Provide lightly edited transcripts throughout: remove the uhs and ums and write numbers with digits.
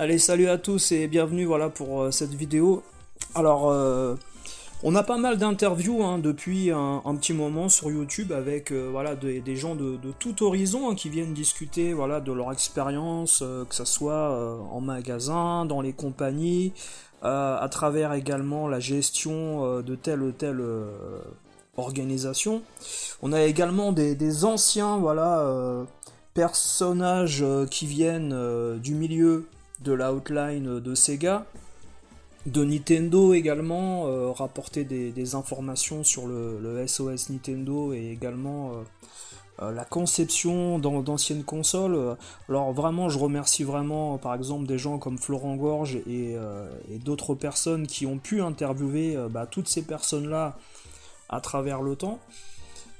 Allez, salut à tous et bienvenue voilà pour cette vidéo. Alors, on a pas mal d'interviews depuis un petit moment sur YouTube avec voilà des gens de tout horizon qui viennent discuter voilà de leur expérience, que ce soit en magasin, dans les compagnies, à travers également la gestion de telle ou telle organisation. On a également des anciens voilà personnages qui viennent du milieu de la hotline de Sega, de Nintendo également, rapporter des informations sur le SOS Nintendo et également la conception d'anciennes consoles. Alors vraiment, je remercie vraiment par exemple des gens comme Florent Gorge et d'autres personnes qui ont pu interviewer toutes ces personnes-là à travers le temps.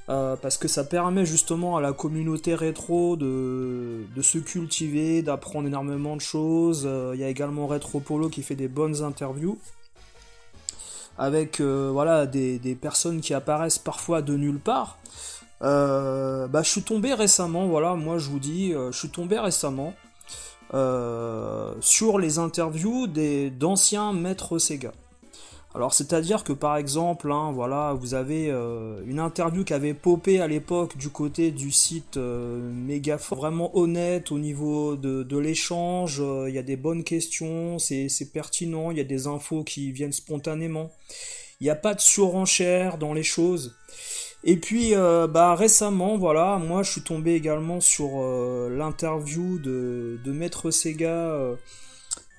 Parce que ça permet justement à la communauté rétro de se cultiver, d'apprendre énormément de choses. Il y a également Retropolo qui fait des bonnes interviews avec voilà, des personnes qui apparaissent parfois de nulle part. Je suis tombé récemment, voilà, moi je vous dis, je suis tombé récemment sur les interviews d'anciens maîtres Sega. Alors c'est-à-dire que par exemple, voilà, vous avez une interview qui avait popé à l'époque du côté du site Megafort, vraiment honnête au niveau de l'échange, il y a des bonnes questions, c'est pertinent, il y a des infos qui viennent spontanément, il n'y a pas de surenchère dans les choses. Et puis récemment, voilà, moi je suis tombé également sur l'interview de Maître Sega.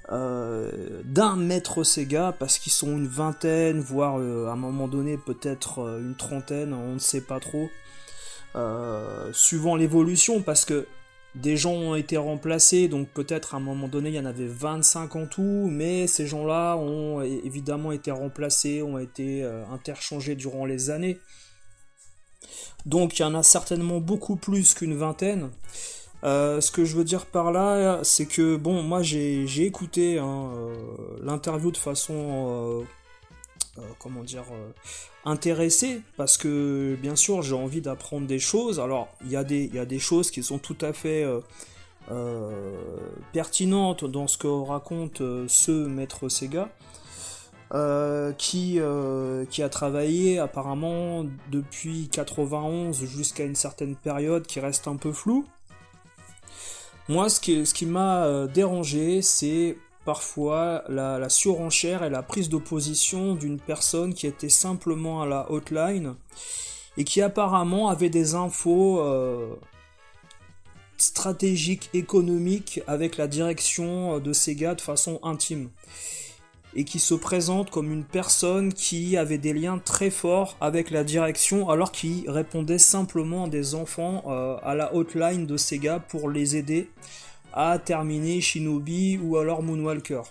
D'un maître Sega, parce qu'ils sont une vingtaine, voire à un moment donné peut-être une trentaine, on ne sait pas trop, suivant l'évolution, parce que des gens ont été remplacés, donc peut-être à un moment donné il y en avait 25 en tout, mais ces gens-là ont évidemment été remplacés, ont été interchangés durant les années, donc il y en a certainement beaucoup plus qu'une vingtaine. Ce que je veux dire par là, c'est que bon, moi j'ai écouté l'interview de façon, comment dire, intéressée, parce que bien sûr j'ai envie d'apprendre des choses. Alors il y a des choses qui sont tout à fait pertinentes dans ce que raconte ce maître Sega. Qui a travaillé apparemment depuis 91 jusqu'à une certaine période qui reste un peu floue. Moi, ce qui m'a dérangé, c'est parfois la surenchère et la prise d'opposition d'une personne qui était simplement à la hotline et qui apparemment avait des infos stratégiques, économiques avec la direction de Sega de façon intime. Et qui se présente comme une personne qui avait des liens très forts avec la direction alors qu'il répondait simplement à des enfants à la hotline de Sega pour les aider à terminer Shinobi ou alors Moonwalker.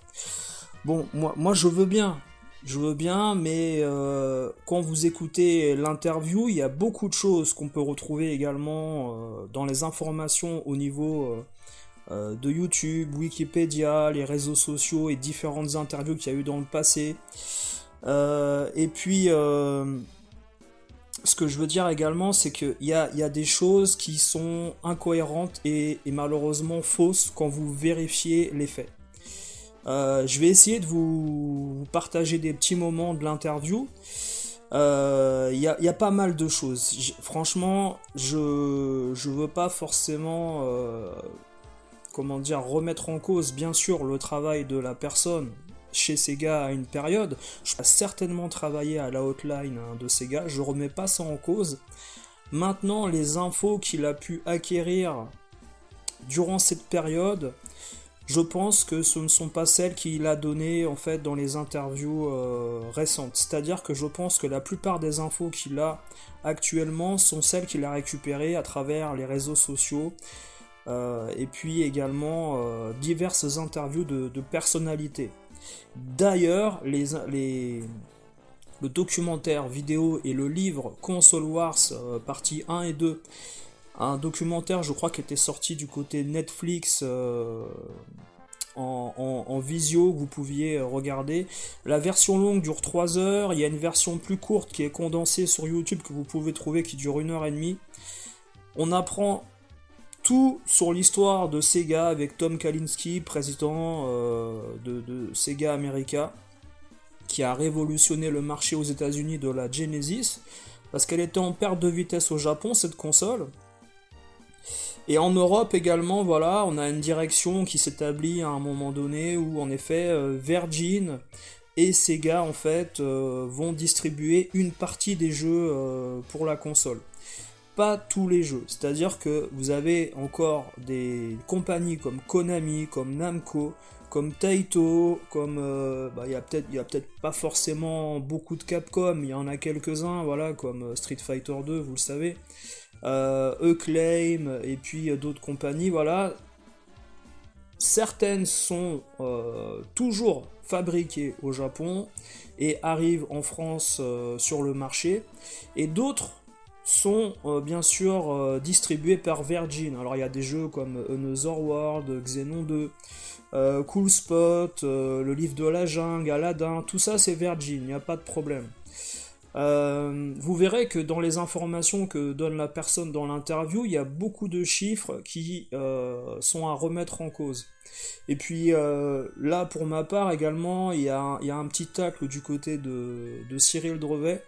Bon, moi je veux bien, mais quand vous écoutez l'interview, il y a beaucoup de choses qu'on peut retrouver également dans les informations au niveau de YouTube, Wikipédia, les réseaux sociaux et différentes interviews qu'il y a eu dans le passé. Et puis, ce que je veux dire également, c'est qu'il y a des choses qui sont incohérentes et malheureusement fausses quand vous vérifiez les faits. Je vais essayer de vous partager des petits moments de l'interview. Il y a pas mal de choses. Franchement, je veux pas forcément remettre en cause, bien sûr, le travail de la personne chez Sega à une période. Je vais certainement travailler à la hotline de Sega, je remets pas ça en cause. Maintenant, les infos qu'il a pu acquérir durant cette période, je pense que ce ne sont pas celles qu'il a données en fait dans les interviews récentes. C'est-à-dire que je pense que la plupart des infos qu'il a actuellement sont celles qu'il a récupérées à travers les réseaux sociaux, et puis également diverses interviews de personnalités. D'ailleurs, le documentaire vidéo et le livre Console Wars partie 1 et 2, un documentaire je crois qui était sorti du côté Netflix en visio que vous pouviez regarder. La version longue dure 3 heures, il y a une version plus courte qui est condensée sur YouTube que vous pouvez trouver qui dure 1 heure et demie. On apprend tout sur l'histoire de Sega avec Tom Kalinske, président de Sega America, qui a révolutionné le marché aux États-Unis de la Genesis, parce qu'elle était en perte de vitesse au Japon, cette console. Et en Europe également, voilà, on a une direction qui s'établit à un moment donné où en effet Virgin et Sega en fait vont distribuer une partie des jeux pour la console. Pas tous les jeux, c'est-à-dire que vous avez encore des compagnies comme Konami, comme Namco, comme Taito, comme il y a peut-être pas forcément beaucoup de Capcom, il y en a quelques-uns, voilà, comme Street Fighter 2, vous le savez, Acclaim et puis d'autres compagnies, voilà. Certaines sont toujours fabriquées au Japon et arrivent en France sur le marché, et d'autres sont bien sûr distribués par Virgin. Alors il y a des jeux comme Another World, Xenon 2, Cool Spot, le livre de la jungle, Aladdin, tout ça c'est Virgin, il n'y a pas de problème. Vous verrez que dans les informations que donne la personne dans l'interview, il y a beaucoup de chiffres qui sont à remettre en cause. Et puis là, pour ma part également, il y a un petit tacle du côté de Cyril Drevet.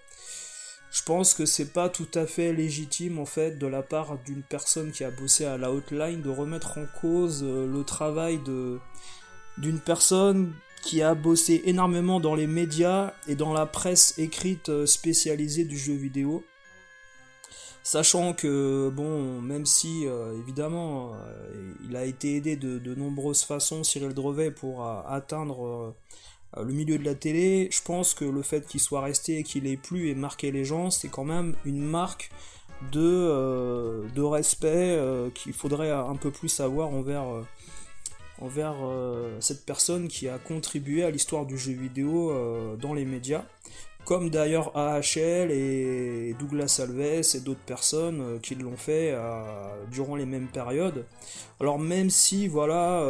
Je pense que c'est pas tout à fait légitime en fait de la part d'une personne qui a bossé à la Hotline de remettre en cause le travail d'une personne qui a bossé énormément dans les médias et dans la presse écrite spécialisée du jeu vidéo. Sachant que, bon, même si, évidemment, il a été aidé de nombreuses façons, Cyril Drevet, pour atteindre le milieu de la télé, je pense que le fait qu'il soit resté et qu'il ait plu et marqué les gens, c'est quand même une marque de respect qu'il faudrait un peu plus avoir envers cette personne qui a contribué à l'histoire du jeu vidéo dans les médias, comme d'ailleurs AHL et Douglas Alves et d'autres personnes qui l'ont fait durant les mêmes périodes. Alors même si voilà,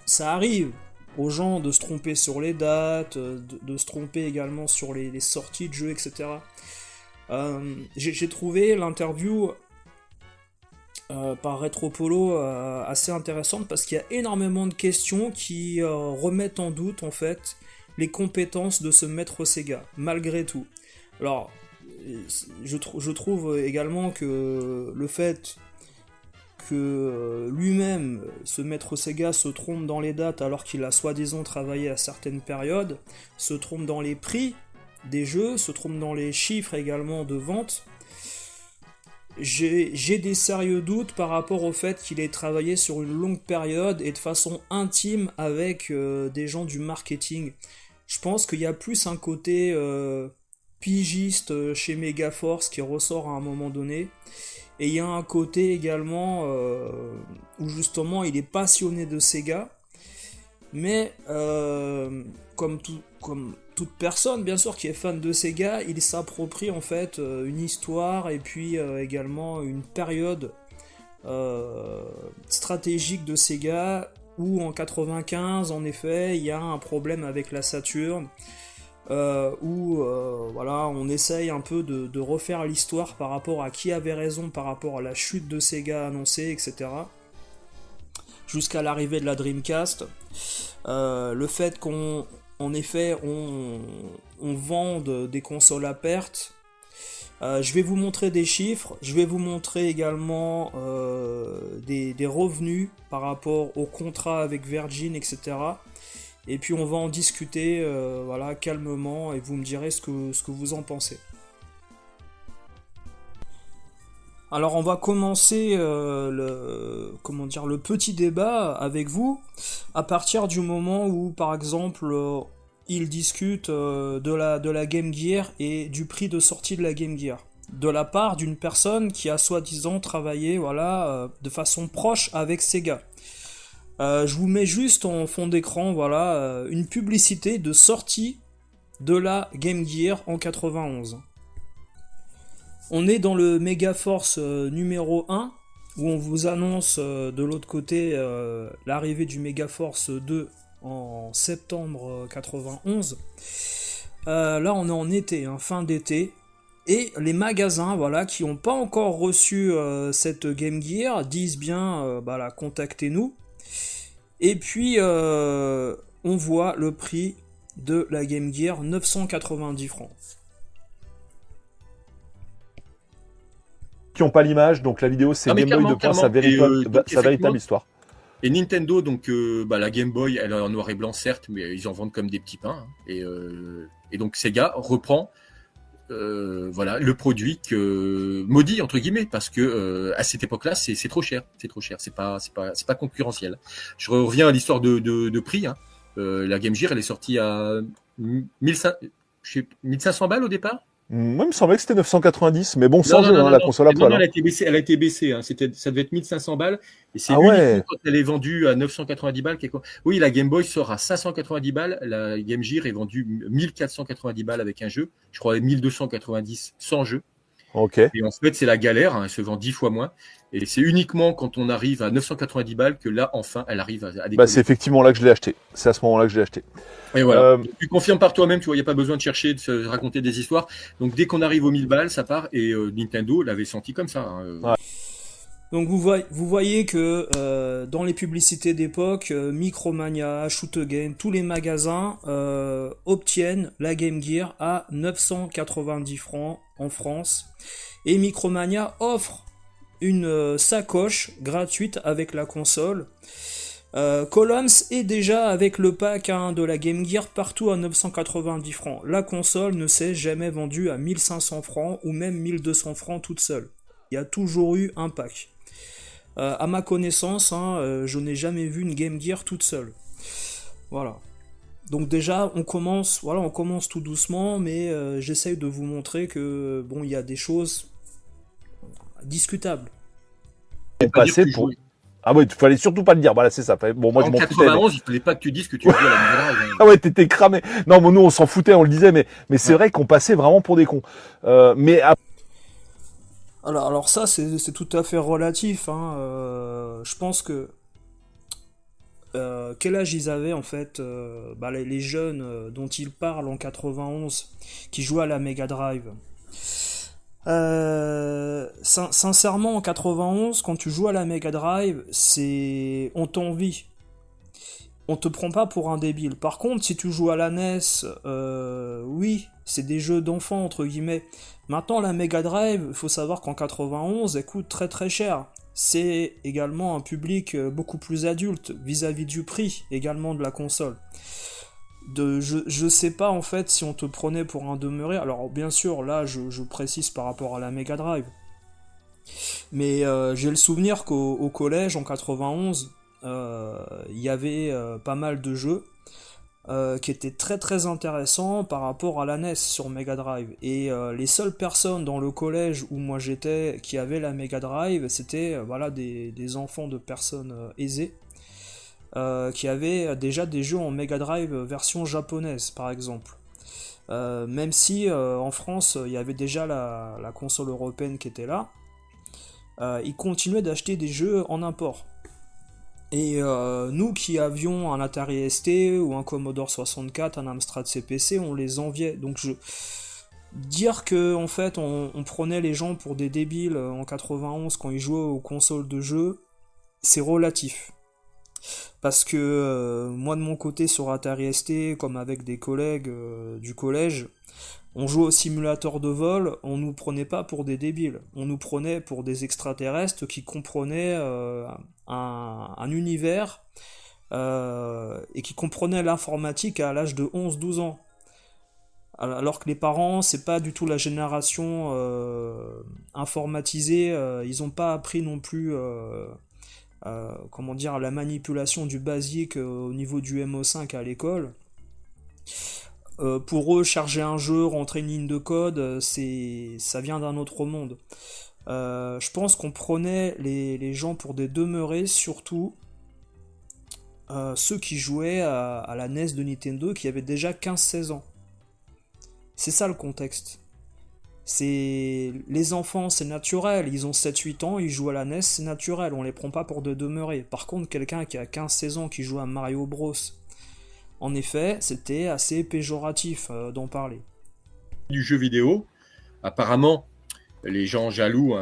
ça arrive aux gens de se tromper sur les dates, de se tromper également sur les sorties de jeux, etc. J'ai trouvé l'interview par Retropolo assez intéressante parce qu'il y a énormément de questions qui remettent en doute en fait les compétences de ce maître Sega, malgré tout. Alors, je trouve également que le fait que lui-même, ce maître Sega, se trompe dans les dates alors qu'il a soi-disant travaillé à certaines périodes, se trompe dans les prix des jeux, se trompe dans les chiffres également de vente, j'ai des sérieux doutes par rapport au fait qu'il ait travaillé sur une longue période et de façon intime avec des gens du marketing. Je pense qu'il y a plus un côté pigiste chez Megaforce qui ressort à un moment donné. Et il y a un côté également où justement il est passionné de Sega, mais comme toute personne bien sûr qui est fan de Sega, il s'approprie en fait une histoire et puis également une période stratégique de Sega où en 95 en effet il y a un problème avec la Saturn. Où voilà, on essaye un peu de refaire l'histoire par rapport à qui avait raison par rapport à la chute de Sega annoncée, etc. Jusqu'à l'arrivée de la Dreamcast. Le fait qu'en effet on vende des consoles à perte. Je vais vous montrer des chiffres, je vais vous montrer également des revenus par rapport au contrat avec Virgin, etc. Et puis on va en discuter voilà, calmement et vous me direz ce que vous en pensez. Alors on va commencer le petit débat avec vous à partir du moment où par exemple il discute de la Game Gear et du prix de sortie de la Game Gear de la part d'une personne qui a soi-disant travaillé voilà, de façon proche avec Sega. Je vous mets juste en fond d'écran voilà, une publicité de sortie de la Game Gear en 91. On est dans le Megaforce numéro 1 où on vous annonce de l'autre côté l'arrivée du Megaforce 2 en septembre 91. Là on est en été, fin d'été, Et les magasins, voilà, qui n'ont pas encore reçu cette Game Gear, disent bien, voilà, contactez-nous. Et puis, on voit le prix de la Game Gear, 990 francs. Qui n'ont pas l'image, donc la vidéo c'est Game Boy de point, sa véritable histoire. Et Nintendo, donc la Game Boy, elle est en noir et blanc certes, mais ils en vendent comme des petits pains. Hein. Et donc Sega reprend le produit maudit entre guillemets, parce que à cette époque-là, c'est trop cher, c'est pas concurrentiel. Je reviens à l'histoire de prix. Hein. La Game Gear, elle est sortie à 1500 balles au départ. Moi, il me semblait que c'était 990, mais bon, sans jeu, la console à poil. Non, elle a été baissée. Hein. Ça devait être 1500 balles. Et c'est uniquement quand elle est vendue à 990 balles. Oui, la Game Boy sort à 590 balles. La Game Gear est vendue 1490 balles avec un jeu. Je crois 1290 sans jeu. Ok. Et en fait, c'est la galère. Hein. Elle se vend 10 fois moins. Et c'est uniquement quand on arrive à 990 balles que là, enfin, elle arrive à décoller. C'est effectivement là que je l'ai acheté. C'est à ce moment-là que je l'ai acheté. Et voilà. Tu confirmes par toi-même, tu vois, il n'y a pas besoin de chercher, de se raconter des histoires. Donc dès qu'on arrive aux 1000 balles, ça part. Et Nintendo l'avait senti comme ça. Hein. Ouais. Donc vous voyez que dans les publicités d'époque, Micromania, Shoot Again, tous les magasins obtiennent la Game Gear à 990 francs en France. Et Micromania offre une sacoche gratuite avec la console. Columns est déjà avec le pack de la Game Gear partout à 990 francs. La console ne s'est jamais vendue à 1500 francs ou même 1200 francs toute seule. Il y a toujours eu un pack. À ma connaissance, je n'ai jamais vu une Game Gear toute seule. Voilà. Donc déjà, on commence tout doucement, mais j'essaye de vous montrer que bon, il y a des choses discutables. Ah ouais, il fallait surtout pas le dire. Voilà, c'est ça. Bon, moi, en 91, il fallait pas que tu dises que tu jouais à la Mega Drive. Ah ouais, t'étais cramé. Non, mais nous, on s'en foutait, on le disait, mais c'est vrai qu'on passait vraiment pour des cons. Alors ça, c'est tout à fait relatif. Je pense que quel âge ils avaient en fait les jeunes dont ils parlent en 91 qui jouaient à la Mega Drive. Sincèrement, en 91, quand tu joues à la Mega Drive, on t'envie. On te prend pas pour un débile. Par contre, si tu joues à la NES, oui, c'est des jeux d'enfants entre guillemets. Maintenant, la Mega Drive, il faut savoir qu'en 91, elle coûte très très cher. C'est également un public beaucoup plus adulte vis-à-vis du prix également de la console. Je sais pas en fait si on te prenait pour un demeuré. Alors bien sûr, là je précise par rapport à la Mega Drive. Mais j'ai le souvenir qu'au collège en 91, il y avait pas mal de jeux qui étaient très très intéressants par rapport à la NES sur Mega Drive. Et les seules personnes dans le collège où moi j'étais qui avaient la Mega Drive, c'était des enfants de personnes aisées. Qui avaient déjà des jeux en Mega Drive version japonaise par exemple. Même si en France il y avait déjà la console européenne qui était là, ils continuaient d'acheter des jeux en import. Et nous qui avions un Atari ST ou un Commodore 64, un Amstrad CPC, on les enviait. Donc dire que en fait on prenait les gens pour des débiles en 91 quand ils jouaient aux consoles de jeux, c'est relatif. Parce que moi de mon côté sur Atari ST, comme avec des collègues du collège, on jouait au simulateur de vol, on nous prenait pas pour des débiles, on nous prenait pour des extraterrestres qui comprenaient un univers et qui comprenaient l'informatique à l'âge de 11-12 ans. Alors que les parents, c'est pas du tout la génération informatisée, ils ont pas appris non plus la manipulation du basique au niveau du MO5 à l'école. Pour eux, charger un jeu, rentrer une ligne de code, ça vient d'un autre monde. Je pense qu'on prenait les gens pour des demeurés, surtout ceux qui jouaient à la NES de Nintendo qui avaient déjà 15-16 ans. C'est ça le contexte. Les enfants, c'est naturel, ils ont 7-8 ans, ils jouent à la NES, c'est naturel, on les prend pas pour des demeurés. Par contre, quelqu'un qui a 15-16 ans qui joue à Mario Bros, en effet, c'était assez péjoratif d'en parler. Du jeu vidéo, apparemment, les gens jaloux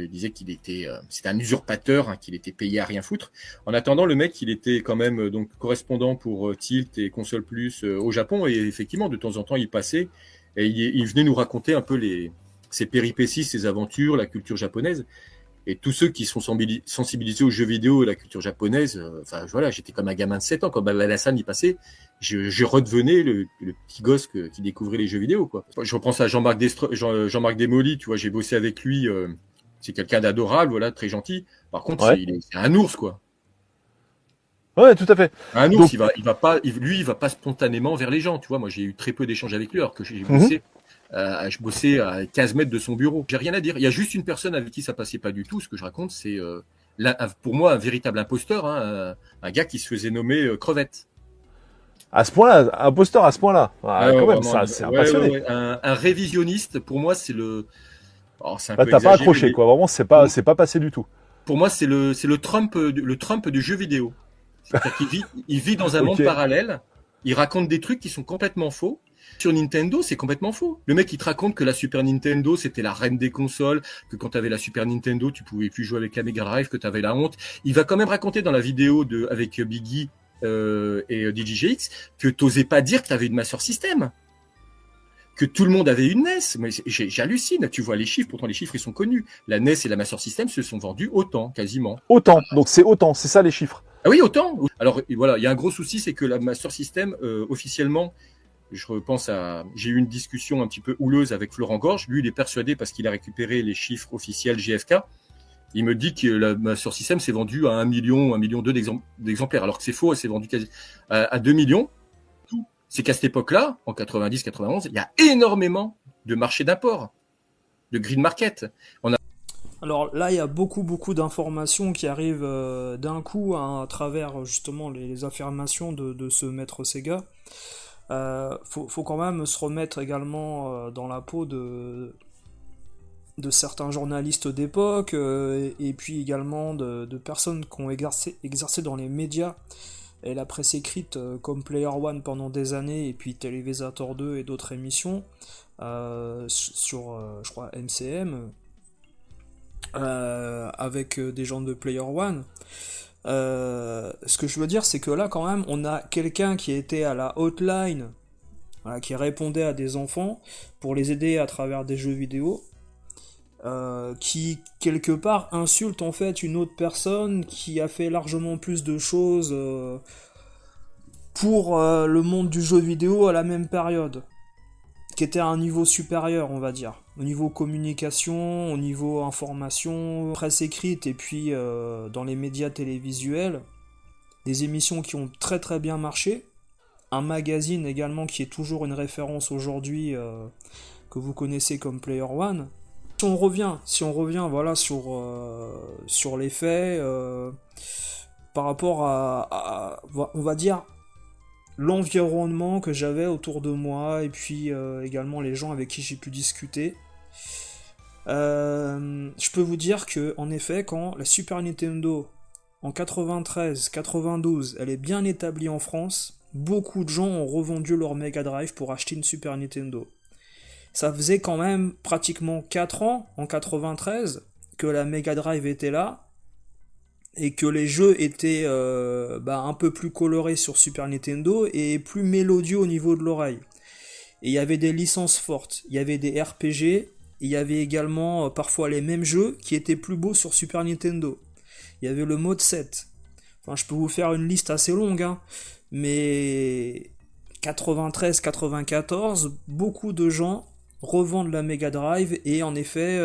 disaient qu'il était, c'était un usurpateur, hein, qu'il était payé à rien foutre. En attendant, le mec, il était quand même donc correspondant pour Tilt et Console Plus au Japon, et effectivement, de temps en temps, il passait et il venait nous raconter un peu ses péripéties, ses aventures, la culture japonaise. Et tous ceux qui sont sensibilisés aux jeux vidéo et à la culture japonaise, enfin voilà, j'étais comme un gamin de 7 ans quand Balasan y passait, je redevenais le petit gosse qui découvrait les jeux vidéo, quoi. Je repense à Jean-Marc Desmolly, tu vois, j'ai bossé avec lui, c'est quelqu'un d'adorable, voilà, très gentil. Par contre, Ouais. c'est un ours, quoi. Ouais, tout à fait. Un ours, Donc, il va pas spontanément vers les gens, tu vois. Moi, j'ai eu très peu d'échanges avec lui, alors que mhm. je bossais à 15 mètres de son bureau. J'ai rien à dire. Il y a juste une personne avec qui ça passait pas du tout. Ce que je raconte, c'est pour moi un véritable imposteur, hein, un gars qui se faisait nommer Crevette. À ce point-là, un imposteur à ce point-là, Ah, quand même, vraiment, ça, c'est un ouais, ouais, passionné. ouais. Un révisionniste. Pour moi, c'est un Là, peu t'as pas exagéré, accroché, mais quoi. Vraiment, pour, c'est pas passé du tout. pour moi, c'est le Trump du jeu vidéo. C'est-à-dire il vit dans un Ok. monde parallèle. Il raconte des trucs qui sont complètement faux. Sur Nintendo, c'est complètement faux. Le mec, il te raconte que la Super Nintendo, c'était la reine des consoles, que quand tu avais la Super Nintendo, tu pouvais plus jouer avec la Mega Drive, que tu avais la honte. Il va quand même raconter dans la vidéo avec Biggie et DJGX que t'osais pas dire que tu avais une Master System. Que tout le monde avait une NES. Mais j'hallucine. Tu vois les chiffres, pourtant les chiffres, ils sont connus. La NES et la Master System se sont vendus autant, quasiment. Autant. Donc, c'est autant. C'est ça, les chiffres. Ah oui, autant. Alors voilà, il y a un gros souci, c'est que la Master System, officiellement, j'ai eu une discussion un petit peu houleuse avec Florent Gorge. Lui, il est persuadé parce qu'il a récupéré les chiffres officiels GFK. Il me dit que la Master System s'est vendue à 1 million, 1,2 million d'exemplaires, alors que c'est faux, elle s'est vendue quasi à 2 millions. C'est qu'à cette époque-là, en 90-91, il y a énormément de marchés d'import, de green market. Alors là, il y a beaucoup d'informations qui arrivent d'un coup, hein, à travers justement les affirmations de ce maître Sega. Faut quand même se remettre également dans la peau de certains journalistes d'époque, et puis également de personnes qui ont exercé dans les médias et la presse écrite, comme Player One pendant des années, et puis Télévisateur 2 et d'autres émissions, sur, je crois, MCM, avec des gens de Player One. Ce que je veux dire, c'est que là, quand même, on a quelqu'un qui était à la hotline, voilà, qui répondait à des enfants pour les aider à travers des jeux vidéo, qui quelque part insulte en fait une autre personne qui a fait largement plus de choses pour le monde du jeu vidéo à la même période, qui était à un niveau supérieur, on va dire, au niveau communication, au niveau information, presse écrite, et puis dans les médias télévisuels, des émissions qui ont très très bien marché, un magazine également qui est toujours une référence aujourd'hui, que vous connaissez comme Player One. Si on revient voilà, sur les faits, par rapport on va dire, l'environnement que j'avais autour de moi, et puis également les gens avec qui j'ai pu discuter, je peux vous dire que, en effet, quand la Super Nintendo, en 93-92, elle est bien établie en France, beaucoup de gens ont revendu leur Mega Drive pour acheter une Super Nintendo. Ça faisait quand même pratiquement 4 ans, en 93, que la Mega Drive était là, et que les jeux étaient un peu plus colorés sur Super Nintendo et plus mélodieux au niveau de l'oreille. Et il y avait des licences fortes, il y avait des RPG, il y avait également parfois les mêmes jeux qui étaient plus beaux sur Super Nintendo. Il y avait le mode 7. Enfin, je peux vous faire une liste assez longue, hein, mais 93-94, beaucoup de gens revendent la Mega Drive et en effet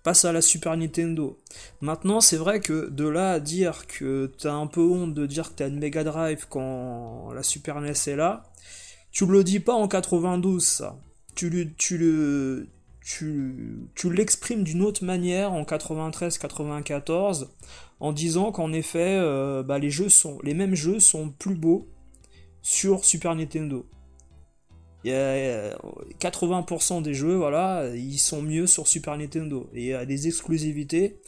passent à la Super Nintendo. Maintenant, c'est vrai que de là à dire que t'as un peu honte de dire que t'as une Mega Drive quand la Super NES est là, tu le dis pas en 92, ça. Tu l'exprimes d'une autre manière en 93-94, en disant qu'en effet, les mêmes jeux sont plus beaux sur Super Nintendo. Il y a 80% des jeux, voilà, ils sont mieux sur Super Nintendo. Et il y a des exclusivités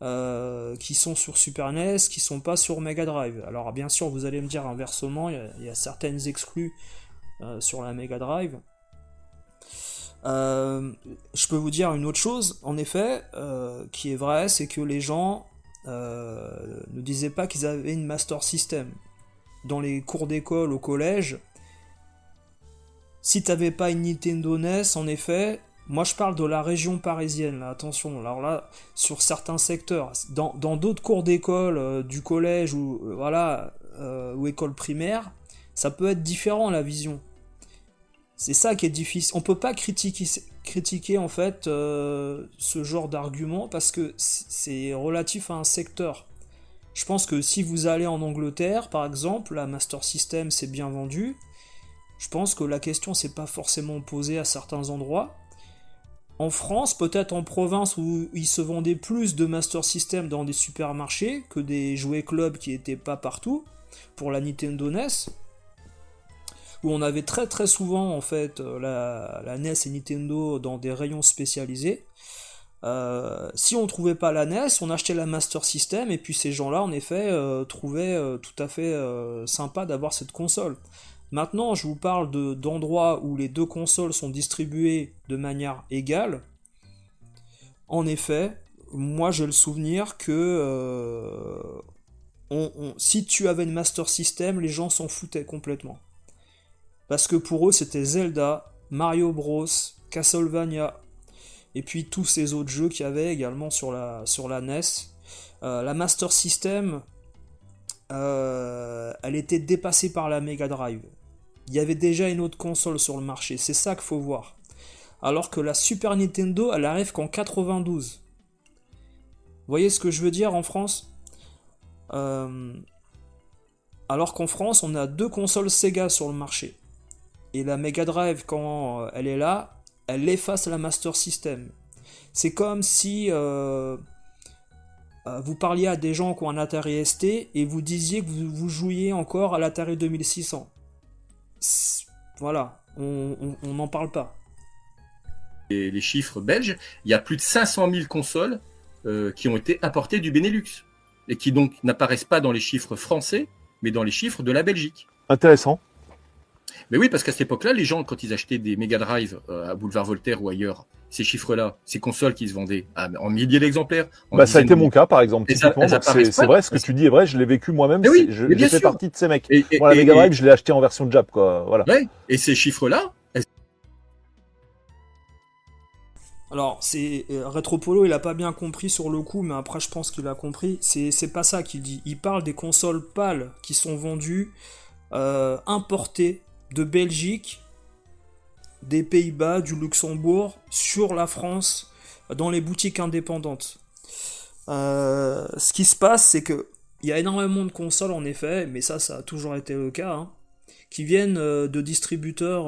qui sont sur Super NES, qui sont pas sur Mega Drive. Alors bien sûr, vous allez me dire inversement, il y a certaines exclus sur la Mega Drive. Je peux vous dire une autre chose, en effet, qui est vraie, c'est que les gens ne disaient pas qu'ils avaient une Master System. Dans les cours d'école au collège, si t'avais pas une Nintendo NES, en effet, moi je parle de la région parisienne, là, attention, alors là, sur certains secteurs, dans d'autres cours d'école, du collège ou ou école primaire, ça peut être différent la vision. C'est ça qui est difficile. On peut pas critiquer en fait ce genre d'argument parce que c'est relatif à un secteur. Je pense que si vous allez en Angleterre, par exemple, la Master System s'est bien vendue. Je pense que la question s'est pas forcément posée à certains endroits. En France, peut-être en province où il se vendait plus de Master System dans des supermarchés que des jouets clubs qui étaient pas partout pour la Nintendo NES. Où on avait très très souvent en fait la NES et Nintendo dans des rayons spécialisés. Si on trouvait pas la NES, on achetait la Master System et puis ces gens-là en effet trouvaient tout à fait sympa d'avoir cette console. Maintenant, je vous parle d'endroits où les deux consoles sont distribuées de manière égale. En effet, moi j'ai le souvenir que si tu avais une Master System, les gens s'en foutaient complètement. Parce que pour eux, c'était Zelda, Mario Bros, Castlevania, et puis tous ces autres jeux qu'il y avait également sur la NES. La Master System, elle était dépassée par la Mega Drive. Il y avait déjà une autre console sur le marché, c'est ça qu'il faut voir. Alors que la Super Nintendo, elle arrive qu'en 92. Vous voyez ce que je veux dire en France ? Alors qu'en France, on a deux consoles Sega sur le marché. Et la Mega Drive, quand elle est là, elle efface la Master System. C'est comme si vous parliez à des gens qui ont un Atari ST et vous disiez que vous jouiez encore à l'Atari 2600. Voilà, on n'en parle pas. Et les chiffres belges, il y a plus de 500 000 consoles qui ont été importées du Benelux et qui donc n'apparaissent pas dans les chiffres français, mais dans les chiffres de la Belgique. Intéressant. Mais oui, parce qu'à cette époque-là, les gens, quand ils achetaient des Mega Drive à Boulevard Voltaire ou ailleurs, ces chiffres-là, ces consoles qui se vendaient en milliers d'exemplaires. Ça a été mon cas, par exemple. Typiquement, c'est vrai, ce que tu dis est vrai, je l'ai vécu moi-même. Oui, j'ai fait partie de ces mecs. Moi, la Mega Drive, je l'ai acheté en version Jap, quoi. Voilà. Ouais, et ces chiffres-là. Alors, Retropolo, il a pas bien compris sur le coup, mais après, je pense qu'il a compris. C'est pas ça qu'il dit. Il parle des consoles pâles qui sont vendues, importées de Belgique, des Pays-Bas, du Luxembourg, sur la France, dans les boutiques indépendantes. Ce qui se passe, c'est que il y a énormément de consoles, en effet, mais ça a toujours été le cas, hein, qui viennent de distributeurs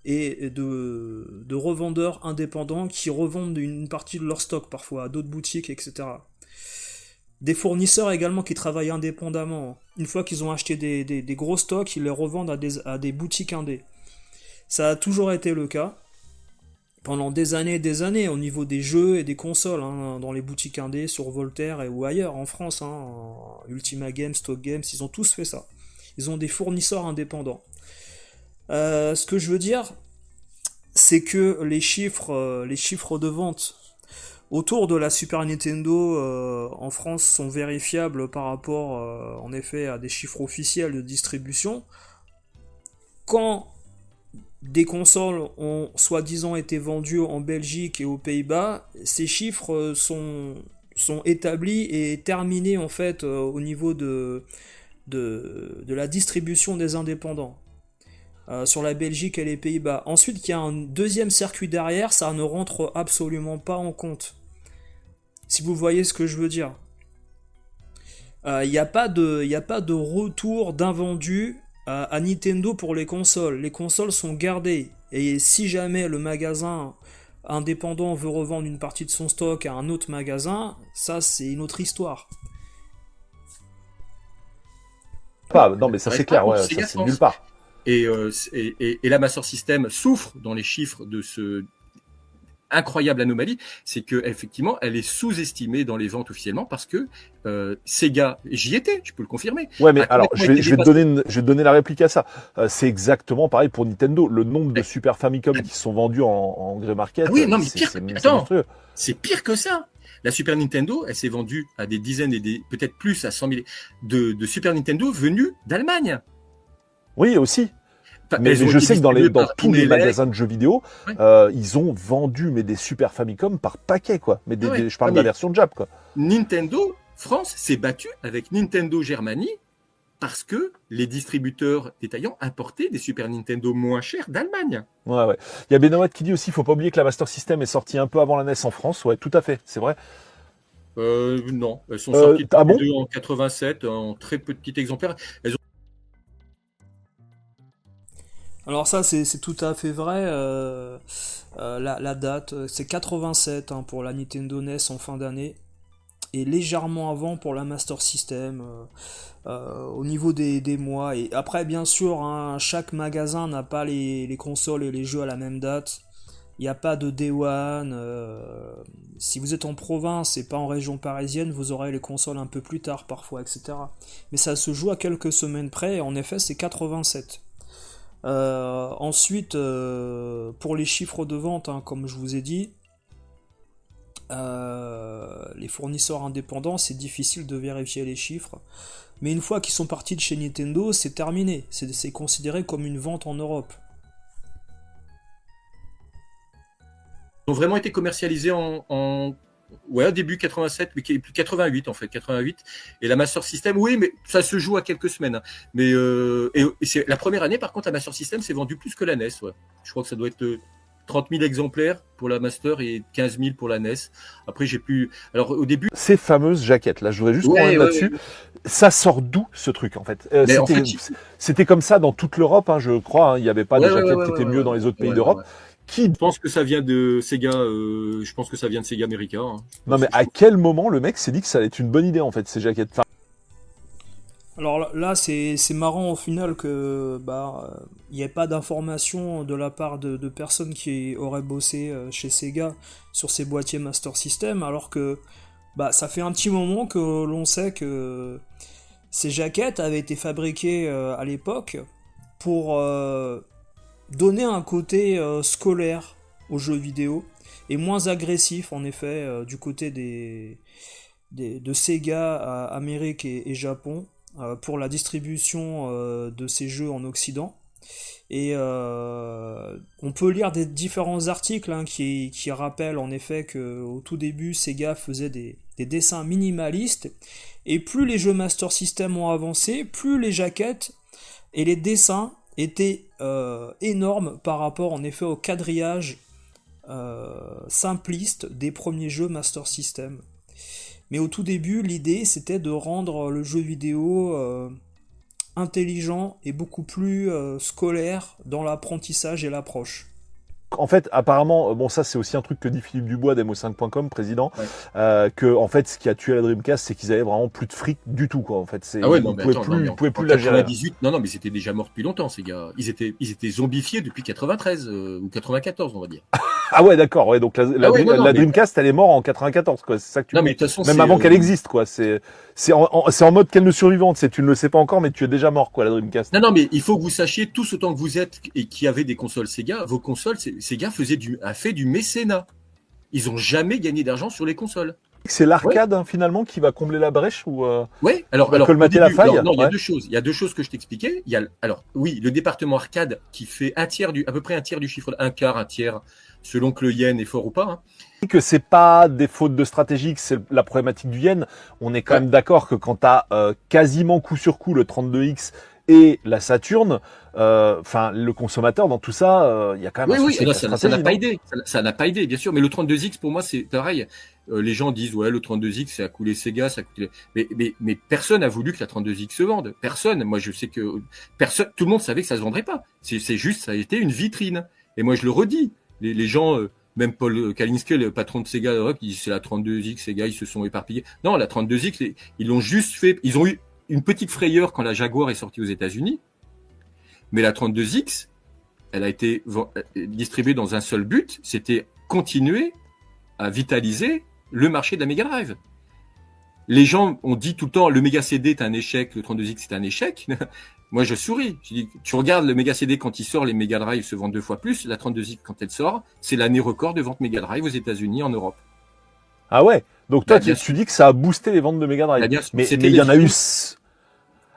et de revendeurs indépendants qui revendent une partie de leur stock parfois à d'autres boutiques, etc. Des fournisseurs également qui travaillent indépendamment. Une fois qu'ils ont acheté des gros stocks, ils les revendent à des boutiques indées. Ça a toujours été le cas. Pendant des années, au niveau des jeux et des consoles, hein, dans les boutiques indées, sur Voltaire ou ailleurs, en France, hein, Ultima Games, Stock Games, ils ont tous fait ça. Ils ont des fournisseurs indépendants. Ce que je veux dire, c'est que les chiffres de vente autour de la Super Nintendo en France sont vérifiables par rapport en effet à des chiffres officiels de distribution. Quand des consoles ont soi-disant été vendues en Belgique et aux Pays-Bas, ces chiffres sont établis et terminés en fait au niveau de la distribution des indépendants. Sur la Belgique et les Pays-Bas. Ensuite, qu'il y a un deuxième circuit derrière, ça ne rentre absolument pas en compte. Si vous voyez ce que je veux dire. Il n'y a pas de retour d'invendus à Nintendo pour les consoles. Les consoles sont gardées. Et si jamais le magasin indépendant veut revendre une partie de son stock à un autre magasin, ça c'est une autre histoire. Non mais ça c'est clair, ouais, ça c'est nulle part. Et la Master System souffre dans les chiffres de incroyable anomalie, c'est que effectivement, elle est sous-estimée dans les ventes officiellement parce que Sega, j'y étais, je peux le confirmer. Ouais, mais a alors, complètement été je vais te dépassé. je vais te donner la réplique à ça. C'est exactement pareil pour Nintendo. Le nombre de Super Famicom qui sont vendus en grey market, Ah oui, non, mais pire, c'est attends, monstrueux. c'est pire que ça. La Super Nintendo, elle s'est vendue à des dizaines et peut-être plus, à 100 000 de Super Nintendo venus d'Allemagne. Oui, aussi. Enfin, Mais elles ont je été sais que dans distribuées par tous les Inelec. magasins de jeux vidéo, Ouais. ils ont vendu mais des Super Famicom par paquet, quoi. Mais Ah ouais. je parle Ah, de la mais version Jap, quoi. Nintendo France s'est battu avec Nintendo Germany parce que les distributeurs détaillants importaient des Super Nintendo moins chers d'Allemagne. Ouais, ouais. Il y a Benoît qui dit aussi, faut pas oublier que la Master System est sortie un peu avant la NES en France. Ouais, tout à fait, c'est vrai. Non, elles sont sorties toutes Ah les bon? deux en 87, en très petit exemplaire. Elles ont Alors ça, c'est tout à fait vrai. La date, c'est 87 hein, pour la Nintendo NES en fin d'année. Et légèrement avant pour la Master System. Au niveau des mois. Et après, bien sûr, hein, chaque magasin n'a pas les consoles et les jeux à la même date. Il n'y a pas de Day One. Si vous êtes en province et pas en région parisienne, vous aurez les consoles un peu plus tard parfois, etc. Mais ça se joue à quelques semaines près. Et en effet, c'est 87. Ensuite, pour les chiffres de vente, hein, comme je vous ai dit, les fournisseurs indépendants, c'est difficile de vérifier les chiffres. Mais une fois qu'ils sont partis de chez Nintendo, c'est terminé. C'est considéré comme une vente en Europe. vraiment été commercialisées ouais, début 87, mais 88 en fait, 88. Et la Master System, oui, mais ça se joue à quelques semaines. Hein. Mais et c'est la première année, par contre, la Master System s'est vendue plus que la NES. Ouais. Je crois que ça doit être 30 000 exemplaires pour la Master et 15 000 pour la NES. Après, j'ai plus. Alors au début. Ces fameuses jaquettes, là, je voudrais juste qu'on revienne là-dessus. Ouais. Ça sort d'où ce truc en fait? C'était comme ça dans toute l'Europe, hein, je crois. Hein, il n'y avait pas de jaquettes qui étaient mieux dans les autres pays d'Europe. Je pense que ça vient de Sega. Je pense que ça vient de Sega America. Hein. Non, mais à quel moment le mec s'est dit que ça allait être une bonne idée en fait ces jaquettes? Enfin... Alors là, c'est marrant au final que il n'y ait pas d'informations de la part de personnes qui auraient bossé chez Sega sur ces boîtiers Master System, alors que ça fait un petit moment que l'on sait que ces jaquettes avaient été fabriquées à l'époque pour donner un côté scolaire aux jeux vidéo et moins agressif en effet du côté de Sega à Amérique et Japon pour la distribution de ces jeux en Occident. Et on peut lire des différents articles hein, qui rappellent en effet qu'au tout début Sega faisait des dessins minimalistes et plus les jeux Master System ont avancé, plus les jaquettes et les dessins étaient énormes par rapport en effet au quadrillage simpliste des premiers jeux Master System. Mais au tout début, l'idée c'était de rendre le jeu vidéo intelligent et beaucoup plus scolaire dans l'apprentissage et l'approche. En fait, apparemment, bon, ça c'est aussi un truc que dit Philippe Dubois d'Emo5.com, président, que en fait, ce qui a tué la Dreamcast, c'est qu'ils avaient vraiment plus de fric du tout, quoi. En fait, ils pouvaient plus la gérer. Non, mais c'était déjà mort depuis longtemps, ces gars. Ils étaient zombifiés depuis 93 ou 94, on va dire. Ah ouais, d'accord. Ouais, donc la Dreamcast, elle est morte en 94, quoi. C'est ça que tu. Non, mais de toute façon, même avant qu'elle existe, quoi. C'est en mode qu'elle ne survivante. Tu ne le sais pas encore, mais tu es déjà mort, quoi, la Dreamcast. Non, mais il faut que vous sachiez tous autant que vous êtes et qui avez des consoles Sega, vos consoles, Sega a fait du mécénat. Ils ont jamais gagné d'argent sur les consoles. C'est l'arcade hein, finalement qui va combler la brèche ou ouais, alors colmater la faille. Non, il y a deux choses. Il y a deux choses que je t'expliquais. Il y a oui, le département arcade qui fait à peu près un tiers du chiffre, un quart, un tiers, selon que le yen est fort ou pas. Hein. Que c'est pas des fautes de stratégie, que c'est la problématique du yen. On est quand même d'accord que quand t'as quasiment coup sur coup le 32X et la Saturn, enfin le consommateur dans tout ça, il y a quand même un souci. Ça n'a pas aidé. Ça n'a pas aidé, bien sûr. Mais le 32X pour moi c'est pareil. Les gens disent ouais le 32X c'est à coulé Sega, ça a coulé. Mais personne n'a voulu que la 32X se vende. Personne. Moi je sais que personne, tout le monde savait que ça se vendrait pas. C'est juste ça a été une vitrine. Et moi je le redis. Les gens, même Paul Kalinske, le patron de Sega Europe, il dit c'est la 32X. Sega ils se sont éparpillés. Non, la 32X ils l'ont juste fait. Ils ont eu une petite frayeur quand la Jaguar est sortie aux États-Unis. Mais la 32X, elle a été distribuée dans un seul but, c'était continuer à vitaliser le marché de la Mega Drive. Les gens ont dit tout le temps le Mega CD est un échec, le 32X est un échec. Moi, je souris. Je dis, tu regardes le Mega CD quand il sort, les Mega Drive se vendent 2 fois plus. La 32X, quand elle sort, c'est l'année record de vente Mega Drive aux États-Unis, en Europe. Ah ouais. Donc toi, Bah, tu dis que ça a boosté les ventes de Mega Drive. Bah, bien sûr. Mais C'était il y en a eu. vitrines.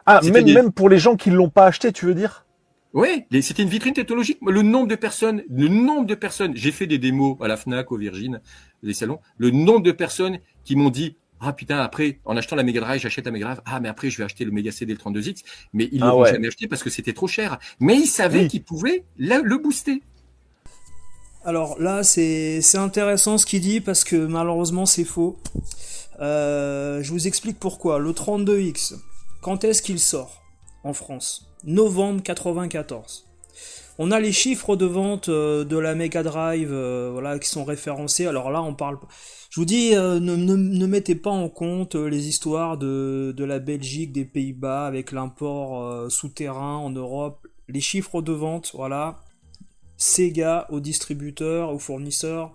Ah, C'était même pour les gens qui l'ont pas acheté, tu veux dire? Ouais, c'était une vitrine technologique. Le nombre de personnes, j'ai fait des démos à la Fnac, au Virgin, des salons, le nombre de personnes qui m'ont dit, ah putain, après, en achetant la Mega Drive, j'achète la Mega Drive, ah mais après je vais acheter le Mega CD, le 32X, mais ils l'auront jamais acheté parce que c'était trop cher. Mais ils savaient qu'ils pouvaient le booster. Alors là, c'est intéressant ce qu'il dit parce que malheureusement c'est faux. Je vous explique pourquoi. Le 32X, quand est-ce qu'il sort en France? Novembre 94. On a les chiffres de vente de la Mega Drive voilà, qui sont référencés. Alors là, on parle. Je vous dis, ne mettez pas en compte les histoires de la Belgique, des Pays-Bas, avec l'import souterrain en Europe. Les chiffres de vente, voilà. Sega aux distributeurs, aux fournisseurs,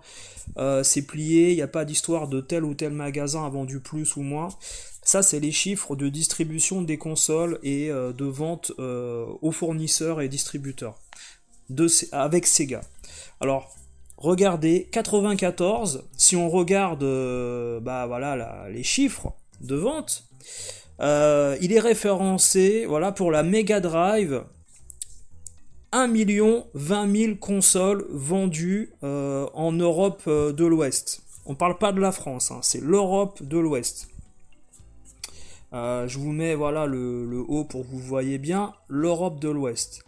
c'est plié, il n'y a pas d'histoire de tel ou tel magasin a vendu plus ou moins. Ça, c'est les chiffres de distribution des consoles et de vente aux fournisseurs et distributeurs avec Sega. Alors, regardez, 94, si on regarde les chiffres de vente, il est référencé pour la Mega Drive 1 020 000 consoles vendues en Europe de l'Ouest. On parle pas de la France, hein, c'est l'Europe de l'Ouest. Je vous mets le haut pour que vous voyez bien, l'Europe de l'Ouest.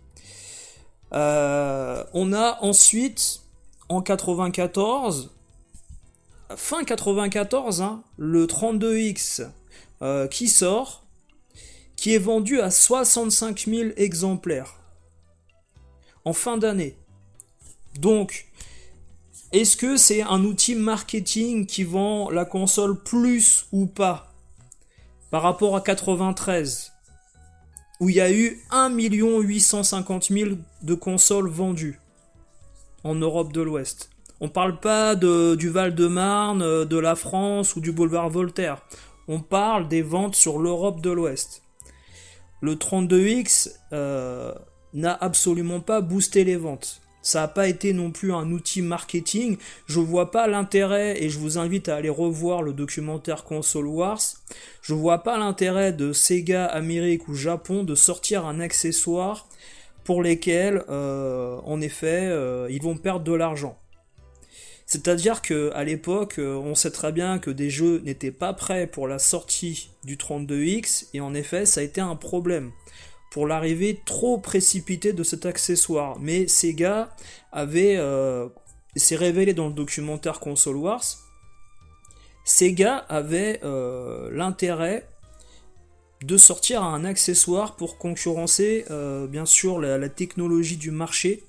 On a ensuite, en 94, fin 94, hein, le 32X qui sort, qui est vendu à 65 000 exemplaires. En fin d'année. Donc, est-ce que c'est un outil marketing qui vend la console plus ou pas par rapport à 93 où il y a eu 1 850 000 de consoles vendues en Europe de l'Ouest. On parle pas du Val-de-Marne, de la France ou du boulevard Voltaire. On parle des ventes sur l'Europe de l'Ouest. Le 32X n'a absolument pas boosté les ventes. Ça n'a pas été non plus un outil marketing. Je vois pas l'intérêt, et je vous invite à aller revoir le documentaire Console Wars, je vois pas l'intérêt de Sega Amérique ou Japon de sortir un accessoire pour lesquels, en effet, ils vont perdre de l'argent. C'est-à-dire qu'à l'époque, on sait très bien que des jeux n'étaient pas prêts pour la sortie du 32X, et en effet, ça a été un problème pour l'arrivée trop précipitée de cet accessoire. Mais Sega avait, c'est révélé dans le documentaire Console Wars, Sega avait l'intérêt de sortir un accessoire pour concurrencer bien sûr la technologie du marché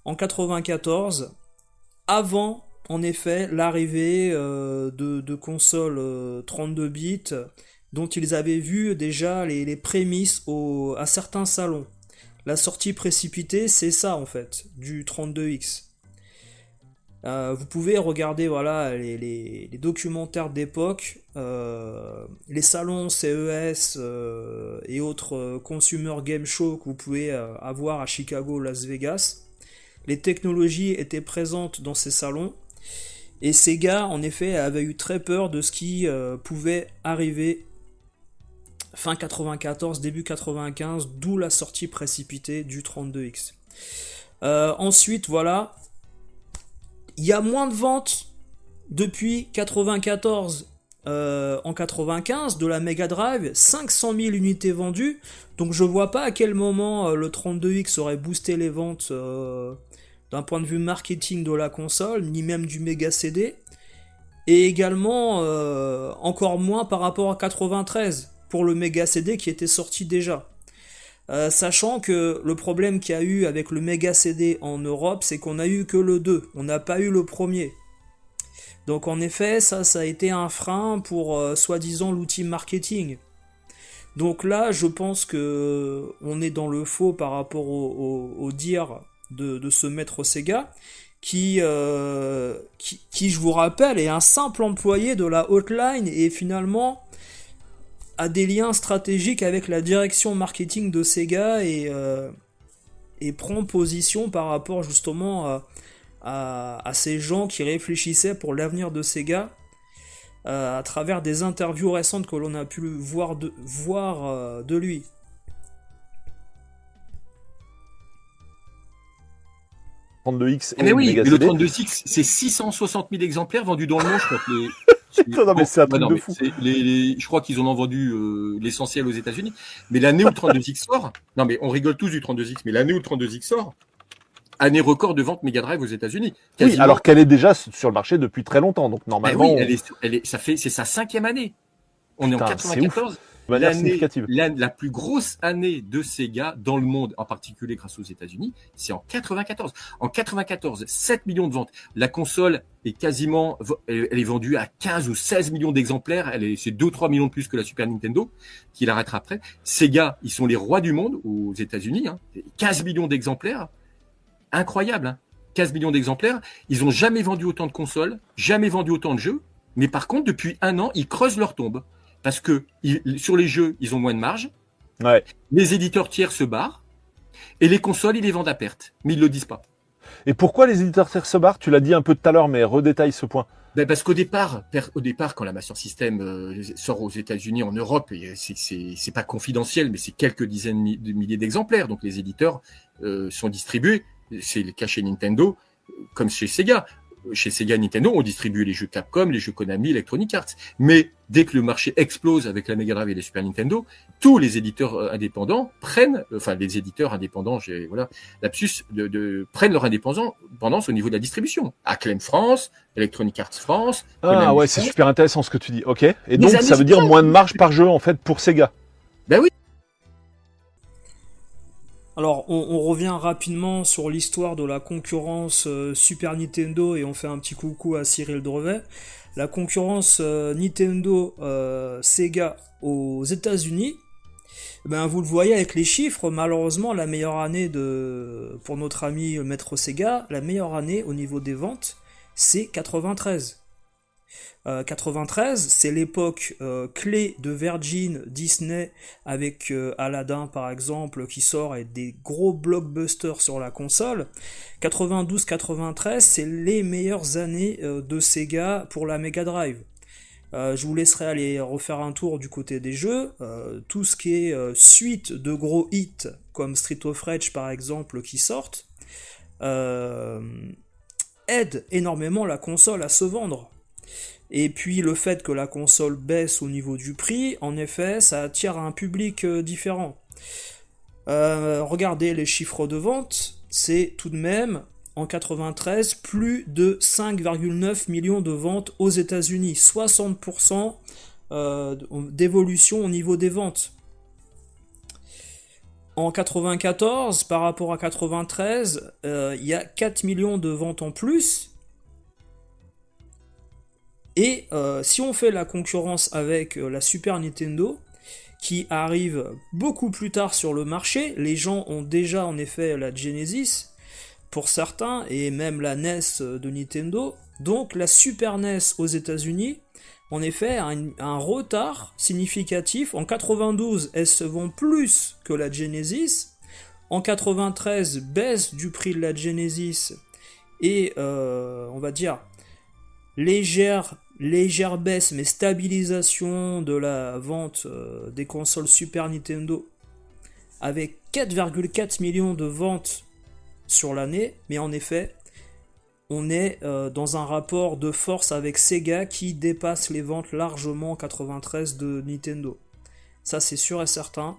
en 94, avant en effet l'arrivée de consoles 32 bits dont ils avaient vu déjà les prémices à certains salons. La sortie précipitée, c'est ça en fait, du 32X. Vous pouvez regarder les documentaires d'époque, les salons CES et autres Consumer Game Show que vous pouvez avoir à Chicago, Las Vegas. Les technologies étaient présentes dans ces salons, et Sega en effet avait eu très peur de ce qui pouvait arriver fin 94, début 95, d'où la sortie précipitée du 32X. Ensuite, voilà, il y a moins de ventes depuis 94 en 95 de la Mega Drive, 500 000 unités vendues, donc je vois pas à quel moment le 32X aurait boosté les ventes d'un point de vue marketing de la console, ni même du Mega CD, et également encore moins par rapport à 93 pour le Mega CD qui était sorti déjà. Sachant que le problème qu'il y a eu avec le Mega CD en Europe, c'est qu'on a eu que le 2, on n'a pas eu le premier. Donc en effet, ça a été un frein pour soi-disant l'outil marketing. Donc là, je pense que on est dans le faux par rapport au dire de ce maître Sega, qui, je vous rappelle, est un simple employé de la hotline et finalement a des liens stratégiques avec la direction marketing de Sega et prend position par rapport justement à ces gens qui réfléchissaient pour l'avenir de Sega à travers des interviews récentes que l'on a pu voir de lui. Mais oui, Mega mais le CD. 32X, c'est 660 000 exemplaires vendus dans le monde, je crois que Non, mais c'est un truc de fou. je crois qu'ils en ont vendu l'essentiel aux États-Unis. Mais l'année où le 32X sort, non mais on rigole tous du 32X, mais l'année où le 32X sort, année record de vente Mega Drive aux États-Unis. Oui, alors qu'elle est déjà sur le marché depuis très longtemps, donc normalement. Ben oui, c'est sa 5e année. On est en 94. De manière significative. La plus grosse année de Sega dans le monde, en particulier grâce aux États-Unis, c'est en 94. En 94, 7 millions de ventes. La console est quasiment, elle est vendue à 15 ou 16 millions d'exemplaires. C'est 2 ou 3 millions de plus que la Super Nintendo, qui l'arrêtera après. Sega, ils sont les rois du monde aux États-Unis, hein. 15 millions d'exemplaires. Incroyable, hein. 15 millions d'exemplaires. Ils ont jamais vendu autant de consoles, jamais vendu autant de jeux. Mais par contre, depuis 1 an, ils creusent leur tombe. Parce que sur les jeux, ils ont moins de marge. Ouais. Les éditeurs tiers se barrent. Et les consoles, ils les vendent à perte. Mais ils le disent pas. Et pourquoi les éditeurs tiers se barrent ? Tu l'as dit un peu tout à l'heure, mais redétaille ce point. Ben parce qu'au départ, quand la Master System sort aux États-Unis, en Europe, c'est pas confidentiel, mais c'est quelques dizaines de milliers d'exemplaires. Donc les éditeurs sont distribués. C'est le cas chez Nintendo, comme chez Sega. Chez Sega et Nintendo, on distribue les jeux Capcom, les jeux Konami, Electronic Arts. Mais dès que le marché explose avec la Mega Drive et les Super Nintendo, tous les éditeurs indépendants les éditeurs indépendants, prennent leur indépendance au niveau de la distribution. Acclaim France, Electronic Arts France. Ah ouais, c'est super intéressant ce que tu dis. Ok. Et donc ça veut dire moins de marge par jeu en fait pour Sega. Ben oui. Alors, on revient rapidement sur l'histoire de la concurrence Super Nintendo et on fait un petit coucou à Cyril Drevet. La concurrence Nintendo Sega aux États-Unis, ben vous le voyez avec les chiffres, malheureusement la meilleure année pour notre ami Maître Sega, la meilleure année au niveau des ventes, c'est 93. 93, c'est l'époque clé de Virgin, Disney, avec Aladdin par exemple, qui sort et des gros blockbusters sur la console. 92-93, c'est les meilleures années de Sega pour la Mega Drive. Je vous laisserai aller refaire un tour du côté des jeux. Tout ce qui est suite de gros hits, comme Street of Rage par exemple, qui sortent, aide énormément la console à se vendre. Et puis le fait que la console baisse au niveau du prix, en effet, ça attire un public différent. Regardez les chiffres de vente, c'est tout de même, en 93, plus de 5,9 millions de ventes aux États-Unis, 60% d'évolution au niveau des ventes. En 94, par rapport à 93, il y a 4 millions de ventes en plus. Et si on fait la concurrence avec la Super Nintendo, qui arrive beaucoup plus tard sur le marché, les gens ont déjà en effet la Genesis, pour certains, et même la NES de Nintendo. Donc la Super NES aux États-Unis, en effet, a un retard significatif. En 92, elle se vend plus que la Genesis. En 93, baisse du prix de la Genesis et on va dire légère baisse mais stabilisation de la vente des consoles Super Nintendo avec 4,4 millions de ventes sur l'année, mais en effet on est dans un rapport de force avec Sega qui dépasse les ventes largement en 93 de Nintendo. Ça c'est sûr et certain.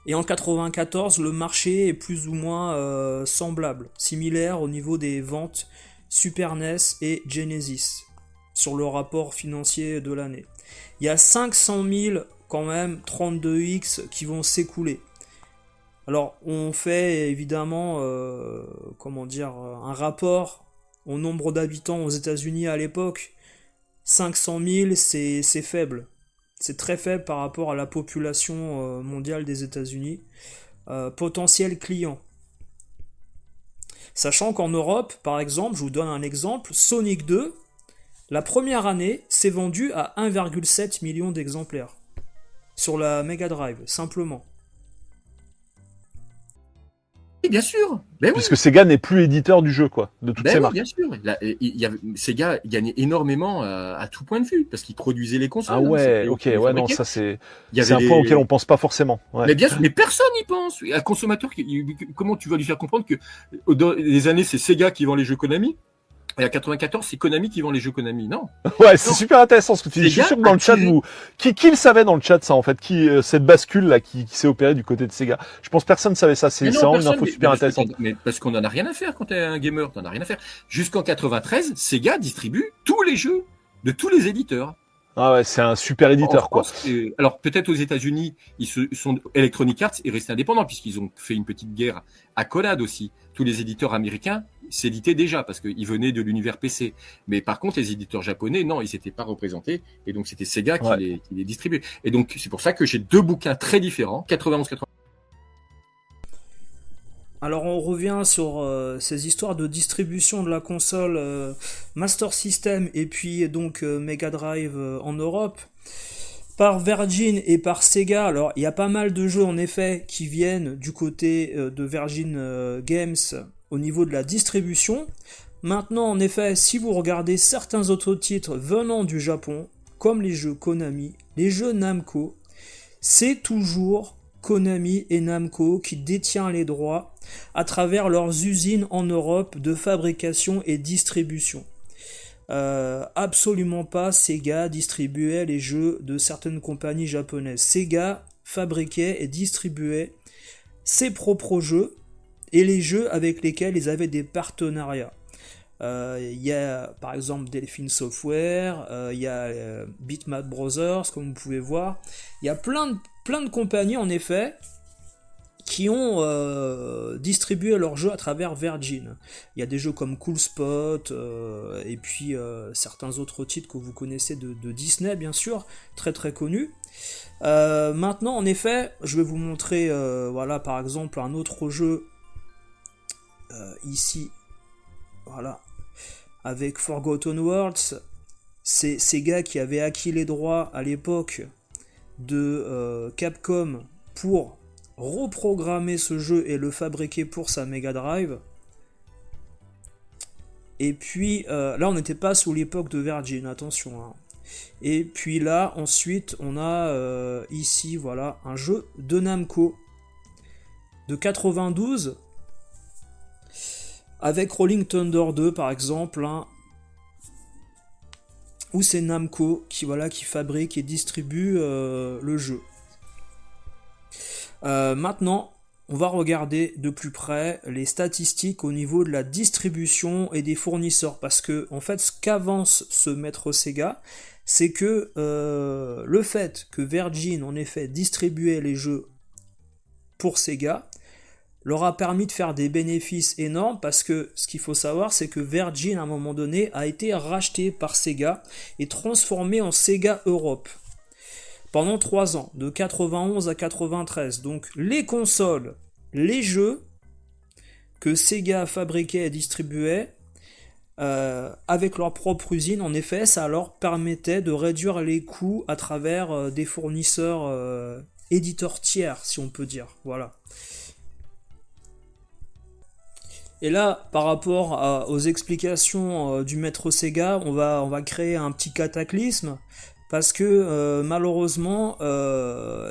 Et en 94, le marché est plus ou moins semblable, similaire au niveau des ventes Super NES et Genesis, sur le rapport financier de l'année. Il y a 500 000 quand même 32X qui vont s'écouler. Alors on fait évidemment un rapport au nombre d'habitants aux États-Unis à l'époque. 500 000 c'est faible. C'est très faible par rapport à la population mondiale des États-Unis. Potentiel client. Sachant qu'en Europe, par exemple, je vous donne un exemple, Sonic 2, la première année, s'est vendu à 1,7 million d'exemplaires. Sur la Mega Drive, simplement. Oui, bien sûr. Ben oui. Puisque Sega n'est plus éditeur du jeu, quoi, de toutes Ben ces oui, marques. bien sûr. Là, Sega gagnait énormément à tout point de vue parce qu'ils produisaient les consoles. Ah ouais, C'était eux ok, qui les ouais, non, fabriquaient. ça c'est Il y c'est avait un point les- auquel on pense pas forcément. Ouais. Mais bien sûr, mais personne n'y pense. Un consommateur, comment tu vas lui faire comprendre que dans les années, c'est Sega qui vend les jeux Konami et à 94, c'est Konami qui vend les jeux Konami. Non. Ouais, c'est Non. super intéressant ce que tu dis. Je suis Sega sûr que dans a le chat, tiré- vous, qui le savait dans le chat, ça, en fait, cette bascule là, qui s'est opérée du côté de Sega. Je pense que personne ne savait ça. C'est Mais non, vraiment une personne, info super intéressante. mais parce qu'on en a rien à faire quand t'es un gamer, t'en as rien à faire. Jusqu'en 93, Sega distribue tous les jeux de tous les éditeurs. Ah ouais, c'est un super éditeur, En quoi. France, alors peut-être aux États-Unis, Electronic Arts est resté indépendant puisqu'ils ont fait une petite guerre accolade aussi. Tous les éditeurs américains s'éditaient déjà parce qu'ils venaient de l'univers PC. Mais par contre, les éditeurs japonais, non, ils n'étaient pas représentés et donc c'était Sega Ouais. qui les distribuait. Et donc c'est pour ça que j'ai deux bouquins très différents, 91-91. Alors on revient sur ces histoires de distribution de la console Master System et puis donc Mega Drive en Europe par Virgin et par Sega. Alors il y a pas mal de jeux en effet qui viennent du côté de Virgin Games au niveau de la distribution. Maintenant en effet, si vous regardez certains autres titres venant du Japon, comme les jeux Konami, les jeux Namco, c'est toujours Konami et Namco qui détient les droits à travers leurs usines en Europe de fabrication et distribution. Absolument pas Sega distribuait les jeux de certaines compagnies japonaises. Sega fabriquait et distribuait ses propres jeux et les jeux avec lesquels ils avaient des partenariats. Il y a par exemple Delphine Software, il y a Bitmap Brothers, comme vous pouvez voir. Il y a plein de compagnies en effet qui ont distribué leurs jeux à travers Virgin. Il y a des jeux comme Cool Spot et puis certains autres titres que vous connaissez de Disney bien sûr, très très connus. Maintenant en effet, je vais vous montrer voilà par exemple un autre jeu ici, voilà, avec Forgotten Worlds. C'est Sega qui avait acquis les droits à l'époque de Capcom pour reprogrammer ce jeu et le fabriquer pour sa Mega Drive. Et puis là on n'était pas sous l'époque de Virgin, attention hein. Et puis là ensuite on a ici voilà un jeu de Namco de 92 avec Rolling Thunder 2 par exemple hein, où c'est Namco qui fabrique et distribue le jeu. Maintenant, on va regarder de plus près les statistiques au niveau de la distribution et des fournisseurs, parce que en fait, ce qu'avance ce maître Sega, c'est que le fait que Virgin en effet distribuait les jeux pour Sega leur a permis de faire des bénéfices énormes, parce que ce qu'il faut savoir, c'est que Virgin à un moment donné a été racheté par Sega et transformé en Sega Europe pendant 3 ans, de 91 à 93. Donc les consoles, les jeux que Sega fabriquait et distribuait avec leur propre usine, en effet, ça leur permettait de réduire les coûts à travers des fournisseurs éditeurs tiers, si on peut dire. Voilà. Et là, par rapport aux explications du maître Sega, on va créer un petit cataclysme, parce que malheureusement,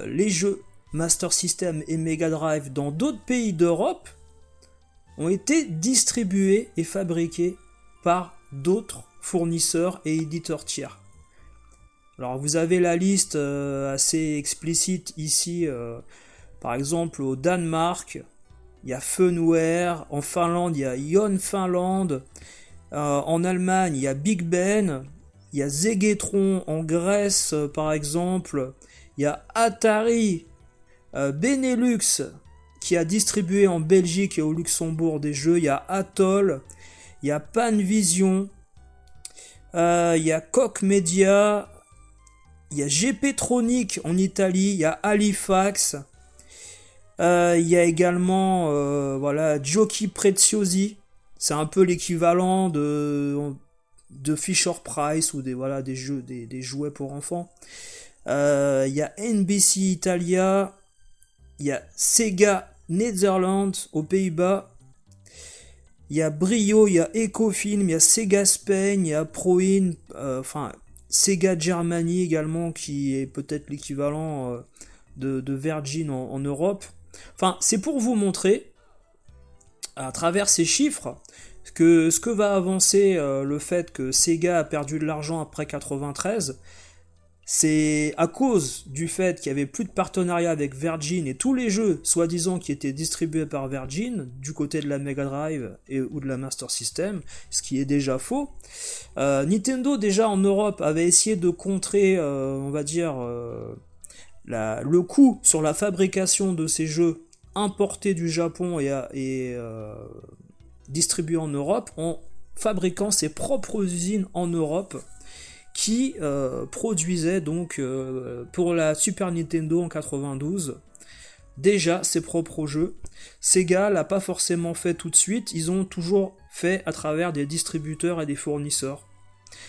les jeux Master System et Mega Drive dans d'autres pays d'Europe ont été distribués et fabriqués par d'autres fournisseurs et éditeurs tiers. Alors vous avez la liste assez explicite ici, par exemple au Danemark, il y a Funware, en Finlande il y a Ion Finland, en Allemagne il y a Big Ben, il y a Zegetron en Grèce par exemple, il y a Atari Benelux qui a distribué en Belgique et au Luxembourg des jeux, il y a Atoll, il y a Panvision, il y a Koch Media, il y a GP-Tronic en Italie, il y a Halifax, il y a également voilà, Giochi Preziosi C'est un peu l'équivalent de Fisher Price ou des jeux, des jouets pour enfants. Il y a NBC Italia, il y a Sega Netherlands aux Pays-Bas, il y a Brio, il y a Ecofilm, il y a Sega Spain, il y a Proin, Sega Germany également, qui est peut-être l'équivalent de Virgin en Europe. Enfin, c'est pour vous montrer, à travers ces chiffres, que ce que va avancer le fait que Sega a perdu de l'argent après 93, c'est à cause du fait qu'il n'y avait plus de partenariat avec Virgin et tous les jeux, soi-disant, qui étaient distribués par Virgin, du côté de la Mega Drive ou de la Master System, ce qui est déjà faux. Nintendo, déjà en Europe, avait essayé de contrer, le coût sur la fabrication de ces jeux importés du Japon et distribués en Europe, en fabriquant ses propres usines en Europe, qui produisait donc pour la Super Nintendo en 92 déjà ses propres jeux. Sega l'a pas forcément fait tout de suite, ils ont toujours fait à travers des distributeurs et des fournisseurs.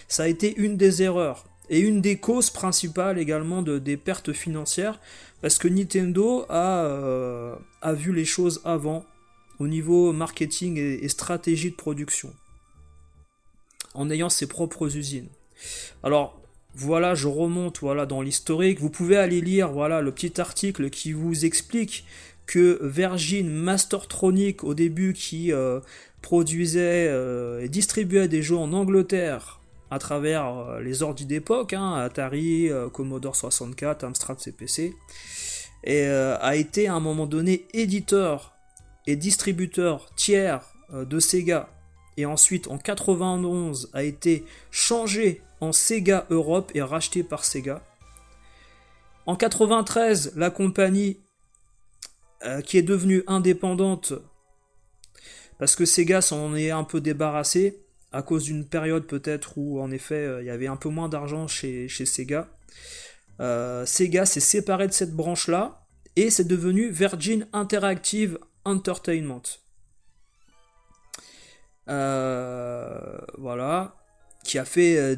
Ça a été une des erreurs et une des causes principales également des pertes financières, parce que Nintendo a vu les choses avant au niveau marketing et stratégie de production en ayant ses propres usines. Alors voilà, je remonte dans l'historique. Vous pouvez aller lire le petit article qui vous explique que Virgin Mastertronic, au début, qui produisait et distribuait des jeux en Angleterre à travers les ordi d'époque, Atari, Commodore 64, Amstrad CPC, et a été à un moment donné éditeur et distributeur tiers de Sega, et ensuite en 91 a été changé en Sega Europe et racheté par Sega. En 93, la compagnie qui est devenue indépendante, parce que Sega s'en est un peu débarrassé à cause d'une période peut-être où en effet il y avait un peu moins d'argent chez Sega. Sega s'est séparé de cette branche-là et c'est devenu Virgin Interactive Entertainment. Qui a fait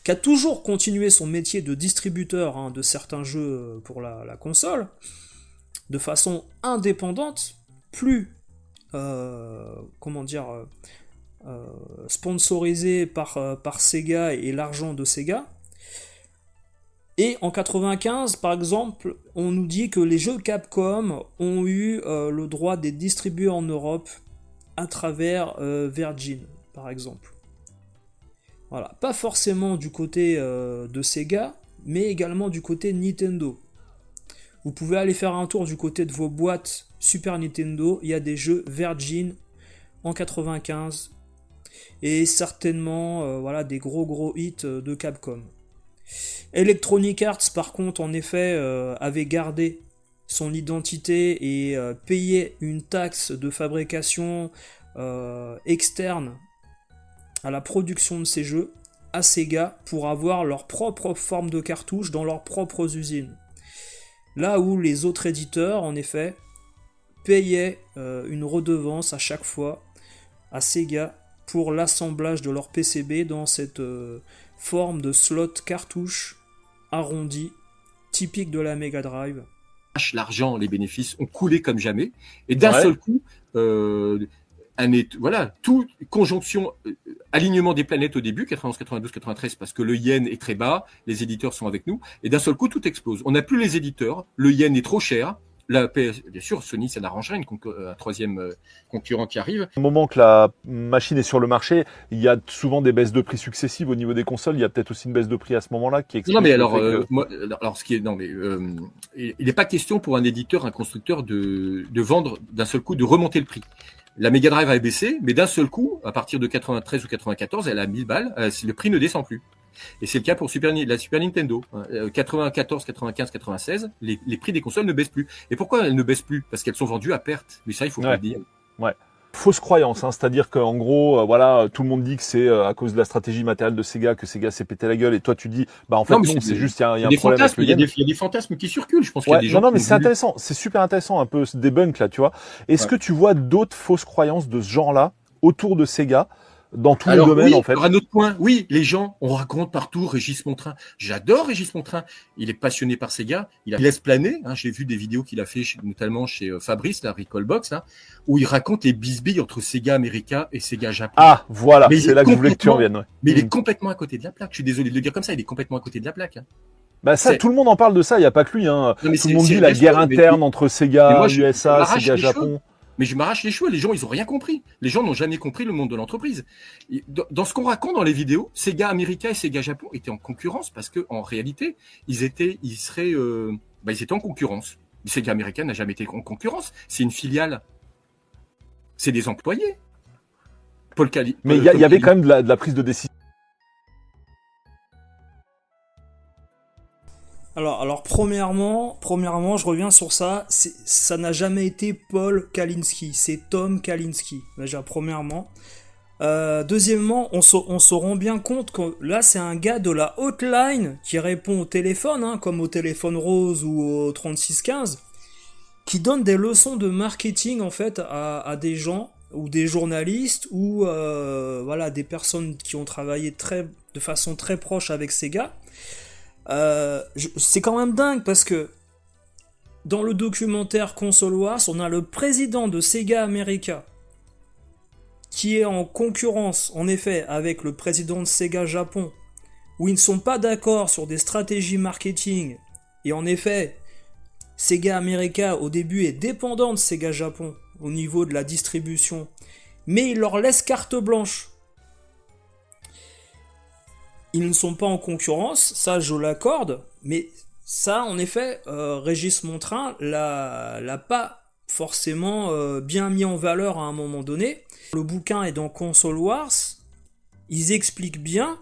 qui a toujours continué son métier de distributeur de certains jeux pour la console, de façon indépendante, plus sponsorisé par Sega et l'argent de Sega. Et en 95, par exemple, on nous dit que les jeux Capcom ont eu le droit d'être distribués en Europe à travers Virgin, par exemple. Voilà, pas forcément du côté de Sega, mais également du côté Nintendo. Vous pouvez aller faire un tour du côté de vos boîtes Super Nintendo, il y a des jeux Virgin en 95, et certainement des gros hits de Capcom. Electronic Arts, par contre, en effet, avait gardé son identité et payait une taxe de fabrication externe à la production de ces jeux à Sega pour avoir leur propre forme de cartouche dans leurs propres usines. Là où les autres éditeurs, en effet, payaient une redevance à chaque fois à Sega pour l'assemblage de leur PCB dans cette forme de slot cartouche arrondi, typique de la Mega Drive. L'argent, les bénéfices ont coulé comme jamais, et d'un seul coup, tout conjonction, alignement des planètes au début, 91, 92, 93, parce que le yen est très bas, les éditeurs sont avec nous, et d'un seul coup, tout explose. On n'a plus les éditeurs, le yen est trop cher. La PS, bien sûr, Sony, ça n'arrangerait un troisième concurrent qui arrive. Au moment que la machine est sur le marché, il y a souvent des baisses de prix successives au niveau des consoles. Il y a peut-être aussi une baisse de prix à ce moment-là qui explique. Non, mais alors, il n'est pas question pour un éditeur, un constructeur de vendre d'un seul coup, de remonter le prix. La Mega Drive a baissé, mais d'un seul coup, à partir de 93 ou 94, elle a 1000 balles, le prix ne descend plus. Et c'est le cas pour la Super Nintendo. 94, 95, 96, les prix des consoles ne baissent plus. Et pourquoi elles ne baissent plus ? Parce qu'elles sont vendues à perte. Mais ça, il faut pas le dire. Ouais. fausse croyance, hein, c'est-à-dire qu'en gros, voilà, tout le monde dit que c'est à cause de la stratégie matérielle de Sega que Sega s'est pété la gueule, et toi tu dis, bah en fait non, c'est juste il y a un problème avec le yen. Il y a des fantasmes qui circulent. Je pense qu'il y a des gens. Non, mais c'est intéressant, c'est super intéressant un peu ce debunk là, tu vois. Est-ce que tu vois d'autres fausses croyances de ce genre-là autour de Sega? Dans tous les domaines, oui, en fait. Alors, un autre point, oui, les gens, on raconte partout Régis Montrain. J'adore Régis Montrain. Il est passionné par Sega. Il laisse planer. Hein, j'ai vu des vidéos qu'il a fait notamment chez Fabrice, la Recallbox, hein, où il raconte les bisbilles entre Sega America et Sega Japon. Ah, voilà, c'est là que je voulais que tu reviennes. Ouais. Mais il est complètement à côté de la plaque. Je suis désolé de le dire comme ça, il est complètement à côté de la plaque. Hein. Bah ça, tout le monde en parle de ça. Il n'y a pas que lui. Hein. Tout le monde dit la guerre interne entre Sega, USA, Sega, Japon. Mais je m'arrache les cheveux, les gens, ils ont rien compris. Les gens n'ont jamais compris le monde de l'entreprise. Dans ce qu'on raconte dans les vidéos, Sega America et Sega Japon étaient en concurrence parce que, en réalité, ils étaient en concurrence. Sega America n'a jamais été en concurrence. C'est une filiale. C'est des employés. Mais il y avait quand même de la prise de décision. Alors premièrement, je reviens sur ça. Ça n'a jamais été Paul Kalinski, c'est Tom Kalinski. Déjà premièrement. Deuxièmement, on se rend bien compte que là c'est un gars de la hotline qui répond au téléphone, hein, comme au téléphone rose ou au 3615, qui donne des leçons de marketing en fait à des gens ou des journalistes ou voilà des personnes qui ont travaillé de façon très proche avec Sega. C'est quand même dingue parce que dans le documentaire Console Wars, on a le président de Sega America qui est en concurrence en effet avec le président de Sega Japon, où ils ne sont pas d'accord sur des stratégies marketing, et en effet Sega America au début est dépendant de Sega Japon au niveau de la distribution, mais il leur laisse carte blanche. Ils ne sont pas en concurrence, ça je l'accorde, mais ça en effet, Régis Montrain l'a pas forcément bien mis en valeur à un moment donné. Le bouquin est dans Console Wars, ils expliquent bien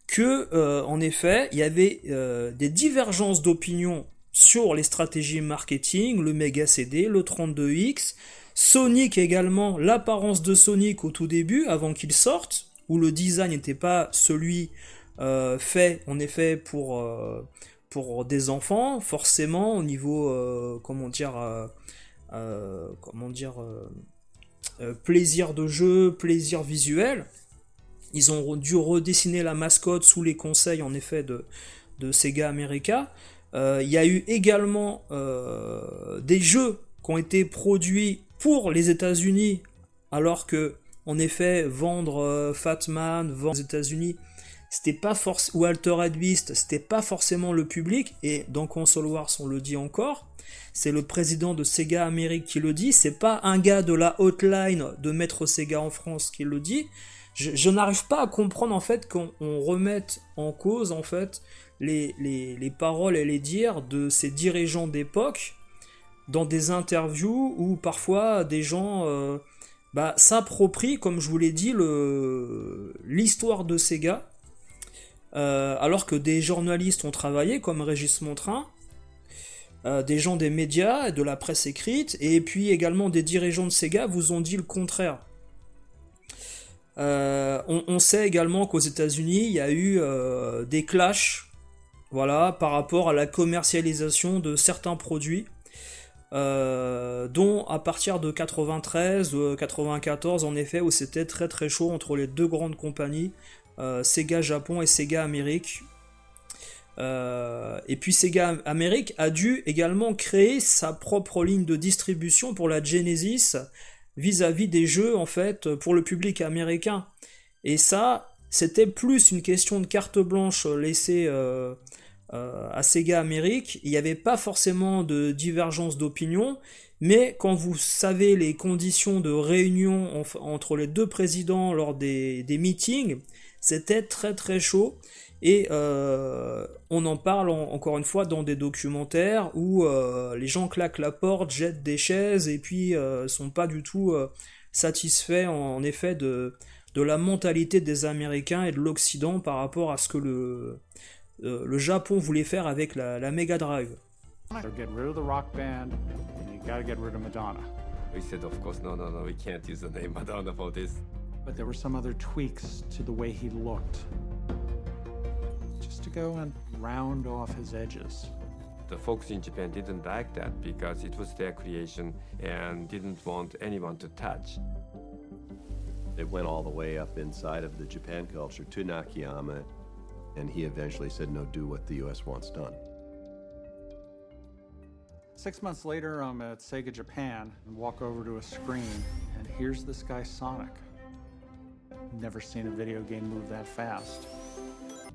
que en effet, il y avait des divergences d'opinion sur les stratégies marketing, le Mega CD, le 32X, Sonic également, l'apparence de Sonic au tout début, avant qu'il sorte, où le design n'était pas celui fait en effet pour des enfants, forcément au niveau plaisir de jeu, plaisir visuel. Ils ont dû redessiner la mascotte sous les conseils en effet de Sega America. Il y a eu également des jeux qui ont été produits pour les États-Unis, alors que en effet, vendre Fatman, vendre aux États-Unis, c'était pas ou Altered Beast, c'était pas forcément le public. Et dans Console Wars, on le dit encore, c'est le président de Sega Amérique qui le dit. C'est pas un gars de la hotline de Maître Sega en France qui le dit. Je n'arrive pas à comprendre en fait qu'on remette en cause en fait les paroles et les dires de ces dirigeants d'époque dans des interviews où parfois des gens s'approprient, comme je vous l'ai dit, l'histoire de Sega, alors que des journalistes ont travaillé, comme Régis Montrain, des gens des médias et de la presse écrite, et puis également des dirigeants de Sega vous ont dit le contraire. On sait également qu'aux États-Unis, il y a eu des clashs, voilà, par rapport à la commercialisation de certains produits. Dont à partir de 93, 94 en effet, où c'était très très chaud entre les deux grandes compagnies, Sega Japon et Sega Amérique. Et puis Sega Amérique a dû également créer sa propre ligne de distribution pour la Genesis vis-à-vis des jeux en fait pour le public américain. Et ça, c'était plus une question de carte blanche laissée à Sega Amérique. Il n'y avait pas forcément de divergence d'opinion, mais quand vous savez les conditions de réunion entre les deux présidents lors des meetings, c'était très très chaud. Et on en parle encore une fois dans des documentaires où les gens claquent la porte, jettent des chaises et puis sont pas du tout satisfaits en effet de la mentalité des Américains et de l'Occident par rapport à ce que le Japon voulait faire avec la Mega Drive. Get rid of the rock band, and you gotta get rid of Madonna. We said, of course, no, we can't use the name Madonna for this. But there were some other tweaks to the way he looked, just to go and round off his edges. The folks in Japan didn't like that because it was their creation and didn't want anyone to touch. It went all the way up inside of the Japan culture to Nakayama, and he eventually said, no, do what the US wants done. 6 months later, I'm at Sega Japan and walk over to a screen, and here's this guy Sonic. Never seen a video game move that fast.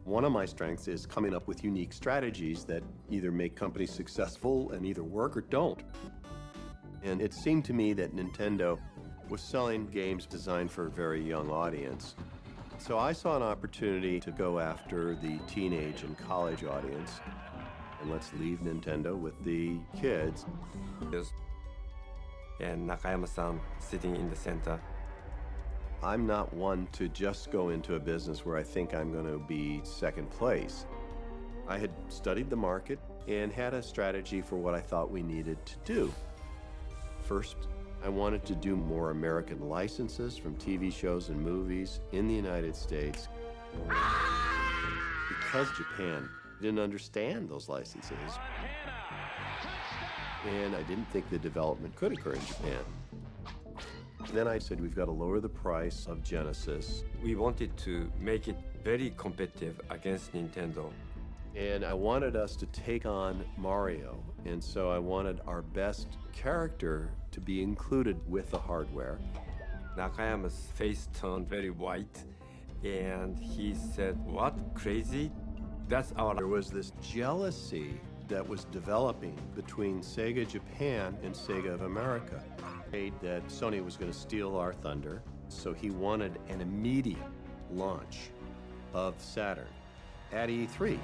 One of my strengths is coming up with unique strategies that either make companies successful and either work or don't. And it seemed to me that Nintendo was selling games designed for a very young audience. So I saw an opportunity to go after the teenage and college audience. And let's leave Nintendo with the kids. Yes. And Nakayama-san sitting in the center. I'm not one to just go into a business where I think I'm going to be second place. I had studied the market and had a strategy for what I thought we needed to do. First, I wanted to do more American licenses from TV shows and movies in the United States. Because Japan didn't understand those licenses, and I didn't think the development could occur in Japan. Then I said, we've got to lower the price of Genesis. We wanted to make it very competitive against Nintendo. And I wanted us to take on Mario. And so I wanted our best character to be included with the hardware. Nakayama's face turned very white and he said, "What? Crazy? That's our..." There was this jealousy that was developing between Sega Japan and Sega of America. That Sony was going to steal our thunder, so he wanted an immediate launch of Saturn at E3.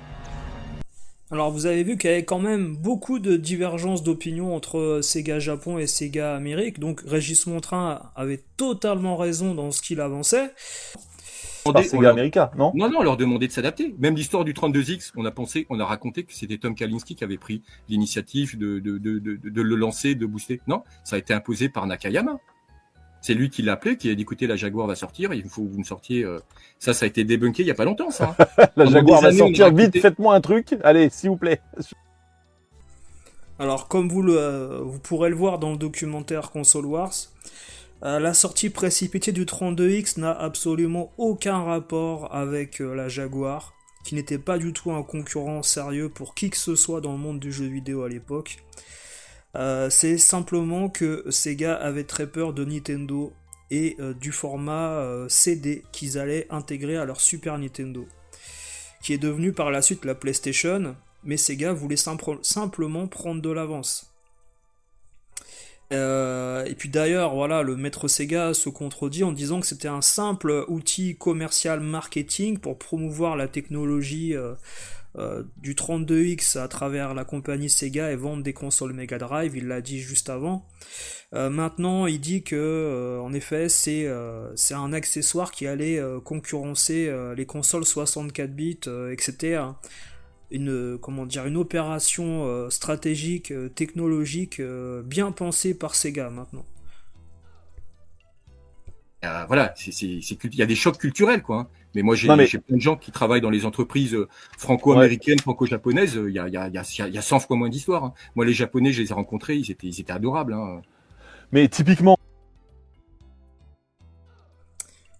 Alors vous avez vu qu'il y avait quand même beaucoup de divergences d'opinion entre Sega Japon et Sega Amérique, donc Régis Montrain avait totalement raison dans ce qu'il avançait. Sega America, non ? Non, on leur demandait de s'adapter. Même l'histoire du 32X, on a raconté que c'était Tom Kalinske qui avait pris l'initiative de le lancer, de booster. Non, ça a été imposé par Nakayama. C'est lui qui l'a appelé, qui a dit écoutez, la Jaguar va sortir, il faut que vous me sortiez. Ça a été débunké il y a pas longtemps, ça. La Jaguar va sortir vite, faites-moi un truc. Allez, s'il vous plaît. Alors, comme vous pourrez le voir dans le documentaire Console Wars, la sortie précipitée du 32X n'a absolument aucun rapport avec la Jaguar, qui n'était pas du tout un concurrent sérieux pour qui que ce soit dans le monde du jeu vidéo à l'époque. C'est simplement que Sega avait très peur de Nintendo et du format CD qu'ils allaient intégrer à leur Super Nintendo, qui est devenu par la suite la PlayStation, mais Sega voulait simplement prendre de l'avance. Et puis d'ailleurs, voilà, le maître Sega se contredit en disant que c'était un simple outil commercial marketing pour promouvoir la technologie du 32X à travers la compagnie Sega et vendre des consoles Mega Drive. Il l'a dit juste avant. Maintenant, il dit que, en effet, c'est un accessoire qui allait concurrencer les consoles 64 bits, etc. Une opération stratégique, technologique, bien pensée par Sega maintenant. Voilà, il y a des chocs culturels, quoi. Hein. Mais moi, j'ai plein de gens qui travaillent dans les entreprises franco-américaines, franco-japonaises. Il y a 100 fois moins d'histoire. Hein. Moi, les Japonais, je les ai rencontrés, ils étaient adorables. Hein. Mais typiquement.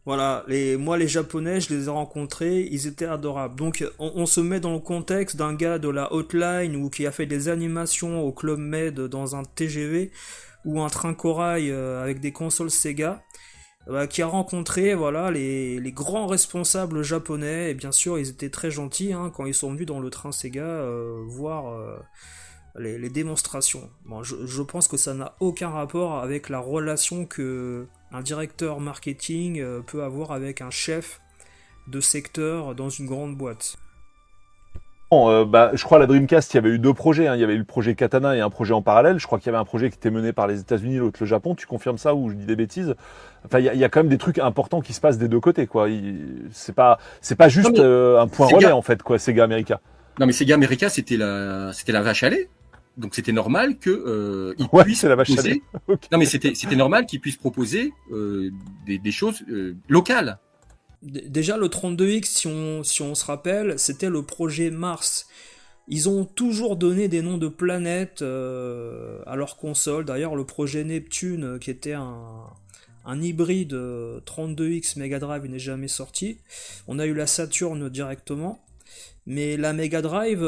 Voilà, les Japonais, je les ai rencontrés, ils étaient adorables. Donc, on se met dans le contexte d'un gars de la Hotline ou qui a fait des animations au Club Med dans un TGV ou un train corail avec des consoles Sega, qui a rencontré les grands responsables japonais. Et bien sûr, ils étaient très gentils quand ils sont venus dans le train Sega voir les démonstrations. Bon, je pense que ça n'a aucun rapport avec la relation que un directeur marketing peut avoir avec un chef de secteur dans une grande boîte. Je crois à la Dreamcast, il y avait eu 2 projets. Il y avait eu le projet Katana et un projet en parallèle. Je crois qu'il y avait un projet qui était mené par les États-Unis, l'autre le Japon. Tu confirmes ça ou je dis des bêtises ? Enfin, il y a quand même des trucs importants qui se passent des deux côtés, quoi. C'est pas juste un point relais en fait, quoi. Sega America. Non, mais Sega America, c'était la vache à lait. Donc c'était normal que ils Ouais, puissent c'est la vache à proposer. lait. Ok. Non mais c'était normal qu'ils puissent proposer des choses locales. Déjà, le 32X, si on se rappelle, c'était le projet Mars. Ils ont toujours donné des noms de planètes à leur console. D'ailleurs, le projet Neptune, qui était un hybride 32X Mega Drive, n'est jamais sorti. On a eu la Saturn directement. Mais la Mega Drive,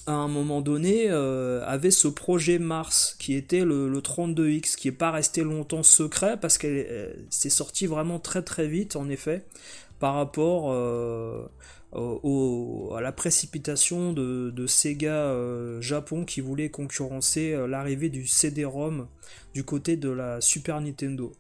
à un moment donné, avait ce projet Mars, qui était le 32X, qui n'est pas resté longtemps secret, parce que c'est sorti vraiment très très vite, en effet, par rapport à la précipitation de Sega Japon, qui voulait concurrencer l'arrivée du CD-ROM du côté de la Super Nintendo.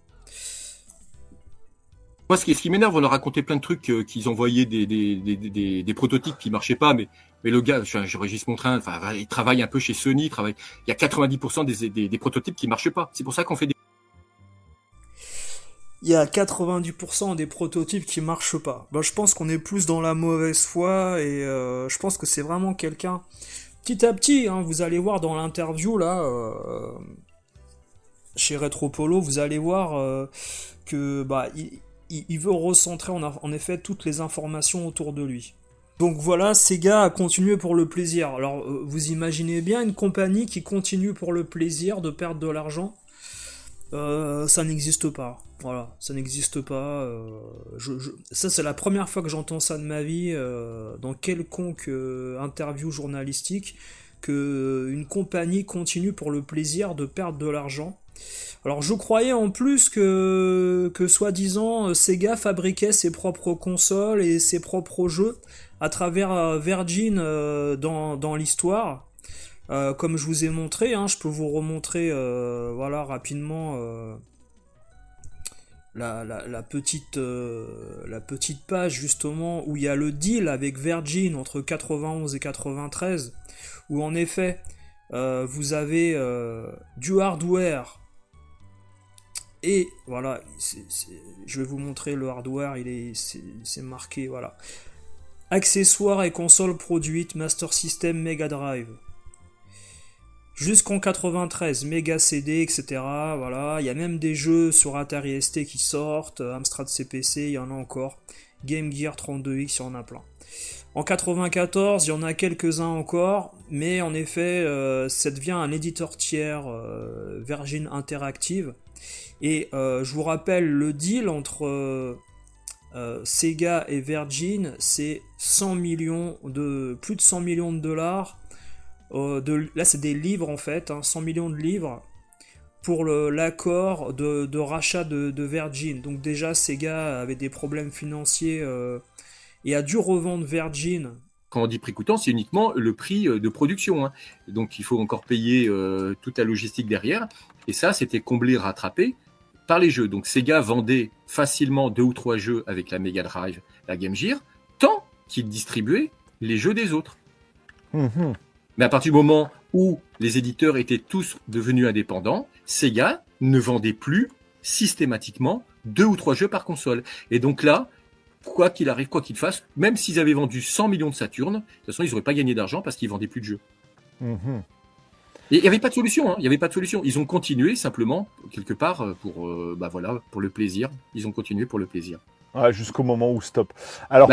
Moi, ce qui m'énerve, on a raconté plein de trucs qu'ils envoyaient des prototypes qui marchaient pas, mais le gars, je Régis Montrain, enfin, il travaille un peu chez Sony, il y a 90% des prototypes qui marchent pas. C'est pour ça qu'on fait des... Il y a 90% des prototypes qui marchent pas. Je pense qu'on est plus dans la mauvaise foi, et je pense que c'est vraiment quelqu'un... Petit à petit, hein, vous allez voir dans l'interview, là, chez Retropolo, vous allez voir que il veut recentrer en effet toutes les informations autour de lui. Donc voilà, Sega a continué pour le plaisir. Alors vous imaginez bien une compagnie qui continue pour le plaisir de perdre de l'argent, ça n'existe pas. Voilà, ça n'existe pas. Ça c'est la première fois que j'entends ça de ma vie dans quelconque interview journalistique, que une compagnie continue pour le plaisir de perdre de l'argent. Alors je croyais en plus que soi-disant Sega fabriquait ses propres consoles et ses propres jeux à travers Virgin dans l'histoire. Comme je vous ai montré, hein, je peux vous remontrer voilà, rapidement la petite page justement où il y a le deal avec Virgin entre 91 et 93, où en effet vous avez du hardware. Et voilà, je vais vous montrer le hardware, c'est marqué, voilà. Accessoires et consoles produites, Master System, Mega Drive. Jusqu'en 93, Mega CD, etc. Voilà, il y a même des jeux sur Atari ST qui sortent, Amstrad CPC, il y en a encore. Game Gear 32X, il y en a plein. En 94, il y en a quelques-uns encore, mais en effet, ça devient un éditeur tiers Virgin Interactive. Et je vous rappelle, le deal entre Sega et Virgin, c'est plus de 100 millions de dollars. Là, c'est des livres en fait, hein, 100 millions de livres pour l'accord de rachat de Virgin. Donc déjà, Sega avait des problèmes financiers et a dû revendre Virgin. Quand on dit prix coûtant, c'est uniquement le prix de production. Hein. Donc il faut encore payer toute la logistique derrière. Et ça, c'était comblé, rattrapé par les jeux. Donc Sega vendait facilement 2 ou 3 jeux avec la Mega Drive, la Game Gear, tant qu'il distribuait les jeux des autres. Mhm. Mais à partir du moment où les éditeurs étaient tous devenus indépendants, Sega ne vendait plus systématiquement 2 ou 3 jeux par console. Et donc là, quoi qu'il arrive, quoi qu'il fasse, même s'ils avaient vendu 100 millions de Saturn, de toute façon, ils n'auraient pas gagné d'argent parce qu'ils vendaient plus de jeux. Mhm. Et il n'y avait pas de solution, hein. Il n'y avait pas de solution. Ils ont continué simplement, quelque part, pour le plaisir. Ils ont continué pour le plaisir. Ouais, jusqu'au moment où stop. Alors,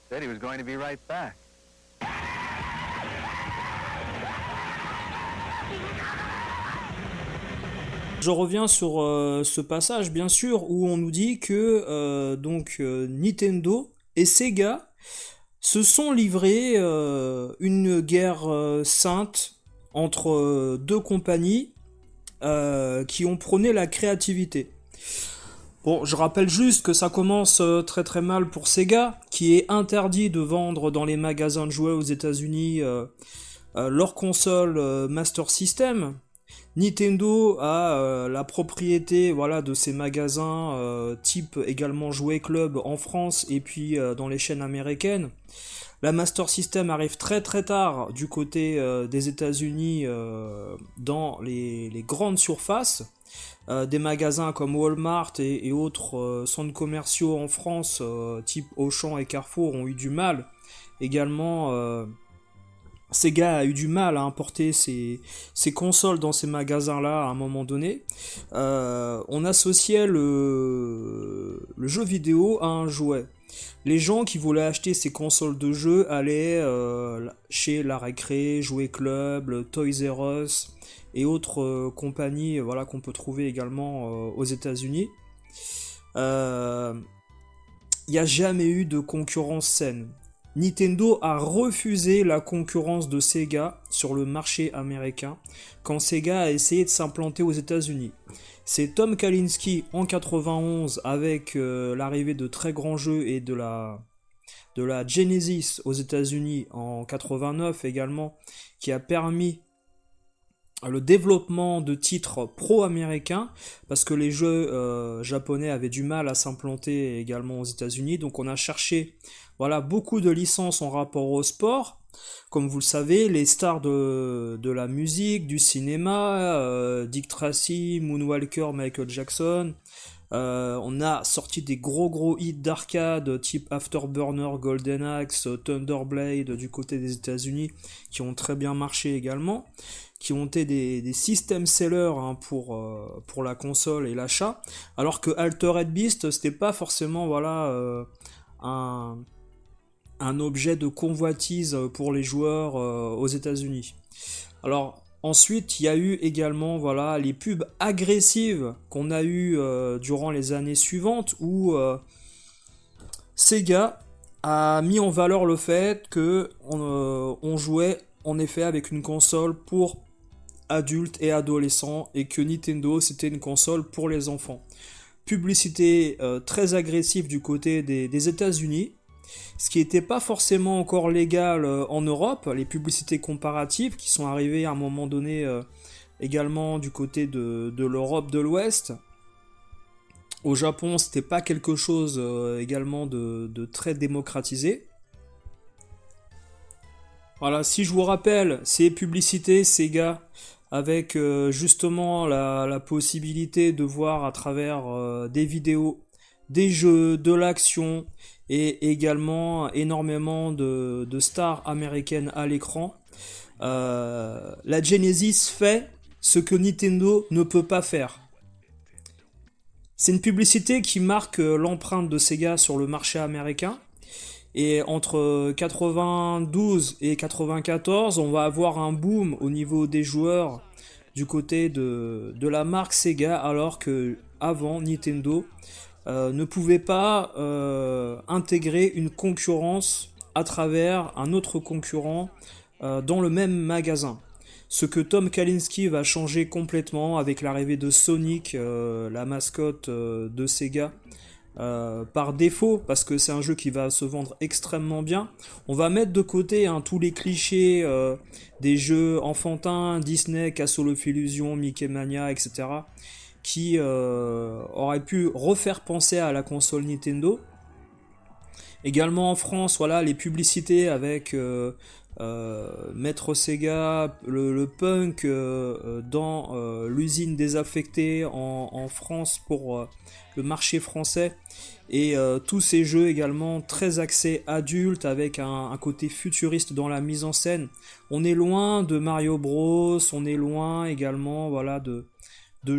Said he was going to be right back. Je reviens sur ce passage, bien sûr, où on nous dit que Nintendo et Sega se sont livrés une guerre sainte entre deux compagnies qui ont prôné la créativité. Bon, je rappelle juste que ça commence très très mal pour Sega, qui est interdit de vendre dans les magasins de jouets aux États-Unis leur console Master System. Nintendo a la propriété, voilà, de ces magasins type également Jouet Club en France et puis dans les chaînes américaines. La Master System arrive très très tard du côté des États-Unis dans les grandes surfaces. Des magasins comme Walmart et autres centres commerciaux en France, type Auchan et Carrefour, ont eu du mal. Également, Sega a eu du mal à importer ses consoles dans ces magasins-là à un moment donné. On associait le jeu vidéo à un jouet. Les gens qui voulaient acheter ces consoles de jeu allaient chez La Récré, Jouet Club, le Toys R Us et autres compagnies voilà, qu'on peut trouver également aux États-Unis. Il n'y a jamais eu de concurrence saine. Nintendo a refusé la concurrence de Sega sur le marché américain quand Sega a essayé de s'implanter aux États-Unis. C'est Tom Kalinske en 91 avec l'arrivée de très grands jeux et de la Genesis aux États-Unis en 89 également qui a permis le développement de titres pro-américains parce que les jeux japonais avaient du mal à s'implanter également aux États-Unis, donc on a cherché voilà, beaucoup de licences en rapport au sport. Comme vous le savez, les stars de la musique, du cinéma, Dick Tracy, Moonwalker, Michael Jackson. On a sorti des gros hits d'arcade type Afterburner, Golden Axe, Thunderblade du côté des États-Unis qui ont très bien marché également, qui ont été des system sellers hein, pour la console et l'achat, alors que Altered Beast c'était pas forcément voilà un objet de convoitise pour les joueurs aux États-Unis. Alors ensuite, il y a eu également voilà les pubs agressives qu'on a eu durant les années suivantes où Sega a mis en valeur le fait que on jouait en effet avec une console pour adultes et adolescents et que Nintendo c'était une console pour les enfants. Publicité très agressive du côté des États-Unis. Ce qui n'était pas forcément encore légal en Europe, les publicités comparatives qui sont arrivées à un moment donné également du côté de l'Europe de l'Ouest. Au Japon, c'était pas quelque chose également de très démocratisé. Voilà, si je vous rappelle, ces publicités Sega avec justement la possibilité de voir à travers des vidéos, des jeux, de l'action et également énormément de stars américaines à l'écran. La Genesis fait ce que Nintendo ne peut pas faire. C'est une publicité qui marque l'empreinte de Sega sur le marché américain. Et entre 92 et 94, on va avoir un boom au niveau des joueurs du côté de la marque Sega, alors que avant Nintendo ne pouvait pas intégrer une concurrence à travers un autre concurrent dans le même magasin. Ce que Tom Kalinske va changer complètement avec l'arrivée de Sonic, la mascotte de Sega, par défaut, parce que c'est un jeu qui va se vendre extrêmement bien. On va mettre de côté tous les clichés des jeux enfantins, Disney, Castle of Illusion, Mickey Mania, etc., qui auraient pu refaire penser à la console Nintendo. Également en France, voilà, les publicités avec Maître Sega, le punk dans l'usine désaffectée en France pour le marché français, et tous ces jeux également très axés adultes avec un côté futuriste dans la mise en scène. On est loin de Mario Bros, on est loin également voilà de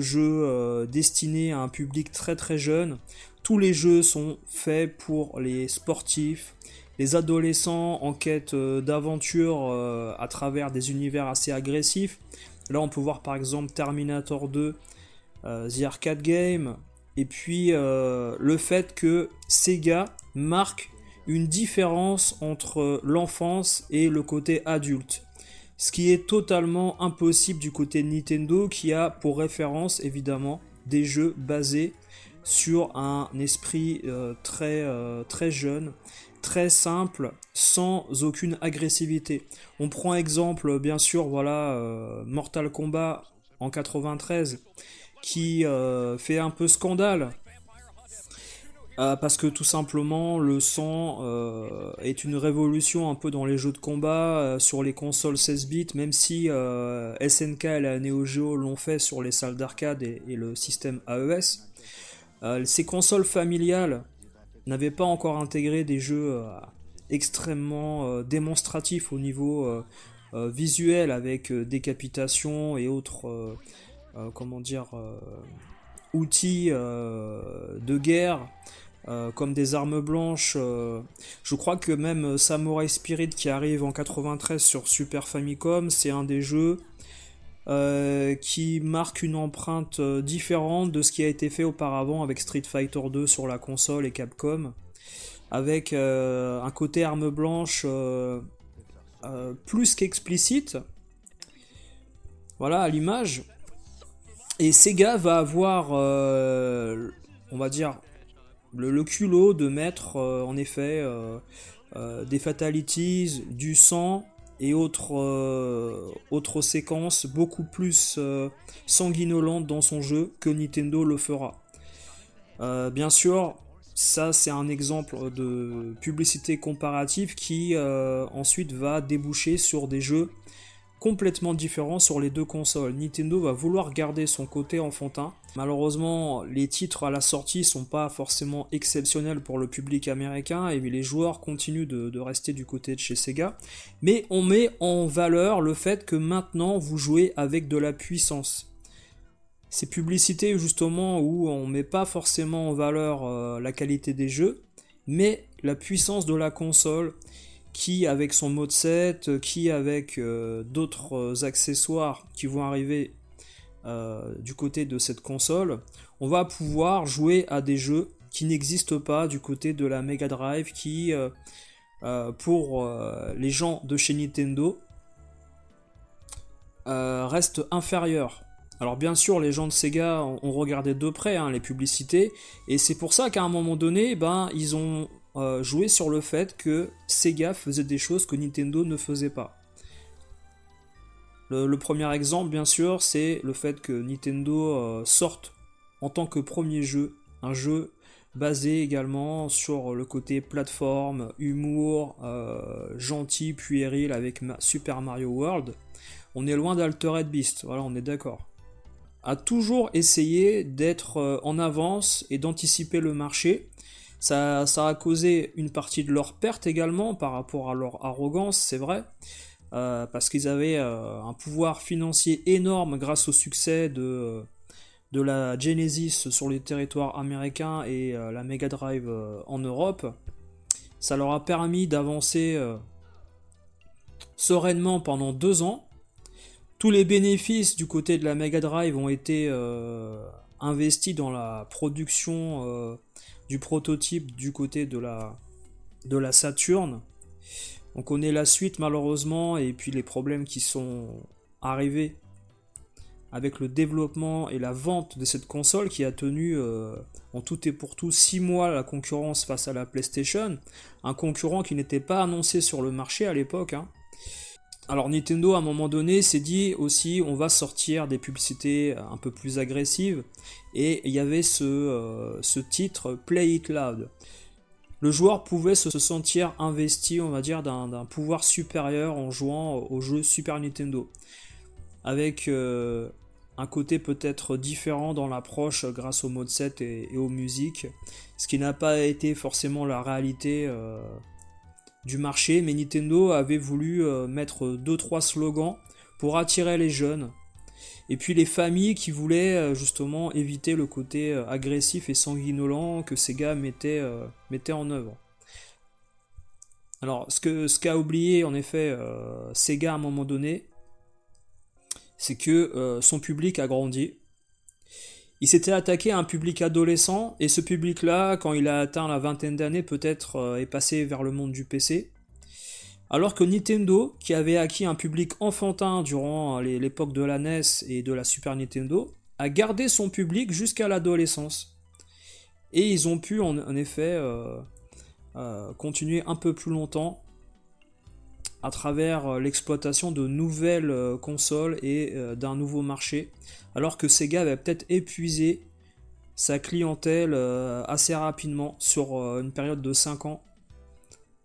jeux destinés à un public très très jeune. Tous les jeux sont faits pour les sportifs, les adolescents en quête d'aventure à travers des univers assez agressifs. Là on peut voir par exemple Terminator 2, The Arcade Game, et puis le fait que Sega marque une différence entre l'enfance et le côté adulte. Ce qui est totalement impossible du côté de Nintendo, qui a pour référence évidemment des jeux basés sur un esprit très jeune, très simple, sans aucune agressivité. On prend exemple bien sûr voilà Mortal Kombat en 93 qui fait un peu scandale. Parce que tout simplement, le sang est une révolution un peu dans les jeux de combat sur les consoles 16 bits, même si SNK et la Neo Geo l'ont fait sur les salles d'arcade et le système AES. Ces consoles familiales n'avaient pas encore intégré des jeux extrêmement démonstratifs au niveau visuel, avec décapitation et autres outils de guerre, comme des armes blanches. Je crois que même Samurai Spirit, qui arrive en 93 sur Super Famicom, c'est un des jeux qui marque une empreinte différente de ce qui a été fait auparavant avec Street Fighter 2 sur la console et Capcom, avec un côté arme blanche plus qu'explicite, voilà, à l'image. Et Sega va avoir, on va dire, le culot de mettre en effet des fatalities, du sang et autres séquences beaucoup plus sanguinolentes dans son jeu que Nintendo le fera. Bien sûr, ça c'est un exemple de publicité comparative qui ensuite va déboucher sur des jeux complètement différents sur les deux consoles. Nintendo va vouloir garder son côté enfantin. Malheureusement, les titres à la sortie sont pas forcément exceptionnels pour le public américain et les joueurs continuent de rester du côté de chez Sega. Mais on met en valeur le fait que maintenant vous jouez avec de la puissance. Ces publicités justement où on met pas forcément en valeur la qualité des jeux, mais la puissance de la console, qui avec son mode 7, qui avec d'autres accessoires qui vont arriver du côté de cette console, on va pouvoir jouer à des jeux qui n'existent pas du côté de la Mega Drive, qui pour les gens de chez Nintendo reste inférieurs. Alors bien sûr, les gens de Sega ont regardé de près les publicités, et c'est pour ça qu'à un moment donné, ils ont joué sur le fait que Sega faisait des choses que Nintendo ne faisait pas. Le premier exemple, bien sûr, c'est le fait que Nintendo sorte en tant que premier jeu, un jeu basé également sur le côté plateforme, humour, gentil, puéril avec Super Mario World. On est loin d'Altered Beast, voilà, on est d'accord. A toujours essayé d'être en avance et d'anticiper le marché. Ça a causé une partie de leur perte également par rapport à leur arrogance, c'est vrai, parce qu'ils avaient un pouvoir financier énorme grâce au succès de la Genesis sur les territoires américains et la Mega Drive en Europe. Ça leur a permis d'avancer sereinement pendant 2 ans. Tous les bénéfices du côté de la Mega Drive ont été investis dans la production du prototype du côté de la Saturn. On connaît la suite malheureusement, et puis les problèmes qui sont arrivés avec le développement et la vente de cette console qui a tenu en tout et pour tout 6 mois la concurrence face à la PlayStation, un concurrent qui n'était pas annoncé sur le marché à l'époque. Alors Nintendo à un moment donné s'est dit aussi, on va sortir des publicités un peu plus agressives, et il y avait ce titre Play It Loud. Le joueur pouvait se sentir investi, on va dire, d'un pouvoir supérieur en jouant au jeu Super Nintendo, avec un côté peut-être différent dans l'approche grâce au mode 7 et aux musiques, ce qui n'a pas été forcément la réalité du marché, mais Nintendo avait voulu mettre 2-3 slogans pour attirer les jeunes, et puis les familles qui voulaient justement éviter le côté agressif et sanguinolent que Sega mettait en œuvre. Alors ce qu'a oublié en effet Sega à un moment donné, c'est que son public a grandi. Il s'était attaqué à un public adolescent, et ce public-là, quand il a atteint la vingtaine d'années, peut-être est passé vers le monde du PC. Alors que Nintendo, qui avait acquis un public enfantin durant l'époque de la NES et de la Super Nintendo, a gardé son public jusqu'à l'adolescence. Et ils ont pu en effet continuer un peu plus longtemps à travers l'exploitation de nouvelles consoles et d'un nouveau marché, alors que Sega avait peut-être épuisé sa clientèle assez rapidement sur une période de 5 ans,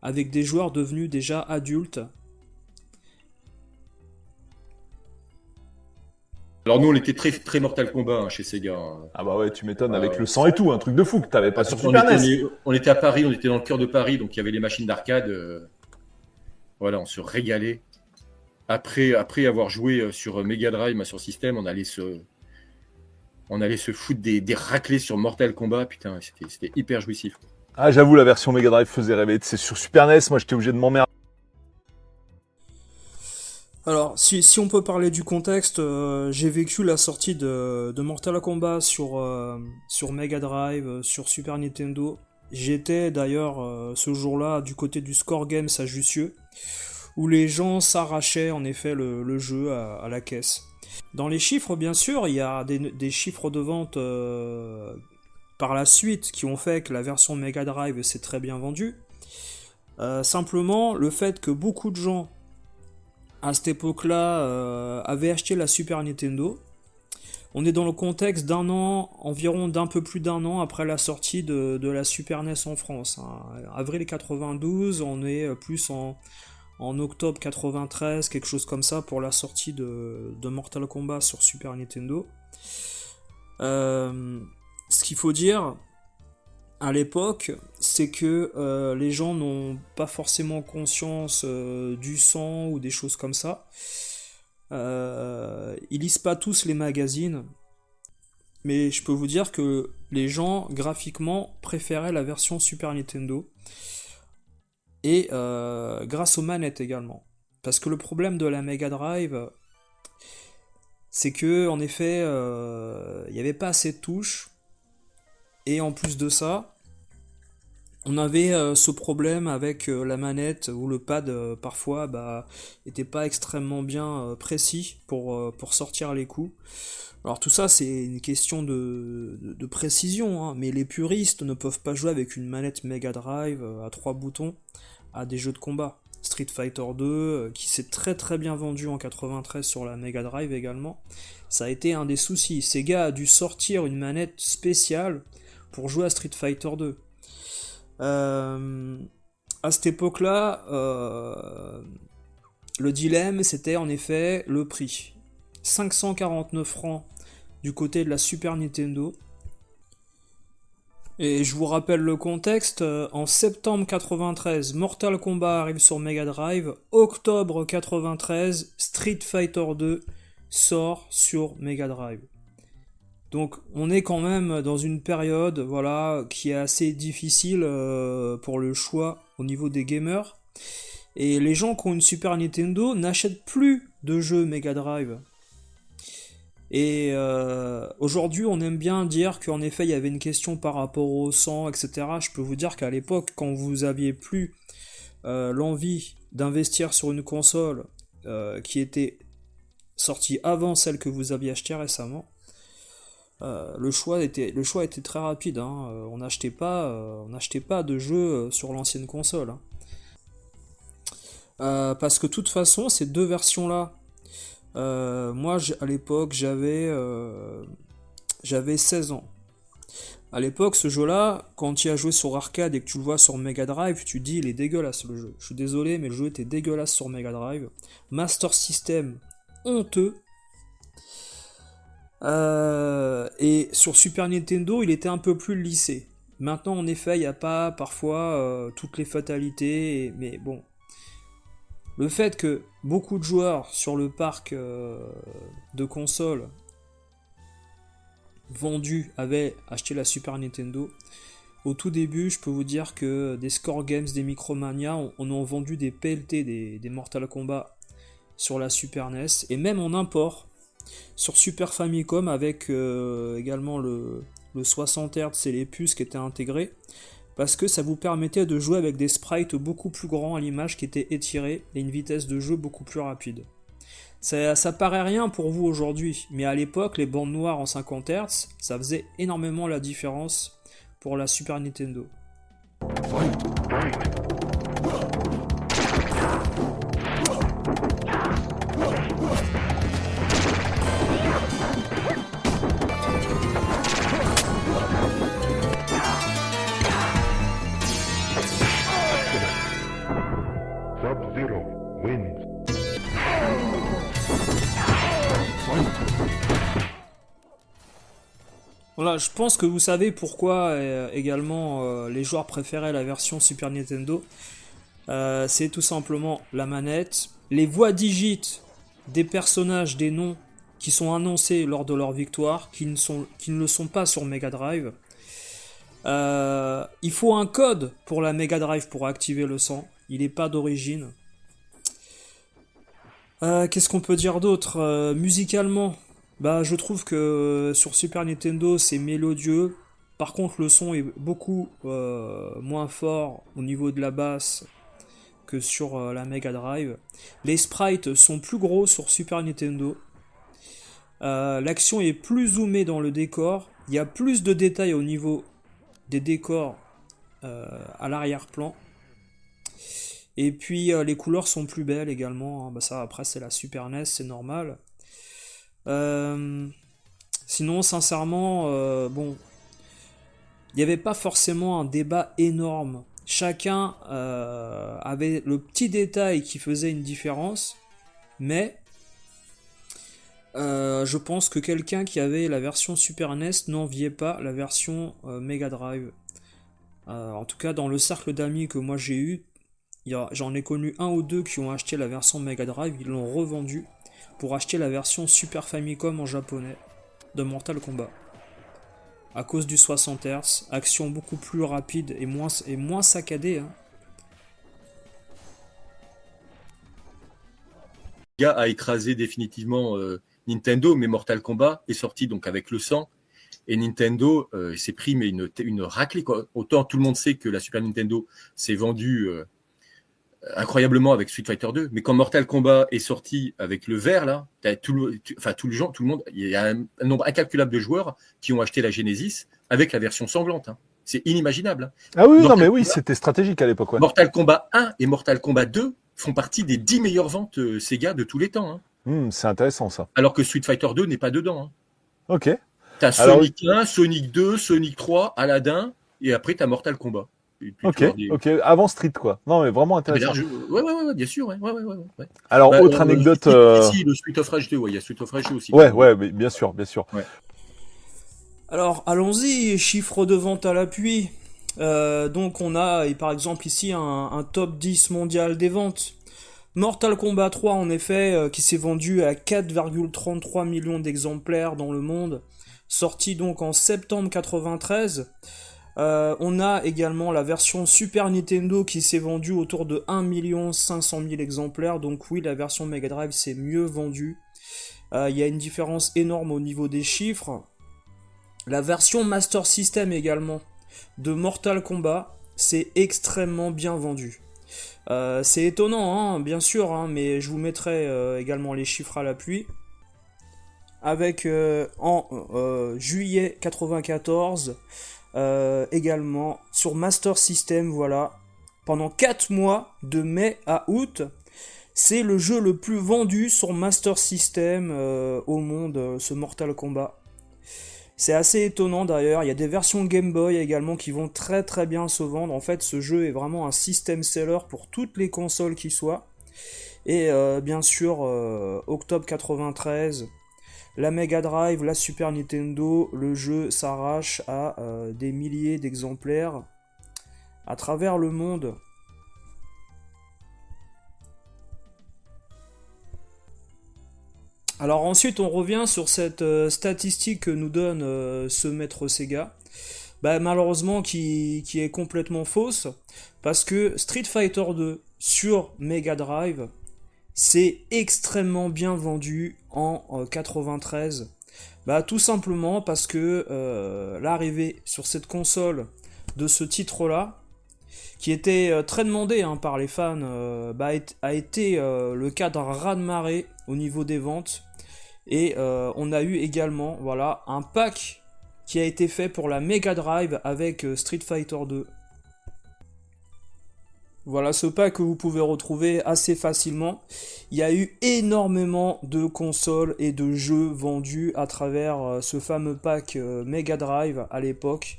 avec des joueurs devenus déjà adultes. Alors nous, on était très, très Mortal Kombat chez Sega. Ah bah ouais, tu m'étonnes, avec le sang et tout, un truc de fou que t'avais pas sur On Super NES. on était à Paris, on était dans le cœur de Paris, donc il y avait les machines d'arcade. Voilà, on se régalait. Après avoir joué sur Mega Drive, sur System, on allait se foutre des raclés sur Mortal Kombat. Putain, c'était hyper jouissif. Ah, j'avoue, la version Mega Drive faisait rêver. C'est sur Super NES, moi j'étais obligé de m'emmerder. Alors, si on peut parler du contexte, j'ai vécu la sortie de Mortal Kombat sur Mega Drive, sur Super Nintendo. J'étais d'ailleurs ce jour-là du côté du Score Games à Jussieu, où les gens s'arrachaient en effet le jeu à la caisse. Dans les chiffres, bien sûr, il y a des chiffres de vente par la suite qui ont fait que la version Mega Drive s'est très bien vendue. Simplement, le fait que beaucoup de gens à cette époque-là avaient acheté la Super Nintendo. On est dans le contexte environ d'un peu plus d'un an après la sortie de la Super NES en France. Avril 92, on est plus en octobre 93, quelque chose comme ça, pour la sortie de Mortal Kombat sur Super Nintendo. Ce qu'il faut dire à l'époque, c'est que les gens n'ont pas forcément conscience du sang ou des choses comme ça. Ils lisent pas tous les magazines, mais je peux vous dire que les gens, graphiquement, préféraient la version Super Nintendo, et grâce aux manettes également. Parce que le problème de la Mega Drive, c'est que, en effet, il n'y avait pas assez de touches. Et en plus de ça, on avait ce problème avec la manette où le pad parfois était pas extrêmement bien précis pour sortir les coups. Alors tout ça c'est une question de précision, hein, mais les puristes ne peuvent pas jouer avec une manette Mega Drive à 3 boutons à des jeux de combat. Street Fighter 2, qui s'est très très bien vendu en 93 sur la Mega Drive également, ça a été un des soucis. Sega a dû sortir une manette spéciale pour jouer à Street Fighter 2. À cette époque-là, le dilemme, c'était en effet le prix. 549 francs du côté de la Super Nintendo. Et je vous rappelle le contexte, en septembre 93, Mortal Kombat arrive sur Mega Drive, octobre 93, Street Fighter 2 sort sur Mega Drive. Donc on est quand même dans une période qui est assez difficile pour le choix au niveau des gamers. Et les gens qui ont une Super Nintendo n'achètent plus de jeux Mega Drive. Et aujourd'hui on aime bien dire qu'en effet il y avait une question par rapport au sang, etc. Je peux vous dire qu'à l'époque, quand vous aviez plus l'envie d'investir sur une console qui était sortie avant celle que vous aviez achetée récemment, le choix était très rapide, hein. On n'achetait pas de jeux sur l'ancienne console, hein. Parce que de toute façon ces deux versions là, moi à l'époque j'avais 16 ans. À l'époque ce jeu là, quand tu y as joué sur arcade et que tu le vois sur Mega Drive, tu te dis il est dégueulasse le jeu. Je suis désolé mais le jeu était dégueulasse sur Mega Drive. Master System honteux. Et sur Super Nintendo, il était un peu plus lissé. Maintenant, en effet, il n'y a pas parfois toutes les fatalités, mais bon. Le fait que beaucoup de joueurs sur le parc de consoles vendus avaient acheté la Super Nintendo, au tout début, je peux vous dire que des Score Games, des Micromania, on a vendu des PLT, des Mortal Kombat sur la Super NES, et même en import sur Super Famicom avec également le 60 Hz et les puces qui étaient intégrées, parce que ça vous permettait de jouer avec des sprites beaucoup plus grands à l'image qui étaient étirés et une vitesse de jeu beaucoup plus rapide. Ça paraît rien pour vous aujourd'hui, mais à l'époque les bandes noires en 50 Hz ça faisait énormément la différence pour la Super Nintendo. Voilà, je pense que vous savez pourquoi également les joueurs préféraient la version Super Nintendo. C'est tout simplement la manette, les voix digites des personnages, des noms qui sont annoncés lors de leur victoire, qui ne le sont pas sur Mega Drive. Il faut un code pour la Mega Drive pour activer le sang. Il n'est pas d'origine. Qu'est-ce qu'on peut dire d'autre musicalement, bah, je trouve que sur Super Nintendo c'est mélodieux. Par contre, le son est beaucoup moins fort au niveau de la basse que sur la Mega Drive. Les sprites sont plus gros sur Super Nintendo. L'action est plus zoomée dans le décor. Il y a plus de détails au niveau des décors à l'arrière-plan. Et puis les couleurs sont plus belles également. Bah, ça, après, c'est la Super NES, c'est normal. Sinon, sincèrement, bon, il n'y avait pas forcément un débat énorme. Chacun avait le petit détail qui faisait une différence, mais je pense que quelqu'un qui avait la version Super NES n'enviait pas la version Mega Drive. En tout cas, dans le cercle d'amis que moi j'ai eu, j'en ai connu un ou deux qui ont acheté la version Mega Drive, ils l'ont revendue pour acheter la version Super Famicom en japonais de Mortal Kombat. À cause du 60 Hz, action beaucoup plus rapide et moins saccadée. Hein. Sega a écrasé définitivement Nintendo, mais Mortal Kombat est sorti donc avec le sang. Et Nintendo s'est pris mais une raclée, quoi. Autant tout le monde sait que la Super Nintendo s'est vendue incroyablement avec Street Fighter 2, mais quand Mortal Kombat est sorti avec le vert là, tout le monde, il y a un nombre incalculable de joueurs qui ont acheté la Genesis avec la version sanglante. Hein. C'est inimaginable. Hein. Ah oui, non mais oui, c'était stratégique à l'époque. Ouais. Mortal Kombat 1 et Mortal Kombat 2 font partie des 10 meilleures ventes Sega de tous les temps. Hein. C'est intéressant ça. Alors que Street Fighter 2 n'est pas dedans. Hein. Ok. T'as Sonic 1, Sonic 2, Sonic 3, Aladdin, et après t'as Mortal Kombat. Ok, avant Street quoi. Non mais vraiment intéressant. Ouais, bien sûr. Ouais. Alors autre anecdote. Si, le Street of Rage 2, il y a Street of Rage 2 aussi. Ouais, mais bien sûr. Ouais. Alors allons-y, chiffres de vente à l'appui. Donc on a par exemple ici un top 10 mondial des ventes. Mortal Kombat 3 en effet, qui s'est vendu à 4,33 millions d'exemplaires dans le monde, sorti donc en septembre 93. On a également la version Super Nintendo qui s'est vendue autour de 1 500 000 exemplaires, donc oui, la version Mega Drive s'est mieux vendue. Il y a une différence énorme au niveau des chiffres. La version Master System également de Mortal Kombat, c'est extrêmement bien vendu. C'est étonnant, hein, bien sûr, hein, mais je vous mettrai également les chiffres à l'appui. Avec en juillet 94, également sur Master System, voilà, pendant 4 mois, de mai à août, c'est le jeu le plus vendu sur Master System au monde, ce Mortal Kombat. C'est assez étonnant d'ailleurs, il y a des versions Game Boy également qui vont très très bien se vendre. En fait, ce jeu est vraiment un system seller pour toutes les consoles qui soient. Et bien sûr, octobre 93, la Mega Drive, la Super Nintendo, le jeu s'arrache à des milliers d'exemplaires à travers le monde. Alors ensuite on revient sur cette statistique que nous donne ce maître Sega, bah, malheureusement qui est complètement fausse, parce que Street Fighter 2 sur Mega Drive c'est extrêmement bien vendu en 93, bah, tout simplement parce que l'arrivée sur cette console de ce titre là, qui était très demandé par les fans, a été le cas d'un raz-de-marée au niveau des ventes. Et on a eu également un pack qui a été fait pour la Mega Drive avec Street Fighter 2. Voilà ce pack que vous pouvez retrouver assez facilement. Il y a eu énormément de consoles et de jeux vendus à travers ce fameux pack Mega Drive à l'époque.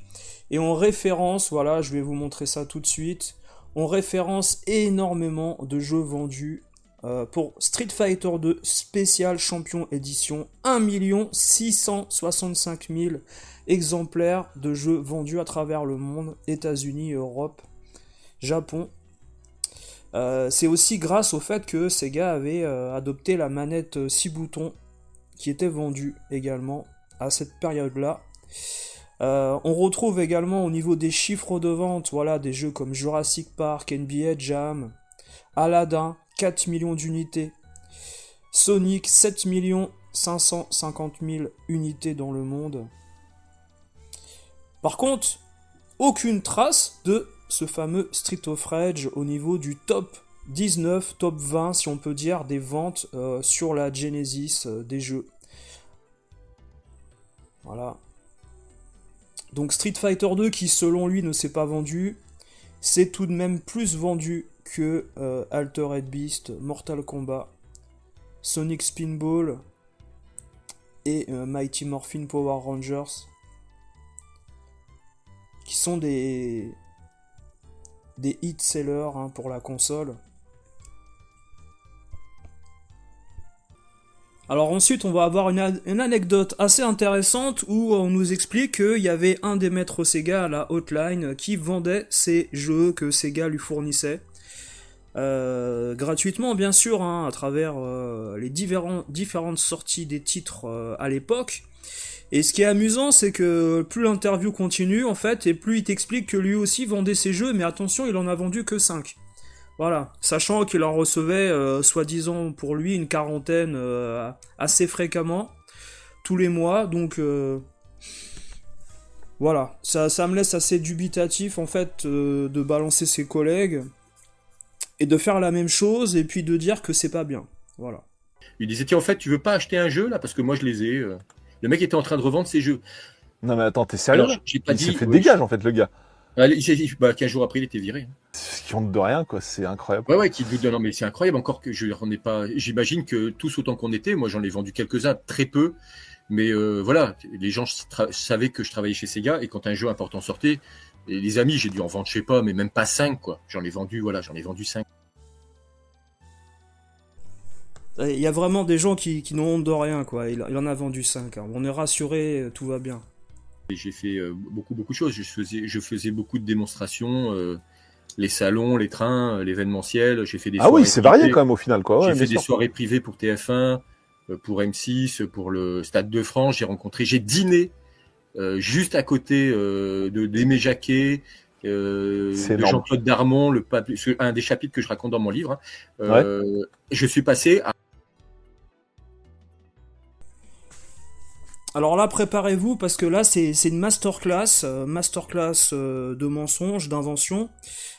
Et on référence, je vais vous montrer ça tout de suite, on référence énormément de jeux vendus pour Street Fighter 2 Special Champion Edition, 1 665 000 exemplaires de jeux vendus à travers le monde, États-Unis, Europe, Japon. C'est aussi grâce au fait que Sega avait adopté la manette 6 boutons qui était vendue également à cette période-là. On retrouve également au niveau des chiffres de vente, voilà, des jeux comme Jurassic Park, NBA Jam, Aladdin, 4 millions d'unités, Sonic, 7 550 000 unités dans le monde. Par contre, aucune trace de ce fameux Street of Rage au niveau du top 19, top 20, si on peut dire, des ventes sur la Genesis des jeux. Voilà. Donc Street Fighter 2 qui selon lui ne s'est pas vendu, c'est tout de même plus vendu que Altered Beast, Mortal Kombat, Sonic Spinball et Mighty Morphin Power Rangers, qui sont des hit sellers pour la console. Alors ensuite, on va avoir une anecdote assez intéressante où on nous explique qu'il y avait un des maîtres Sega à la hotline qui vendait ces jeux que Sega lui fournissait. Gratuitement bien sûr, à travers les différentes sorties des titres à l'époque. Et ce qui est amusant, c'est que plus l'interview continue, en fait, et plus il t'explique que lui aussi vendait ses jeux, mais attention, il en a vendu que 5. Voilà, sachant qu'il en recevait, soi-disant pour lui, une quarantaine assez fréquemment, tous les mois, donc voilà, ça me laisse assez dubitatif, en fait, de balancer ses collègues, et de faire la même chose, et puis de dire que c'est pas bien, voilà. Il disait, tiens, en fait, tu veux pas acheter un jeu, là, parce que moi, je les ai... Le mec était en train de revendre ses jeux. Non mais attends, t'es sérieux? Alors, j'ai pas Il dit, s'est fait dégage en fait le gars. Il s'est dit, 15 jours après, il était viré. Ce qui honte de rien quoi, c'est incroyable. Ouais, qui doute de... Non, mais c'est incroyable encore que je n'en ai pas... J'imagine que tous autant qu'on était, moi j'en ai vendu quelques-uns, très peu, mais voilà, les gens savaient que je travaillais chez Sega, et quand un jeu important sortait, et les amis, j'ai dû en vendre, je sais pas, mais même pas 5, quoi. J'en ai vendu 5. Il y a vraiment des gens qui n'ont honte de rien, quoi. Il en a vendu 5. On est rassuré, tout va bien. Et j'ai fait beaucoup de choses. Je faisais beaucoup de démonstrations, les salons, les trains, l'événementiel. J'ai fait des oui, c'est varié quand même au final, quoi. Ouais, j'ai fait des soirées privées pour TF1, pour M6, pour le Stade de France. J'ai dîné juste à côté d'Aimé Jacquet, de Jean-Claude Darmon, un des chapitres que je raconte dans mon livre. Je suis passé à... Alors là, préparez-vous, parce que là, c'est une masterclass de mensonges, d'inventions,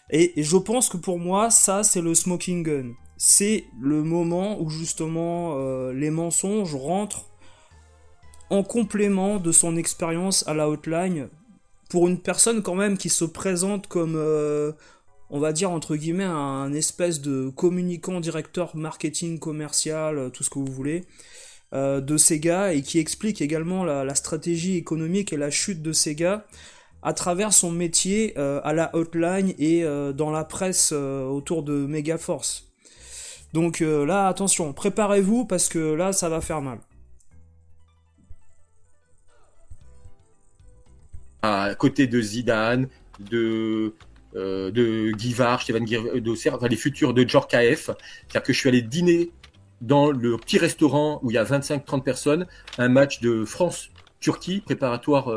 et je pense que pour moi, ça, c'est le smoking gun. C'est le moment où, justement, les mensonges rentrent en complément de son expérience à la hotline, pour une personne, quand même, qui se présente comme, on va dire, entre guillemets, un espèce de communicant, directeur marketing commercial, tout ce que vous voulez, de Sega, et qui explique également la stratégie économique et la chute de Sega à travers son métier à la hotline et dans la presse autour de Megaforce. Donc là, attention, préparez-vous parce que là, ça va faire mal. À côté de Zidane, de Guivard, Stéphane Dosser, enfin les futurs de Djorkaeff, c'est-à-dire que je suis allé dîner dans le petit restaurant où il y a 25-30 personnes, un match de France-Turquie préparatoire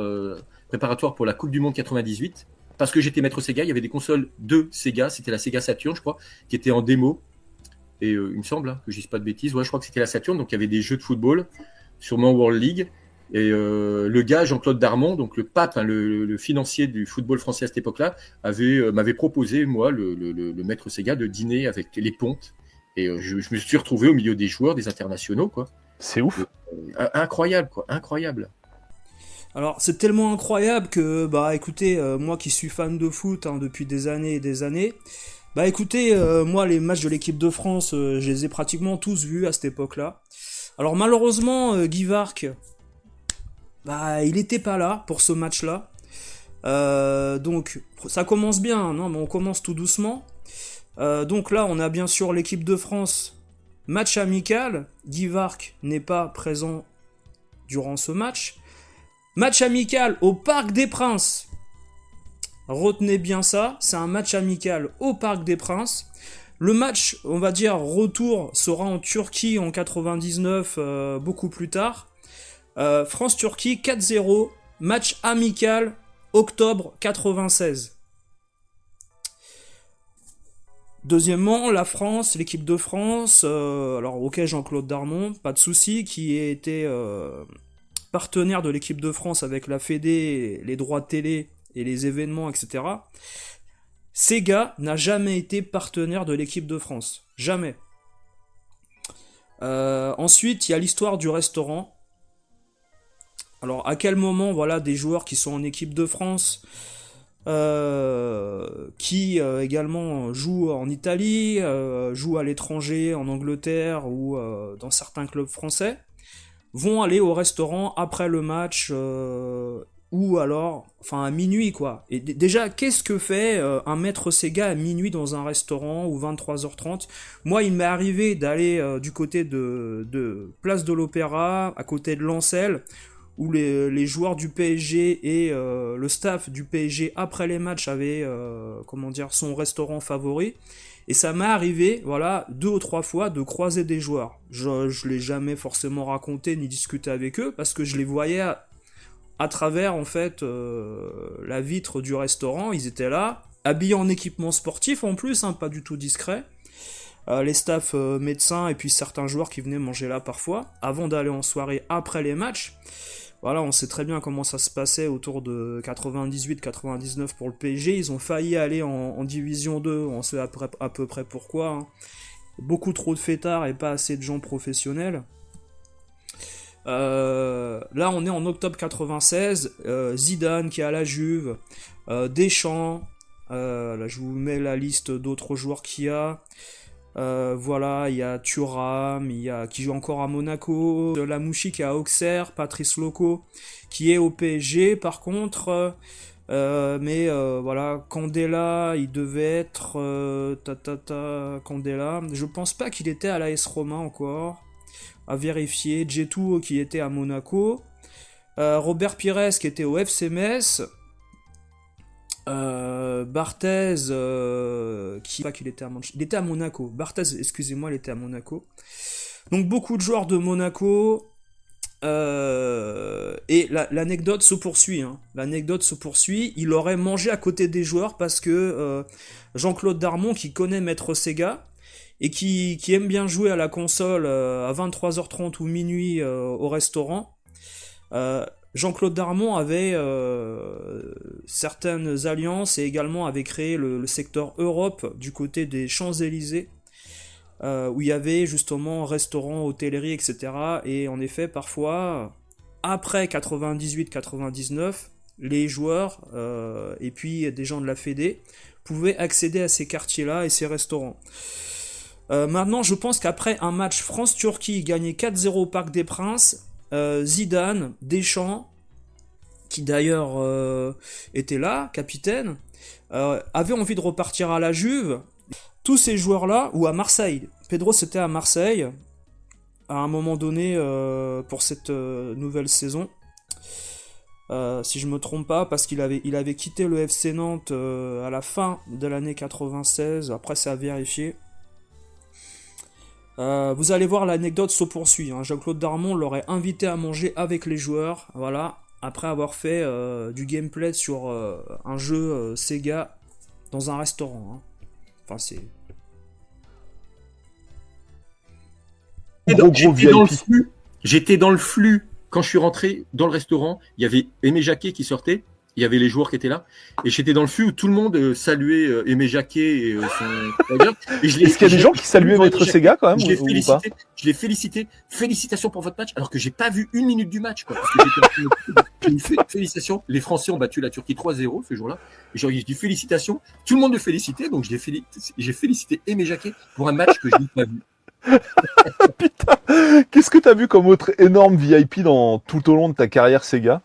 pour la Coupe du Monde 98. Parce que j'étais maître Sega, il y avait des consoles de Sega, c'était la Sega Saturn, je crois, qui était en démo. Et il me semble, que je dise pas de bêtises, je crois que c'était la Saturn, donc il y avait des jeux de football, sûrement World League. Et le gars, Jean-Claude Darmon, donc le pape, le financier du football français à cette époque-là, m'avait proposé, moi, le maître Sega, de dîner avec les pontes. Et je me suis retrouvé au milieu des joueurs, des internationaux, quoi. C'est ouf. Incroyable, quoi. Incroyable. Alors, c'est tellement incroyable que, écoutez, moi qui suis fan de foot depuis des années et des années, écoutez, moi, les matchs de l'équipe de France, je les ai pratiquement tous vus à cette époque-là. Alors, malheureusement, Guy Vark, il était pas là pour ce match-là. Donc, ça commence bien, non, mais on commence tout doucement. Donc là, on a bien sûr l'équipe de France Match amical, Guy Vark n'est pas présent durant ce match. Match amical au Parc des Princes. Retenez bien ça, c'est un match amical au Parc des Princes. Le match, on va dire, retour sera en Turquie en 99, beaucoup plus tard. France-Turquie 4-0, match amical, octobre 96. Deuxièmement, la France, l'équipe de France, alors ok Jean-Claude Darmon, pas de souci, qui a été partenaire de l'équipe de France avec la Fédé, les droits de télé et les événements, etc. Sega n'a jamais été partenaire de l'équipe de France. Jamais. Ensuite, il y a l'histoire du restaurant. Alors, à quel moment, voilà, des joueurs qui sont en équipe de France, qui également jouent en Italie, jouent à l'étranger, en Angleterre ou dans certains clubs français, vont aller au restaurant après le match, ou alors, enfin à minuit quoi. Et déjà, qu'est-ce que fait un maître Sega à minuit dans un restaurant ou 23h30 ? Moi, il m'est arrivé d'aller du côté de Place de l'Opéra, à côté de Lancel, où les joueurs du PSG et le staff du PSG après les matchs avaient son restaurant favori. Et ça m'est arrivé, voilà, 2 ou 3 fois de croiser des joueurs. Je l'ai jamais forcément raconté ni discuté avec eux parce que je les voyais à travers en fait la vitre du restaurant. Ils étaient là, habillés en équipement sportif en plus, pas du tout discret. Les staffs médecins et puis certains joueurs qui venaient manger là parfois, avant d'aller en soirée après les matchs. Voilà, on sait très bien comment ça se passait autour de 98-99 pour le PSG. Ils ont failli aller en Division 2, on sait à peu près pourquoi. Beaucoup trop de fêtards et pas assez de gens professionnels. Là, on est en octobre 96. Zidane qui est à la Juve. Deschamps. Là, je vous mets la liste d'autres joueurs qu'il y a. Voilà, il y a Thuram, qui joue encore à Monaco, Lamouchi qui est à Auxerre, Patrice Loco qui est au PSG par contre, mais voilà, Candela, il devait être Candela, je pense pas qu'il était à l'AS Roma encore, à vérifier, Djetou qui était à Monaco, Robert Pires qui était au FC Metz, Barthez, il était à Monaco. Barthez, excusez-moi, il était à Monaco. Donc beaucoup de joueurs de Monaco. Et l'anecdote se poursuit. L'anecdote se poursuit. Il aurait mangé à côté des joueurs parce que Jean-Claude Darmon, qui connaît Maître Sega et qui aime bien jouer à la console à 23h30 ou minuit au restaurant. Jean-Claude Darmon avait certaines alliances et également avait créé le secteur Europe du côté des Champs-Élysées, où il y avait justement restaurants, hôtellerie, etc. Et en effet, parfois, après 98-99, les joueurs et puis des gens de la Fédé pouvaient accéder à ces quartiers-là et ces restaurants. Maintenant, je pense qu'après un match France-Turquie gagné 4-0 au Parc des Princes, Zidane, Deschamps, qui d'ailleurs était là, capitaine, avait envie de repartir à la Juve. Tous ces joueurs-là, ou à Marseille, Pedro c'était à Marseille, à un moment donné pour cette nouvelle saison, si je me trompe pas, parce qu'il avait quitté le FC Nantes à la fin de l'année 96, après c'est à vérifier. Vous allez voir, l'anecdote se poursuit. Jean-Claude Darmon l'aurait invité à manger avec les joueurs, voilà, après avoir fait du gameplay sur un jeu Sega dans un restaurant. Enfin, c'est... J'étais dans le flux. Quand je suis rentré dans le restaurant, il y avait Aimé Jacquet qui sortait. Il y avait les joueurs qui étaient là, et j'étais dans le flux où tout le monde saluait Aimé Jacquet et son. Est-ce qu'il y a des gens qui saluaient Maître Sega quand même Je l'ai félicité. Félicitations pour votre match, alors que j'ai pas vu une minute du match, quoi. Parce que félicitations. Les Français ont battu la Turquie 3-0 ce jour-là. Et j'ai dit félicitations. Tout le monde me félicitait, donc j'ai félicité Aimé Jacquet pour un match que je n'ai pas vu. Putain, qu'est-ce que t'as vu comme autre énorme VIP tout au long de ta carrière Sega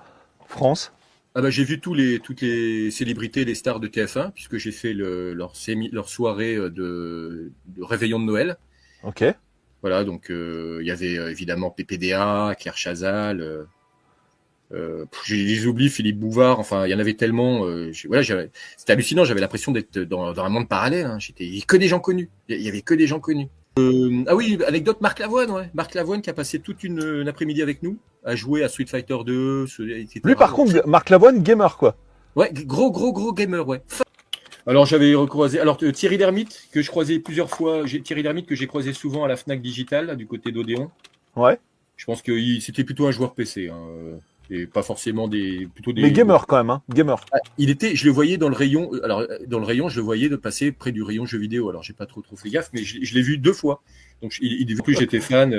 France? J'ai vu toutes les célébrités, les stars de TF1, puisque j'ai fait leur soirée de réveillon de Noël. Ok. Voilà, donc il y avait évidemment PPDA, Claire Chazal, je les oublie, Philippe Bouvard, enfin il y en avait tellement. Voilà, c'était hallucinant, j'avais l'impression d'être dans un monde parallèle. Hein. Il y avait que des gens connus. Il y avait que des gens connus. Ah oui, anecdote, Marc Lavoine, ouais. Marc Lavoine qui a passé toute une après-midi avec nous à jouer à Street Fighter 2, etc. Lui, par contre, Marc Lavoine, gamer, quoi. Ouais, gros gamer, ouais. Alors j'avais recroisé, Thierry Lhermitte que je croisais plusieurs fois, Thierry Lhermitte que j'ai croisé souvent à la Fnac Digital, là, du côté d'Odéon. Ouais. Je pense que c'était plutôt un joueur PC, hein, et pas forcément plutôt des. Mais gamer quand même, hein, gamer. Ah, je le voyais dans le rayon. Alors dans le rayon, je le voyais de passer près du rayon jeux vidéo. Alors j'ai pas trop fait gaffe, mais je l'ai vu 2 fois. Donc en plus j'étais fan.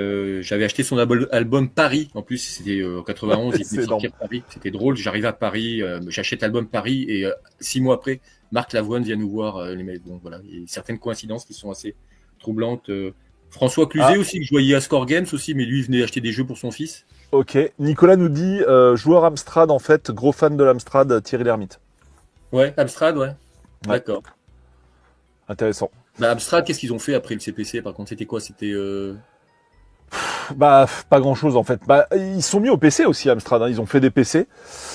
J'avais acheté son album Paris. En plus c'était en 91, il venait de sortir Paris. C'était drôle. J'arrive à Paris, j'achète l'album Paris et 6 mois après, Marc Lavoine vient nous voir. Les mecs. Donc voilà, il y a certaines coïncidences qui sont assez troublantes. François Cluzet aussi, que je voyais à Score Games aussi, mais lui il venait acheter des jeux pour son fils. Ok, Nicolas nous dit joueur Amstrad en fait, gros fan de l'Amstrad, Thierry Lhermitte. Ouais, Amstrad, ouais. D'accord. Intéressant. Bah, Amstrad, qu'est-ce qu'ils ont fait après le CPC? Par contre, c'était quoi? C'était Bah, pas grand chose en fait. Bah, ils sont mis au PC aussi, Amstrad. Hein. Ils ont fait des PC.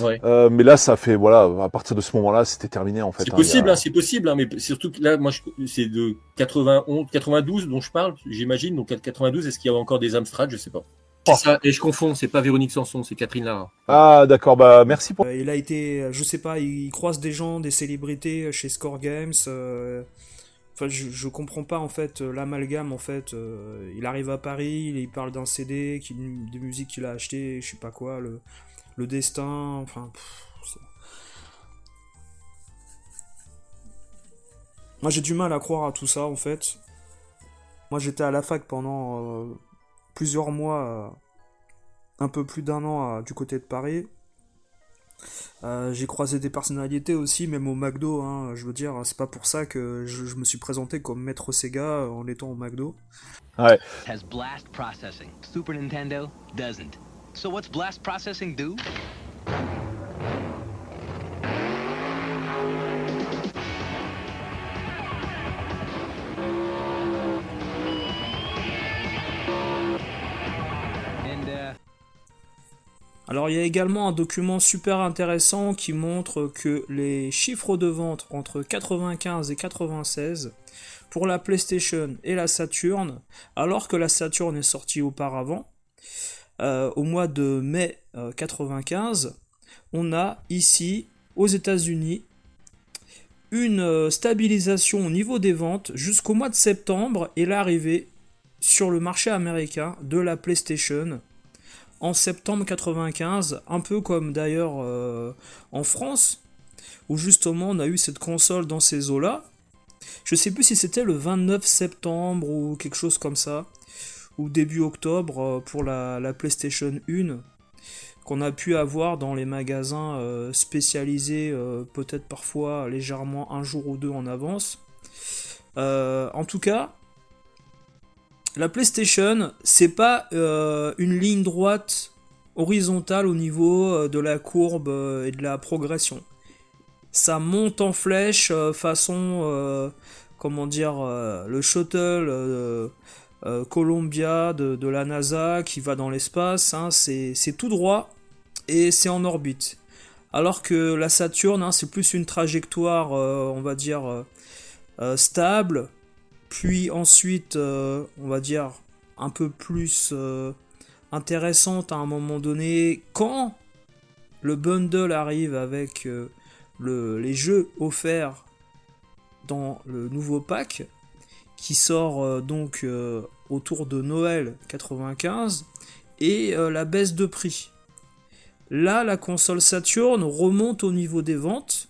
Ouais. Mais là, ça fait, voilà, à partir de ce moment-là, c'était terminé en fait. C'est possible, hein, mais surtout que là, moi, c'est de 91, 92 dont je parle, j'imagine. Donc, 92, est-ce qu'il y a encore des Amstrad? Je sais pas. C'est ça, et je confonds, c'est pas Véronique Sanson, c'est Catherine Lara. Ah, d'accord, bah, merci pour. Il a été, je sais pas, il croise des gens, des célébrités chez Score Games. Enfin, je comprends pas en fait l'amalgame en fait. Il arrive à Paris, il parle d'un CD, de musique qu'il a acheté, je sais pas quoi, le destin, enfin. Moi j'ai du mal à croire à tout ça en fait. Moi j'étais à la fac pendant plusieurs mois, un peu plus d'1 an du côté de Paris. J'ai croisé des personnalités aussi, même au McDo, hein, je veux dire, c'est pas pour ça que je me suis présenté comme maître Sega en étant au McDo. Ouais. Has blast processing. Super Nintendo doesn't. So what's blast processing do? Alors il y a également un document super intéressant qui montre que les chiffres de vente entre 95 et 96 pour la PlayStation et la Saturn, alors que la Saturn est sortie auparavant, au mois de mai 95, on a ici aux États-Unis une stabilisation au niveau des ventes jusqu'au mois de septembre et l'arrivée sur le marché américain de la PlayStation en septembre 95, un peu comme d'ailleurs en France, où justement on a eu cette console dans ces eaux-là. Je sais plus si c'était le 29 septembre ou quelque chose comme ça, ou début octobre pour la PlayStation 1, qu'on a pu avoir dans les magasins spécialisés, peut-être parfois légèrement un jour ou deux en avance. En tout cas, la PlayStation, c'est pas une ligne droite horizontale au niveau de la courbe et de la progression. Ça monte en flèche façon, comment dire, le shuttle Columbia de la NASA qui va dans l'espace. Hein, c'est tout droit et c'est en orbite. Alors que la Saturn, hein, c'est plus une trajectoire, on va dire, stable. Puis ensuite, on va dire, un peu plus intéressante à un moment donné, quand le bundle arrive avec les jeux offerts dans le nouveau pack, qui sort donc autour de Noël 95, et la baisse de prix. Là, la console Saturn remonte au niveau des ventes.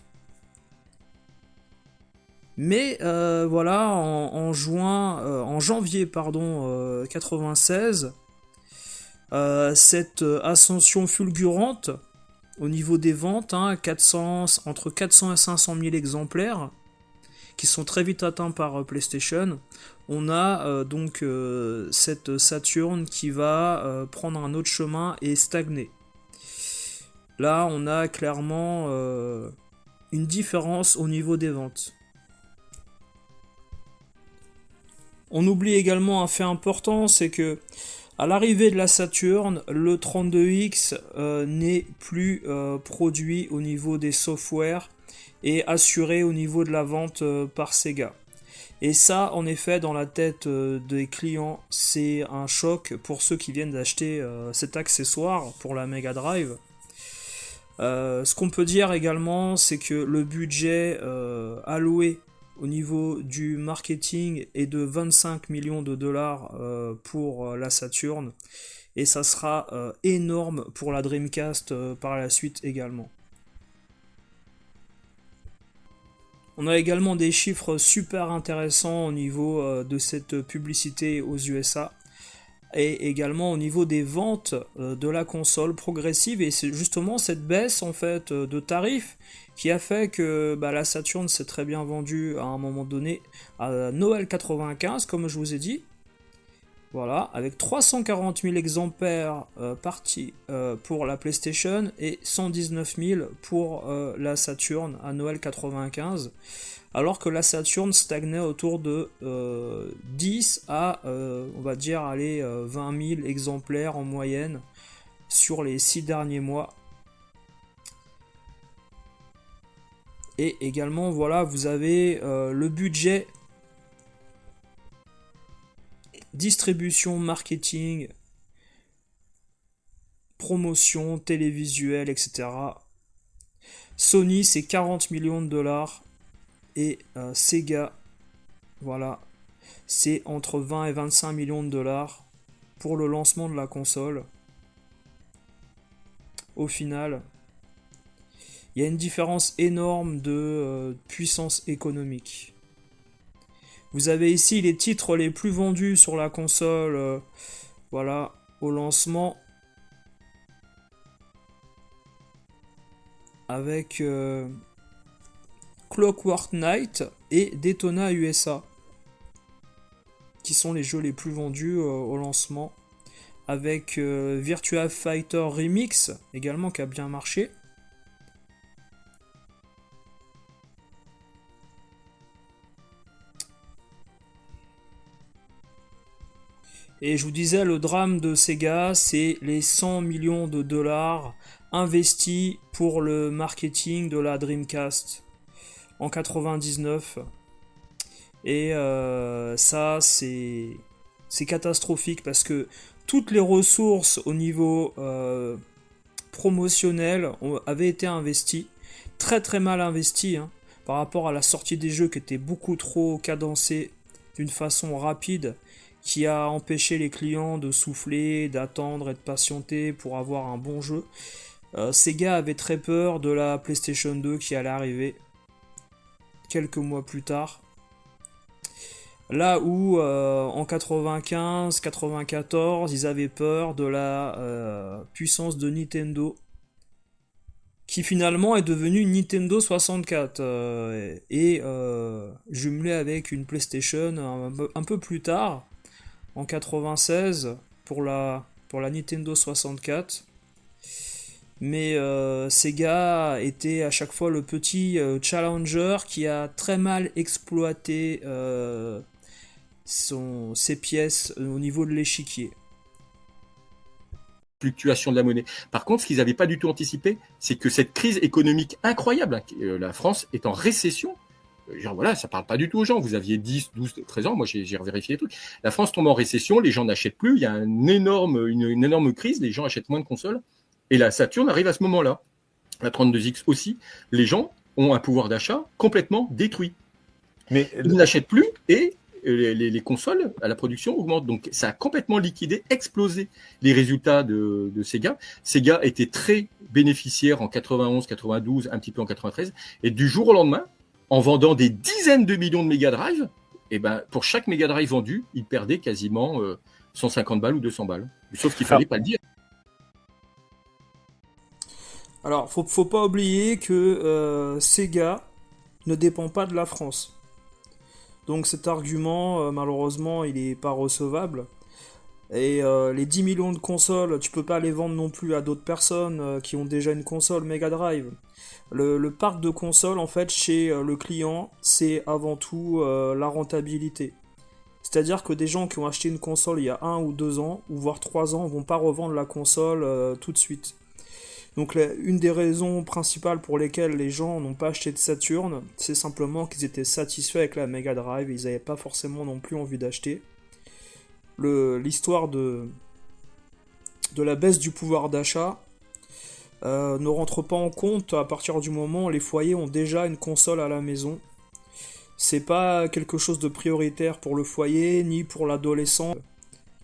Mais voilà, en janvier 96, cette ascension fulgurante au niveau des ventes, hein, entre 400 et 500 000 exemplaires, qui sont très vite atteints par PlayStation, on a donc cette Saturn qui va prendre un autre chemin et stagner. Là, on a clairement une différence au niveau des ventes. On oublie également un fait important, c'est que à l'arrivée de la Saturn, le 32X n'est plus produit au niveau des softwares et assuré au niveau de la vente par Sega. Et ça, en effet, dans la tête des clients, c'est un choc pour ceux qui viennent d'acheter cet accessoire pour la Mega Drive. Ce qu'on peut dire également, c'est que le budget alloué au niveau du marketing est de 25 millions de dollars pour la Saturn, et ça sera énorme pour la Dreamcast par la suite également. On a également des chiffres super intéressants au niveau de cette publicité aux USA, et également au niveau des ventes de la console progressive, et c'est justement cette baisse en fait de tarifs qui a fait que la Saturn s'est très bien vendue à un moment donné à Noël 95, comme je vous ai dit. Voilà, avec 340 000 exemplaires partis pour la PlayStation et 119 000 pour la Saturn à Noël 95, alors que la Saturn stagnait autour de 10 à, on va dire, 20 000 exemplaires en moyenne sur les 6 derniers mois. Et également, voilà, vous avez le budget distribution, marketing, promotion, télévisuel, etc. Sony, c'est 40 millions de dollars. Et Sega, voilà, c'est entre 20 et 25 millions de dollars pour le lancement de la console. Au final, il y a une différence énorme de puissance économique. Vous avez ici les titres les plus vendus sur la console, voilà, au lancement, avec Clockwork Knight et Daytona USA, qui sont les jeux les plus vendus au lancement, avec Virtua Fighter Remix, également, qui a bien marché. Et je vous disais, le drame de Sega, c'est les 100 millions de dollars investis pour le marketing de la Dreamcast en 99. Et ça, c'est catastrophique parce que toutes les ressources au niveau promotionnel avaient été investies, très très mal investies, hein, par rapport à la sortie des jeux qui était beaucoup trop cadencée d'une façon rapide, qui a empêché les clients de souffler, d'attendre et de patienter pour avoir un bon jeu. Sega avait très peur de la PlayStation 2 qui allait arriver quelques mois plus tard. Là où en 95-94, ils avaient peur de la puissance de Nintendo, qui finalement est devenue Nintendo 64 et jumelée avec une PlayStation un peu plus tard, en 96, pour la Nintendo 64. Mais Sega était à chaque fois le petit challenger qui a très mal exploité ses pièces au niveau de l'échiquier. Fluctuation de la monnaie. Par contre, ce qu'ils n'avaient pas du tout anticipé, c'est que cette crise économique incroyable, la France est en récession. Genre voilà, ça parle pas du tout aux gens. Vous aviez 10, 12, 13 ans, moi j'ai revérifié les trucs. La France tombe en récession, les gens n'achètent plus, il y a une énorme crise, les gens achètent moins de consoles. Et la Saturn arrive à ce moment-là. La 32X aussi, les gens ont un pouvoir d'achat complètement détruit. Mais ils n'achètent plus et les consoles à la production augmentent. Donc ça a complètement liquidé, explosé les résultats de Sega. Sega était très bénéficiaire en 91, 92, un petit peu en 93. Et du jour au lendemain, en vendant des dizaines de millions de Mega Drive, et ben, pour chaque Mega Drive vendu, il perdait quasiment 150 balles ou 200 balles. Sauf qu'il fallait pas le dire. Alors, faut pas oublier que Sega ne dépend pas de la France. Donc cet argument, malheureusement, il est pas recevable. Et les 10 millions de consoles, tu peux pas les vendre non plus à d'autres personnes qui ont déjà une console Mega Drive. Le parc de consoles, en fait, chez le client, c'est avant tout la rentabilité. C'est-à-dire que des gens qui ont acheté une console il y a 1 ou 2 ans, ou voire 3 ans, vont pas revendre la console tout de suite. Donc une des raisons principales pour lesquelles les gens n'ont pas acheté de Saturn, c'est simplement qu'ils étaient satisfaits avec la Mega Drive, ils n'avaient pas forcément non plus envie d'acheter. L'histoire de la baisse du pouvoir d'achat ne rentre pas en compte à partir du moment où les foyers ont déjà une console à la maison. C'est pas quelque chose de prioritaire pour le foyer, ni pour l'adolescent,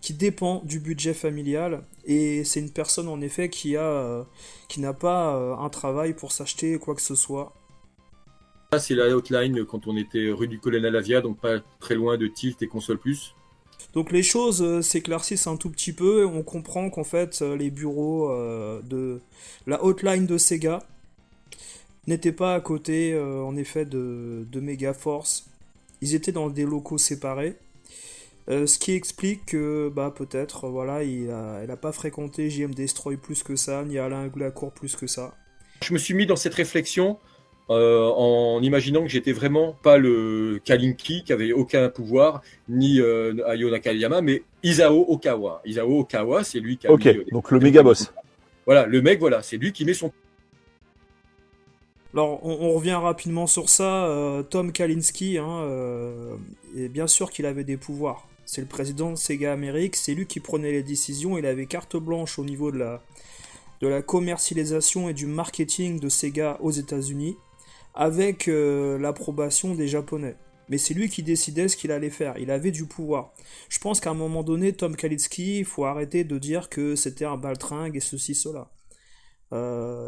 qui dépend du budget familial, et c'est une personne en effet qui n'a pas un travail pour s'acheter quoi que ce soit. Ça, c'est la hotline quand on était rue du Colonel Avia, donc pas très loin de Tilt et Console Plus. Donc les choses s'éclaircissent un tout petit peu, on comprend qu'en fait les bureaux de la hotline de Sega n'étaient pas à côté en effet de Megaforce, ils étaient dans des locaux séparés. Ce qui explique que peut-être voilà, il a pas fréquenté JM Destroy plus que ça, ni Alain Glacourt plus que ça. Je me suis mis dans cette réflexion en imaginant que j'étais vraiment pas le Kalinki qui avait aucun pouvoir, ni Ayo Nakayama, mais Isao Okawa. Isao Okawa, c'est lui qui a mis, donc le méga boss. Voilà, le mec, voilà, c'est lui qui met son... Alors, on revient rapidement sur ça. Tom Kalinske, et bien sûr qu'il avait des pouvoirs. C'est le président de Sega Amérique, c'est lui qui prenait les décisions, il avait carte blanche au niveau de la commercialisation et du marketing de Sega aux États-Unis, avec l'approbation des Japonais. Mais c'est lui qui décidait ce qu'il allait faire, il avait du pouvoir. Je pense qu'à un moment donné, Tom Kalinske, il faut arrêter de dire que c'était un baltringue et ceci, cela.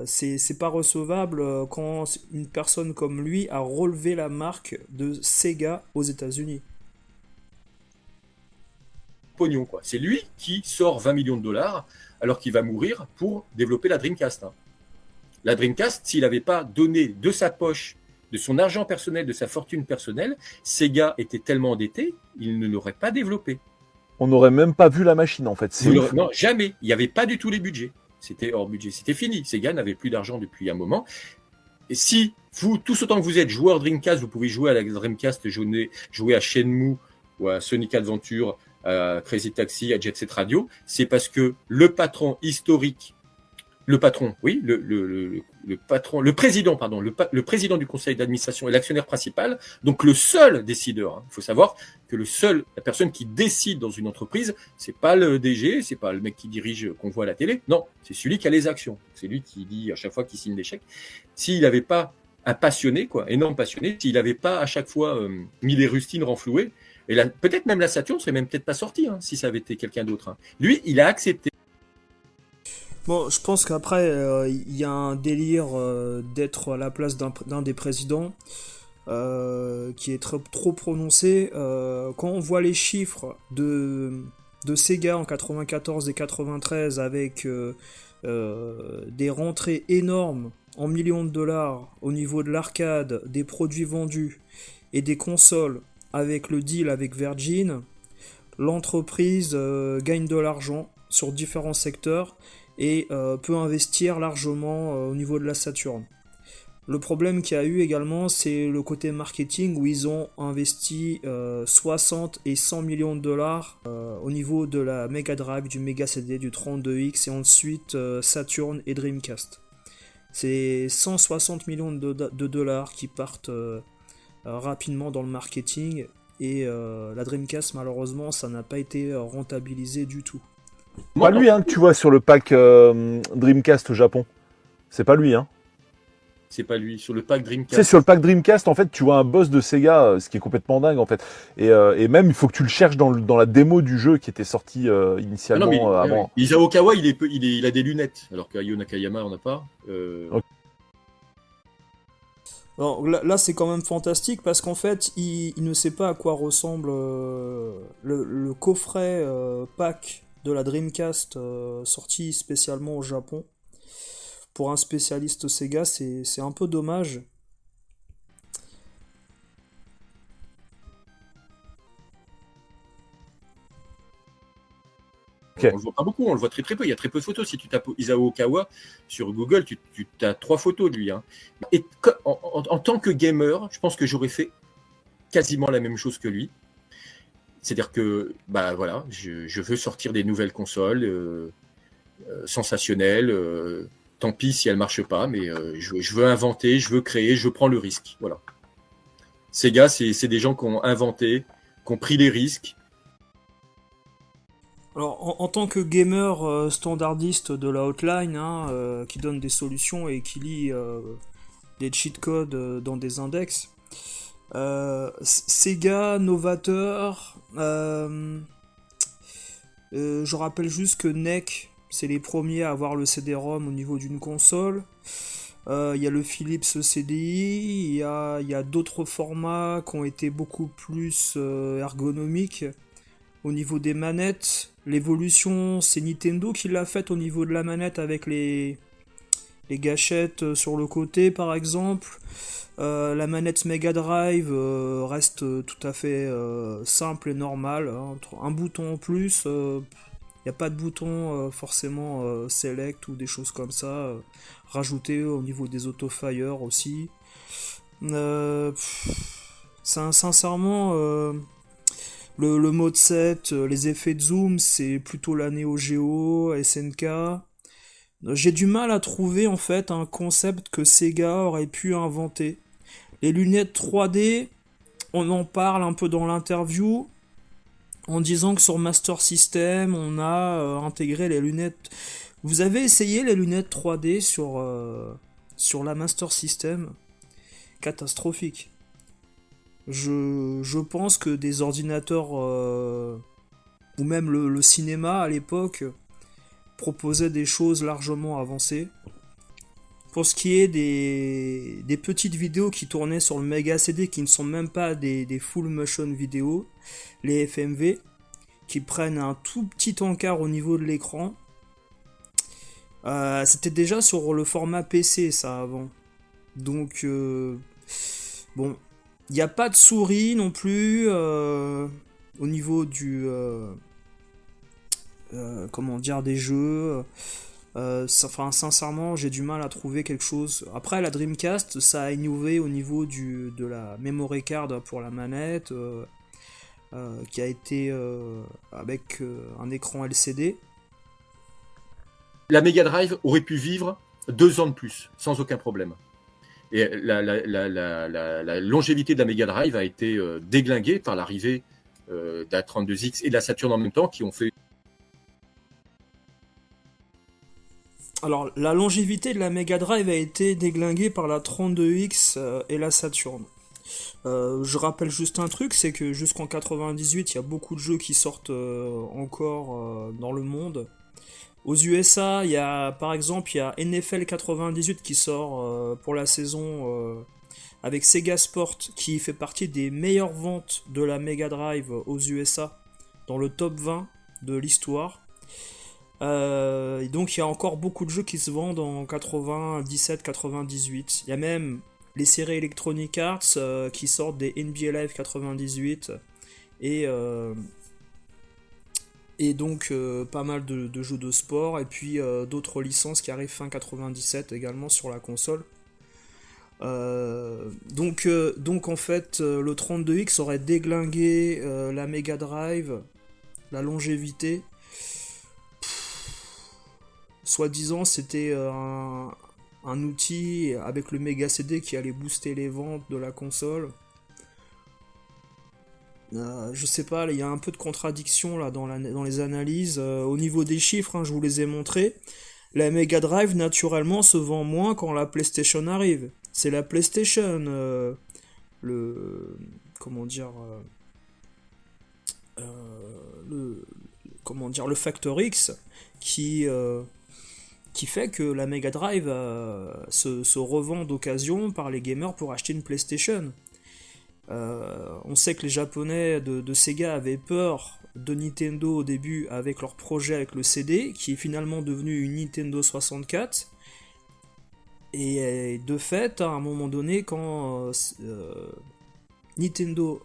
C'est pas recevable quand une personne comme lui a relevé la marque de Sega aux États-Unis. Pognon, quoi. C'est lui qui sort 20 millions de dollars alors qu'il va mourir pour développer la Dreamcast. La Dreamcast, s'il n'avait pas donné de sa poche, de son argent personnel, de sa fortune personnelle, Sega était tellement endetté, il ne l'aurait pas développé. On n'aurait même pas vu la machine en fait. Non, jamais. Il n'y avait pas du tout les budgets. C'était hors budget. C'était fini. Sega n'avait plus d'argent depuis un moment. Et si vous, tous autant que vous êtes joueur Dreamcast, vous pouvez jouer à la Dreamcast, jouer à Shenmue ou à Sonic Adventure, à Crazy Taxi, à Jet Set Radio, c'est parce que le patron historique, le président du conseil d'administration et l'actionnaire principal, donc le seul décideur. Il faut savoir que la personne qui décide dans une entreprise, c'est pas le DG, c'est pas le mec qui dirige qu'on voit à la télé. Non, c'est celui qui a les actions. C'est lui qui dit à chaque fois qu'il signe des chèques. S'il n'avait pas un passionné, énorme passionné, s'il n'avait pas à chaque fois mis les rustines renflouées, et peut-être même la Saturn serait même peut-être pas sortie si ça avait été quelqu'un d'autre. Lui, il a accepté. Bon, je pense qu'après, il y a un délire d'être à la place d'un des présidents qui est trop prononcé. Quand on voit les chiffres de Sega en 94 et 93 avec des rentrées énormes en millions de dollars au niveau de l'arcade, des produits vendus et des consoles avec le deal avec Virgin, l'entreprise gagne de l'argent sur différents secteurs et peut investir largement au niveau de la Saturn. Le problème qu'il y a eu également, c'est le côté marketing où ils ont investi 60 et 100 millions de dollars au niveau de la Mega Drive, du Mega CD, du 32X et ensuite Saturn et Dreamcast. C'est 160 millions de dollars qui partent rapidement dans le marketing et la Dreamcast, malheureusement, ça n'a pas été rentabilisé du tout. Pas lui que tu vois sur le pack Dreamcast au Japon. C'est pas lui C'est pas lui, sur le pack Dreamcast. Tu sais, sur le pack Dreamcast, en fait, tu vois un boss de Sega, ce qui est complètement dingue, en fait. Et même, il faut que tu le cherches dans la démo du jeu qui était sorti initialement avant. Isao Okawa, il a des lunettes, alors qu'Ayo Nakayama, on n'a pas. Okay. Alors, là, c'est quand même fantastique parce qu'en fait, il ne sait pas à quoi ressemble le coffret pack de la Dreamcast sorti spécialement au Japon. Pour un spécialiste Sega, c'est un peu dommage. Okay. On le voit pas beaucoup, on le voit très peu. Il y a très peu de photos. Si tu tapes Isao Okawa sur Google, tu as 3 photos de lui. Et en tant que gamer, je pense que j'aurais fait quasiment la même chose que lui. C'est-à-dire que, bah voilà, je veux sortir des nouvelles consoles sensationnelles. Tant pis si elles marchent pas, mais je veux inventer, je veux créer, je prends le risque. Voilà. Sega, c'est des gens qui ont inventé, qui ont pris les risques. Alors, en tant que gamer standardiste de la hotline, hein, qui donne des solutions et qui lit des cheat codes dans des index, Sega, novateur, je rappelle juste que NEC, c'est les premiers à avoir le CD-ROM au niveau d'une console. Il y a le Philips CDI, il y a d'autres formats qui ont été beaucoup plus ergonomiques au niveau des manettes. L'évolution, c'est Nintendo qui l'a faite au niveau de la manette avec les gâchettes sur le côté par exemple. La manette Mega Drive reste tout à fait simple et normale, hein. Un bouton en plus, il n'y a pas de bouton forcément select ou des choses comme ça rajouté au niveau des autofire aussi. Sincèrement, le mode 7, les effets de zoom, c'est plutôt la Neo Geo, SNK. J'ai du mal à trouver en fait un concept que Sega aurait pu inventer. Les lunettes 3D, on en parle un peu dans l'interview, en disant que sur Master System, on a intégré les lunettes. Vous avez essayé les lunettes 3D sur la Master System? Catastrophique. Je pense que des ordinateurs, ou même le cinéma à l'époque, proposait des choses largement avancées. Pour ce qui est des petites vidéos qui tournaient sur le Mega CD, qui ne sont même pas des full motion vidéos, les FMV, qui prennent un tout petit encart au niveau de l'écran, c'était déjà sur le format PC ça avant. Donc bon, il n'y a pas de souris non plus au niveau du des jeux. Sincèrement, j'ai du mal à trouver quelque chose. Après, la Dreamcast, ça a innové au niveau de la memory card pour la manette, qui a été avec un écran LCD. La Mega Drive aurait pu vivre 2 ans de plus, sans aucun problème. Et la longévité de la Mega Drive a été déglinguée par l'arrivée de la 32X et de la Saturn en même temps, qui ont fait... Alors, la longévité de la Mega Drive a été déglinguée par la 32X et la Saturn. Je rappelle juste un truc, c'est que jusqu'en 98, il y a beaucoup de jeux qui sortent encore dans le monde. Aux USA, par exemple, il y a NFL 98 qui sort pour la saison avec Sega Sport, qui fait partie des meilleures ventes de la Mega Drive aux USA, dans le top 20 de l'histoire. Et donc il y a encore beaucoup de jeux qui se vendent en 97-98. Il y a même les séries Electronic Arts qui sortent des NBA Live 98 et donc pas mal de jeux de sport, et puis d'autres licences qui arrivent fin 97 également sur la console. Donc en fait le 32X aurait déglingué la Mega Drive, la longévité. Soi-disant c'était un outil avec le Mega CD qui allait booster les ventes de la console. Je sais pas, il y a un peu de contradiction là dans les analyses. Au niveau des chiffres, hein, je vous les ai montrés. La Mega Drive naturellement se vend moins quand la PlayStation arrive. C'est la PlayStation, le Factor X qui fait que la Mega Drive se revend d'occasion par les gamers pour acheter une PlayStation. On sait que les Japonais de Sega avaient peur de Nintendo au début avec leur projet avec le CD, qui est finalement devenu une Nintendo 64. Et de fait, à un moment donné, quand Nintendo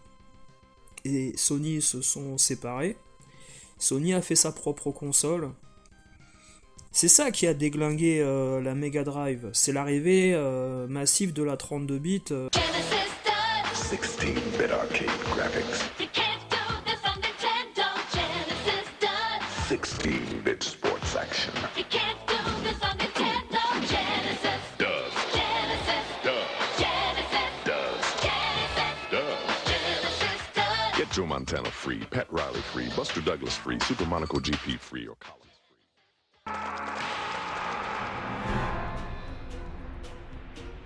et Sony se sont séparés, Sony a fait sa propre console. C'est ça qui a déglingué la Mega Drive. C'est l'arrivée massive de la 32 bits. 16-bit arcade graphics. Get Joe Montana free, Pat Riley free, Buster Douglas free, Super Monaco GP free, or Collins free.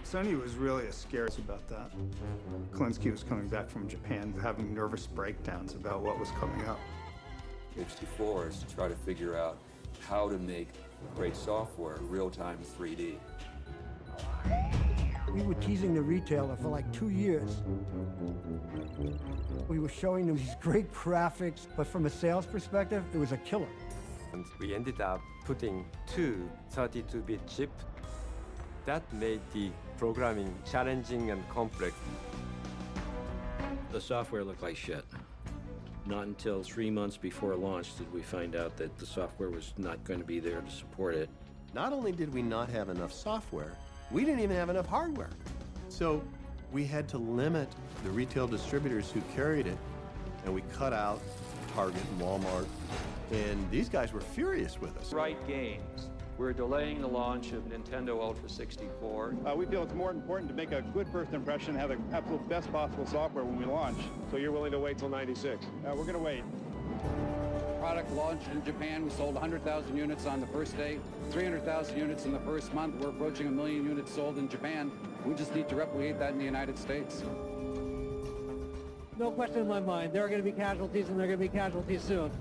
Sony was really scared about that. Klinsky was coming back from Japan having nervous breakdowns about what was coming up. HD4 is to try to figure out how to make great software real-time 3D. We were teasing the retailer for like 2 years. We were showing them these great graphics, but from a sales perspective, it was a killer. And we ended up putting two 32-bit chips. That made the programming challenging and complex. The software looked like shit. Not until 3 months before launch did we find out that the software was not going to be there to support it. Not only did we not have enough software, we didn't even have enough hardware. So we had to limit the retail distributors who carried it, and we cut out Target and Walmart, and these guys were furious with us. Right Games. We're delaying the launch of Nintendo Ultra 64. We feel it's more important to make a good first impression, have the absolute best possible software when we launch. So you're willing to wait till 96? We're going to wait. Product launched in Japan. We sold 100,000 units on the first day, 300,000 units in the first month. We're approaching 1 million units sold in Japan. We just need to replicate that in the United States. No question in my mind. There are going to be casualties, and there are going to be casualties soon.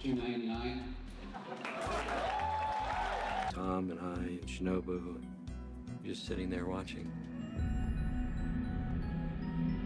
$299. Tom and I and Shinobu, just sitting there watching.